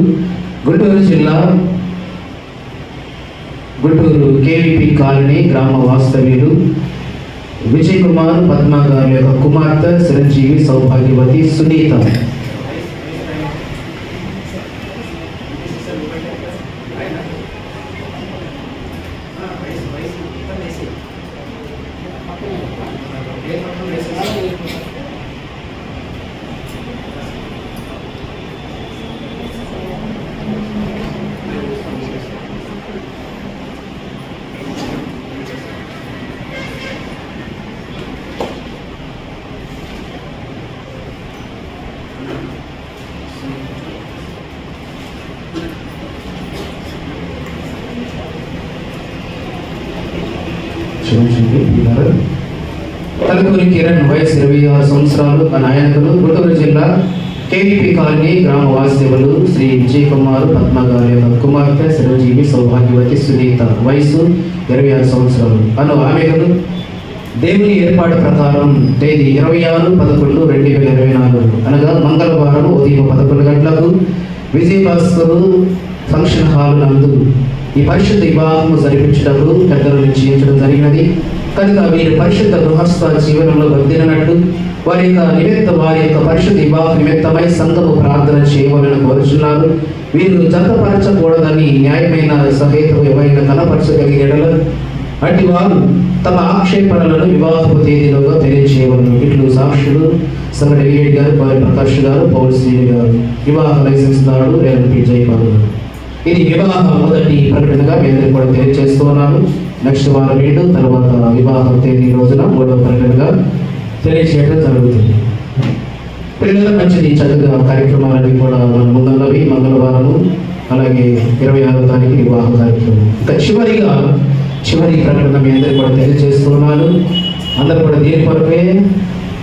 గుంటూరు జిల్లా గుంటూరు కేవీపీ కాలనీ గ్రామ వాస్తవ్యులు విజయ్ కుమార్ పద్మ గారి యొక్క కుమార్తె చిరంజీవి సౌభాగ్యవతి సునీత కలకూరి కిరణ్ వయసు 26 సంవత్సరాలు మన ఆయనకులు గుంటూరు జిల్లా కేవీపీ కాలనీ గ్రామ వాస్తవ్యులు శ్రీ విజయ్ కుమార్ పద్మ గారి యొక్క కుమార్తె చిరంజీవి సౌభాగ్యవతి సునీత వయసు 26 సంవత్సరాలు అను ఆమెకులు దేవుని ఏర్పాటు ప్రకారం తేదీ 26/11/2024 అనగా మంగళవారం ఉదయం 11 గంటలకు విజయభాస్కరు ఫంక్షన్ హాల్ నందు ఈ పరిశుద్ధ వివాహము జరిపించటకు పెద్దలు నిశ్చయించడం జరిగినది కనుక వీరు పరిశుద్ధ గృహస్థ జీవనంలో వర్ధిల్లినట్లు వారి యొక్క పరిశుద్ధ వివాహ నిమిత్తమై సంఘము ప్రార్థన చేయవాలని కోరుచున్నారు. వీరు జతపరచకూడదని న్యాయమైన సహేతువు ఎవరైనా కనపరచగలిగిన అట్టి వారు తమ ఆక్షేపణలను వివాహపు తేదీలోగా తెలియజేయవలను. ఇట్లు సాక్షులు సంగ డెలిగేట్ గారు, వారి ప్రకాష్ గారు, పౌల్ శ్రీని గారు, వివాహ లైసెన్స్ దారుడు రేవంత్ జయపాల్. ఇది వివాహ మొదటి ప్రకటనగా మీ అందరికీ కూడా తెలియజేస్తున్నాను. నెక్స్ట్ వారం 2 తర్వాత వివాహ తేదీ రోజున 3వ ప్రకటనగా తెలియజేయడం జరుగుతుంది. పిల్లల మంచిది చక్కగా కార్యక్రమాలన్నీ కూడా మన ముందున్నవి. మంగళవారము అలాగే 26వ తారీఖు వివాహ కార్యక్రమం. ఇంకా చివరి ప్రకటన మీ అందరికీ కూడా తెలియజేస్తున్నాను. అందరూ కూడా దీని కొరకే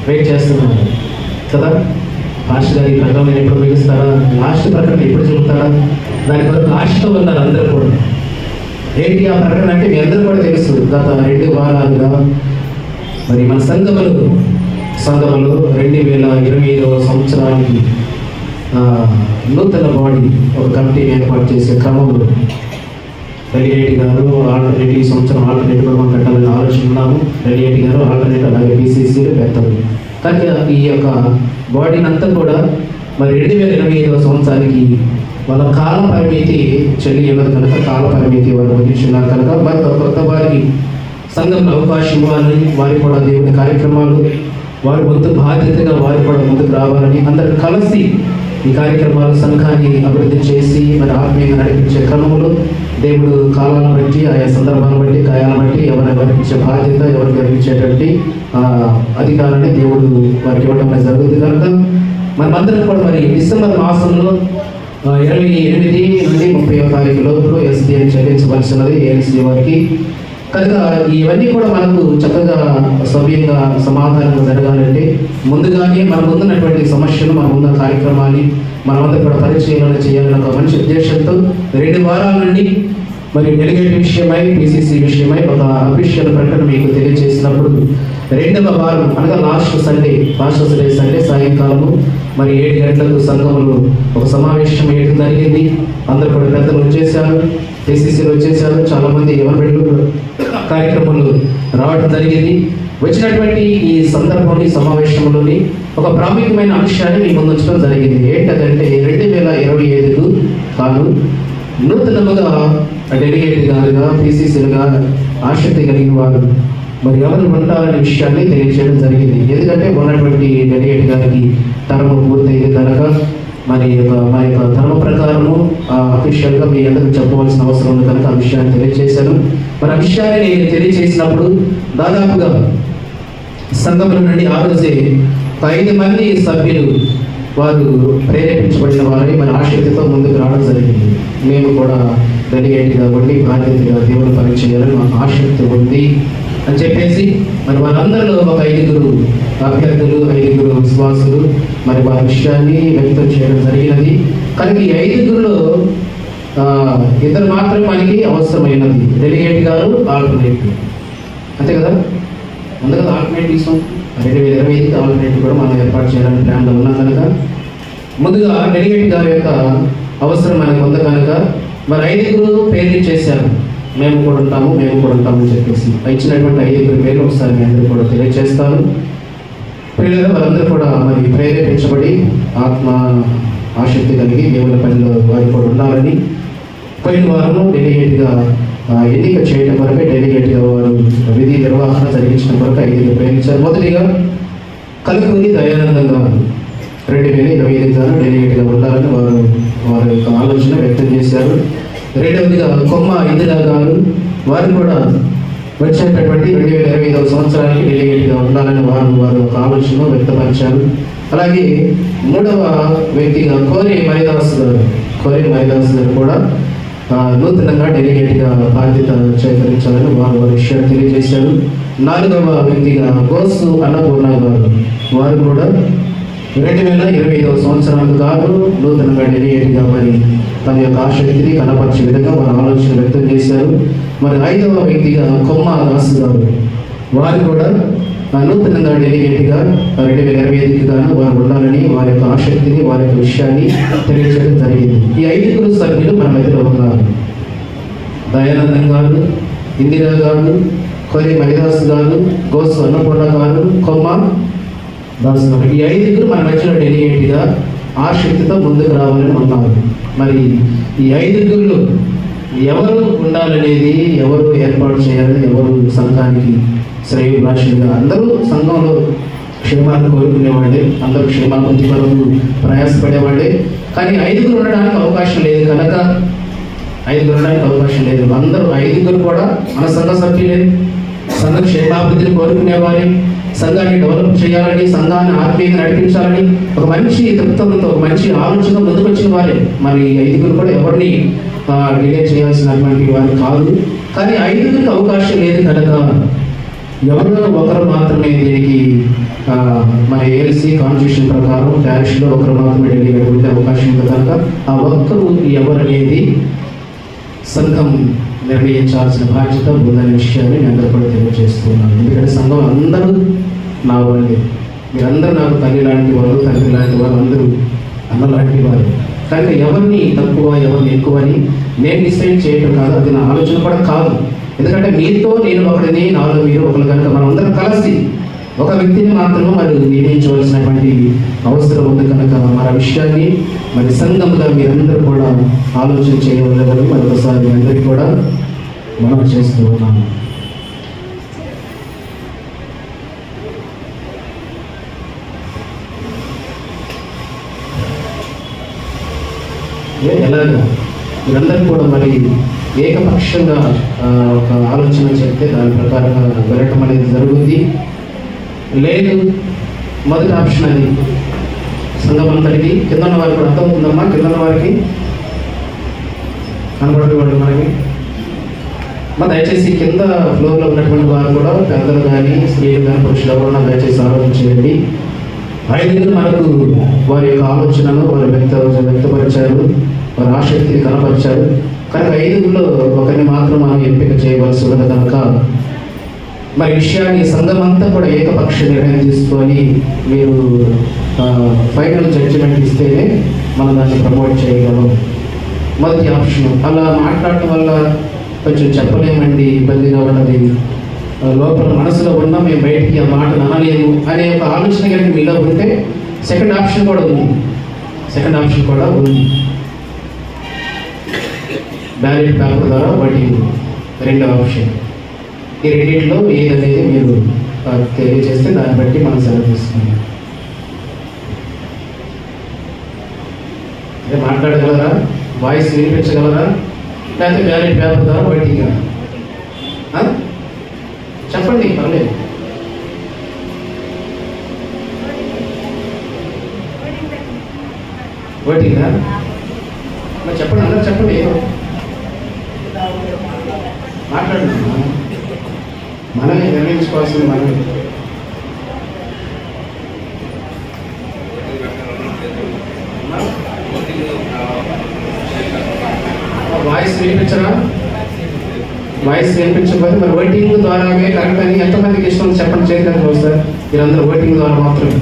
వెయిట్ చేస్తున్నారు కదా. లాస్ట్ గారి ప్రకటన ఎప్పుడు ముగిస్తారా, లాస్ట్ ప్రకటన ఎప్పుడు చెబుతారా, దాని కొరకు ఆశతో ఉన్నారు అందరూ కూడా. ఏంటి ఆ ప్రకటన అంటే మీ అందరూ కూడా తెలుసు. గత 2 వారాలుగా మరి మన సంఘములు 2025వ సంవత్సరానికి నూతన బాడీ ఒక కమిటీని ఏర్పాటు చేసే క్రమంలో రెలియేటి గారు ఆల్టర్నేటివ్ ఈ సంవత్సరం ఆల్టర్నేటివ్ కూడా మనం కట్టాలని ఆలోచన ఉన్నాము. రెలియేటి గారు ఆల్టర్నేటివ్ అలాగే బీసీసీలు పెడతారు. కానీ ఈ యొక్క బాడీని అంతా కూడా మరి 2025వ సంవత్సరానికి వాళ్ళ కాల పరిమితి చెల్లియదు కనుక కాల పరిమితి వారు వదిలించున్నారు కనుక మరి కొత్త వారికి సంఘంలో అవకాశం ఇవ్వాలని, వారికి కూడా దేవుని కార్యక్రమాలు వారి వంతు బాధ్యతగా వారు కూడా ముందుకు రావాలని అందరూ కలిసి ఈ కార్యక్రమాలు సంఘాన్ని అభివృద్ధి చేసి మరి ఆత్మీయంగా నడిపించే క్రమంలో దేవుడు కాలాలను బట్టి ఆయా సందర్భాలను బట్టి గాయాలను బట్టి ఎవరికి ఇచ్చే బాధ్యత ఎవరికి ఇచ్చేటువంటి అధికారాన్ని దేవుడు వారికి ఇవ్వడం జరుగుతుంది కనుక మనమందరం కూడా మరి డిసెంబర్ మాసంలో 28 నుండి 30వ తారీఖు లోపల ఎస్డిఎన్ చెల్లించవలసినది ఏఎల్సీ వారికి. కనుక ఇవన్నీ కూడా మనకు చక్కగా సవ్యంగా సమాధానంగా జరగాలంటే ముందుగానే మన ముందున్నటువంటి సమస్యలు, మన ముందు కార్యక్రమాన్ని మనమంతా కూడా పరిచయాలను చేయాలని ఒక మంచి ఉద్దేశంతో 2 వారాల నుండి మరి డెలిగేట్ విషయమై పిసిసి విషయమై ఒక అఫీషియల్ ప్రకటన మీకు తెలియజేసినప్పుడు 2వ వారం అనగా లాస్ట్ సండే సాయంకాలము మరి 7 గంటలకు సంఘములు ఒక సమావేశం వేయడం జరిగింది. అందరూ కూడా పెద్దలు వచ్చేసారు, పిసిసిలు వచ్చేసారు, చాలామంది ఎవరు వెళ్ళు కార్యక్రమాలు రావడం జరిగింది. వచ్చినటువంటి ఈ సందర్భంలో ఈ సమావేశంలోని ఒక ప్రాముఖ్యమైన అంశాన్ని మీ ముందు ఉంచడం జరిగింది. ఏంటంటే 2025కు కాను నూతనముగా డెలిగేట్ గారుగా పిసిసిలుగా ఆసక్తి కలిగిన వారు మరి ఎవరు ఉంటారనే విషయాన్ని తెలియజేయడం జరిగింది. ఎందుకంటే ఉన్నటువంటి డెలిగేట్ గారికి తరము పూర్తయింది కనుక మరి మా యొక్క ధర్మ ప్రకారము అఫీషియల్గా మీ అందరికి చెప్పవలసిన అవసరం ఉంది కనుక ఆ విషయాన్ని తెలియజేశాను. మరి ఆ విషయాన్ని నేను తెలియజేసినప్పుడు దాదాపుగా సంఘముల నుండి ఆ రోజే 5 మంది సభ్యులు వారు ప్రేరేపించబడిన వారై మన ఆసక్తితో ముందుకు రావడం జరిగింది. మేము కూడా డెలిగేట్గా ఉండి బాధ్యతగా దేవుని పని చేయాలని మాకు ఆసక్తి ఉంది అని చెప్పేసి మరి వారందరిలో ఒక 5 అభ్యర్థులు 5 విశ్వాసులు మరి వారి విషయాన్ని వ్యక్తం చేయడం జరిగినది. కానీ ఈ 5లో 2 మాత్రం మనకి అవసరమైనది, డెలిగేట్ గారు ఆల్టర్నేటివ్. అంతే కదా, ఉంది కదా ఆల్టర్నేటివ్స్. 2025కి ఆల్టర్నేటివ్ కూడా మనం ఏర్పాటు చేయాలని ప్లాన్లో ఉన్నాం కనుక ముందుగా డెలిగేట్ గారి యొక్క అవసరం మనకు ఉంది కనుక మరి 5 పేర్లు చేశారు. మేము కూడా ఉంటామని చెప్పేసి ఇచ్చినటువంటి 5 పేర్లు ఒకసారి మీ అందరూ కూడా తెలియజేస్తాను. పిల్లలు వారందరూ కూడా మరి ప్రేరేపించబడి ఆత్మ ఆసక్తి కలిగి దేవుని పనిలో వారు కూడా ఉండాలని పోయిన వారము డెలిగేట్గా ఎన్నిక చేయడం వరకే డెలిగేట్గా వారు విధి నిర్వహణ జరిగించిన వరకు 5 పేర్చారు. మొదటిగా కలుకూరి దయానందం గారు 2025 గాను డెలిగేట్గా ఉండాలని వారి యొక్క ఆలోచన వ్యక్తం చేశారు. రెండవదిగా కొమ్మ ఇందిరా గారు, వారు కూడా వచ్చేటటువంటి 2025వ సంవత్సరానికి డెలిగేట్గా ఉండాలని వారు ఒక ఆలోచన వ్యక్తపరిచారు. అలాగే మూడవ వ్యక్తిగా కోరి మరిదాస్ గారు కూడా నూతనంగా డెలిగేట్గా బాధ్యత స్వీకరించాలని వారు విషయాలు తెలియజేశారు. 4వ వ్యక్తిగా గోసు అన్నపూర్ణ గారు, వారు కూడా 2025వ సంవత్సరానికి కాదు నూతనంగా డెలిగేట్గా మరి తన యొక్క ఆసక్తిని కనపరిచే విధంగా వారు ఆలోచన వ్యక్తం చేశారు. మరి 5వ వ్యక్తిగా కొమ్మ దాస్ గారు, వారు కూడా నూతనంగా డెలిగేట్గా 2025కి గాను వారు ఉండాలని వారి యొక్క ఆసక్తిని వారి యొక్క విషయాన్ని తెలియజేయడం జరిగింది. ఈ 5 సభ్యులు మన మధ్యలో ఉన్నారు. దయానందం గారు, ఇందిరా గారు, కొరి మరిదాస్ గారు, గోసు అన్నపూర్ణ గారు, కొమ్మ దాస్ గారు, ఈ 5 మన మధ్యలో డెలిగేట్గా ఆసక్తితో ముందుకు రావాలని ఉన్నారు. మరి ఈ 5 ఎవరు ఉండాలనేది, ఎవరు ఏర్పాటు చేయాలి, ఎవరు సంఘానికి శ్రేయోభిలాషులుగా, అందరూ సంఘంలో క్షేమాన్ని కోరుకునేవాడే, అందరూ క్షేమాభివృద్ధి కొరకు ప్రయాసపడేవాడే. కానీ 5 ఉండడానికి అవకాశం లేదు కనుక 5 ఉండడానికి అవకాశం లేదు. అందరూ 5 కూడా మన సంఘ సభ్యులే, సంఘ క్షేమాభివృద్ధిని కోరుకునేవారే, సంఘాన్ని డెవలప్ చేయాలని, సంఘాన్ని ఆత్మీయంగా నడిపించాలని ఒక మంచి దృక్పథంతో ఒక మంచి ఆలోచన ముందుకు వచ్చిన వారే. మరి 5 కూడా ఎవరిని డిలే చేయాల్సినటువంటి వారు కాదు. కానీ 5కి అవకాశం లేదు కనుక ఎవరో ఒకరు మాత్రమే దీనికి మన ఏఎల్సీ కాన్స్టిట్యూషన్ ప్రకారం డాష్లో ఒకరు మాత్రమే డెలిగేట్ ఉండే అవకాశం ఉంది కనుక ఆ ఒక్కరు ఎవరనేది సంఘం నిర్ణయించాల్సిన బాధ్యత ఉందనే విషయాన్ని నేను అందరూ కూడా తెలియజేస్తున్నాను. ఎందుకంటే సంఘం అందరూ నా వాళ్ళే, మీరందరూ నాకు తల్లి లాంటి వారు, తండ్రి లాంటి వారు, అందరూ అన్న లాంటి వారు. కానీ ఎవరిని తక్కువ ఎవరిని ఎక్కువ అని నేను డిసైడ్ చేయటం కాదు, అది నా ఆలోచన కూడా కాదు. ఎందుకంటే మీతో నేను ఒకరిని, నాలో మీరు ఒకరు కనుక మనం అందరం కలిసి ఒక వ్యక్తిని మాత్రమే మరి నిర్ణయించవలసినటువంటి అవసరం ఉంది కనుక మన విషయాన్ని మరి సంఘంగా మీరందరూ కూడా ఆలోచన చేయవలని మరొకసారి అందరికీ కూడా మనం చేస్తూ ఉన్నాము. ఎలాగా మీరందరూ కూడా మరి ఏకపక్షంగా ఒక ఆలోచన చెప్తే దాని ప్రకారంగా వెళ్ళటం అనేది జరుగుతుంది. లేదు మొదటి ఆప్షన్ అది సంఘం అంతటికి, కింద ఉన్న వారికి కూడా అర్థమవుతుందమ్మా, కింద ఉన్న వారికి కనబడేవాళ్ళు మనకి దయచేసి కింద ఫ్లోర్లో ఉన్నటువంటి వారు కూడా పెద్దలు కానీ స్త్రీలు కానీ పురుషులు ఎవరున్నా దయచేసి ఆలోచించేయండి. 5 మనకు వారి యొక్క ఆలోచనను వారు వ్యక్తపరిచారు, వారి ఆసక్తిని కనపరిచారు. కనుక 5లో ఒకరిని మాత్రం మనం ఎంపిక చేయవలసి ఉన్నది కనుక మరి విషయాన్ని సంఘం అంతా కూడా ఏకపక్ష నిర్ణయం తీసుకొని మీరు ఫైనల్ జడ్జిమెంట్ ఇస్తేనే మనం దాన్ని ప్రమోట్ చేయగలం. మొదటి ఆప్షన్. అలా మాట్లాడటం వల్ల కొంచెం చెప్పలేమండి, ఇబ్బందిగా ఉన్నది, లోపల మనసులో ఉన్నా మేము బయటికి ఆ మాట అనలేము అనే ఒక ఆలోచన కనుక మీలో ఉంటే సెకండ్ ఆప్షన్ కూడా ఉంది. బ్యాలెట్ పేపర్ ద్వారా వాటి రెండవ ఆప్షన్. ఈ రెండింటిలో ఏదనేది మీరు తెలియజేస్తే దాన్ని బట్టి మనం సెలవు తీసుకుందాం. అంటే మాట్లాడగలరా, వాయిస్ వినిపించగలరా, లేకపోతే బ్యాలెట్ పేపర్ ద్వారా ఓటింగ్ చెప్పండి, పర్లేదు. ఓటింగా చెప్పండి, అందరూ చెప్పండి, మాట్లాడండి. మనమే నిర్ణయించుకోవాల్సింది మనమే. వాయిస్ వినిపించరా? వాయిస్ వినిపించకపోతే మరి ఓటింగ్ ద్వారానే కరెక్ట్ అని ఎంతమందికి ఇష్టం చెప్పండి, చేతిలో సార్. మీరందరూ ఓటింగ్ ద్వారా మాత్రమే.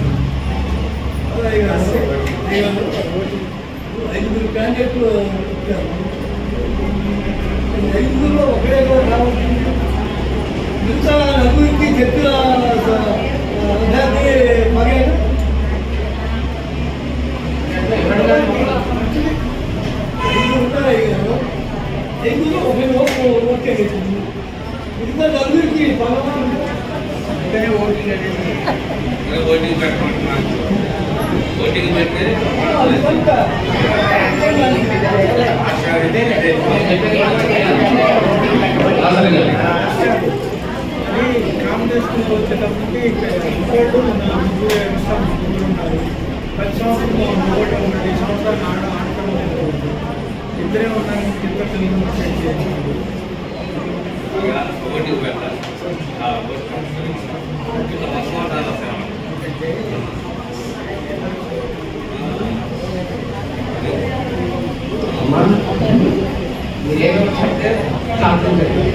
మీరేమో చెప్తే సాధ్యం జరిగింది.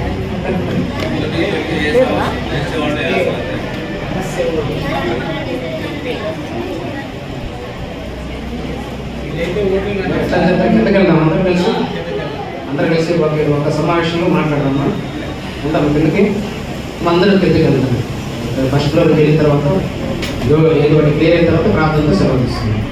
అందరూ కలిసి ఒక సమావేశంలో మాట్లాడదామా? ఉంటాము కిందకి, అందరూ కిందకి వెళ్తాం. ఫస్ట్ ఫ్లోర్కి వెళ్ళిన తర్వాత ఏదో ఒకటి క్లియర్ అయిన తర్వాత ప్రార్థనతో సెలవు తీసుకుందాం.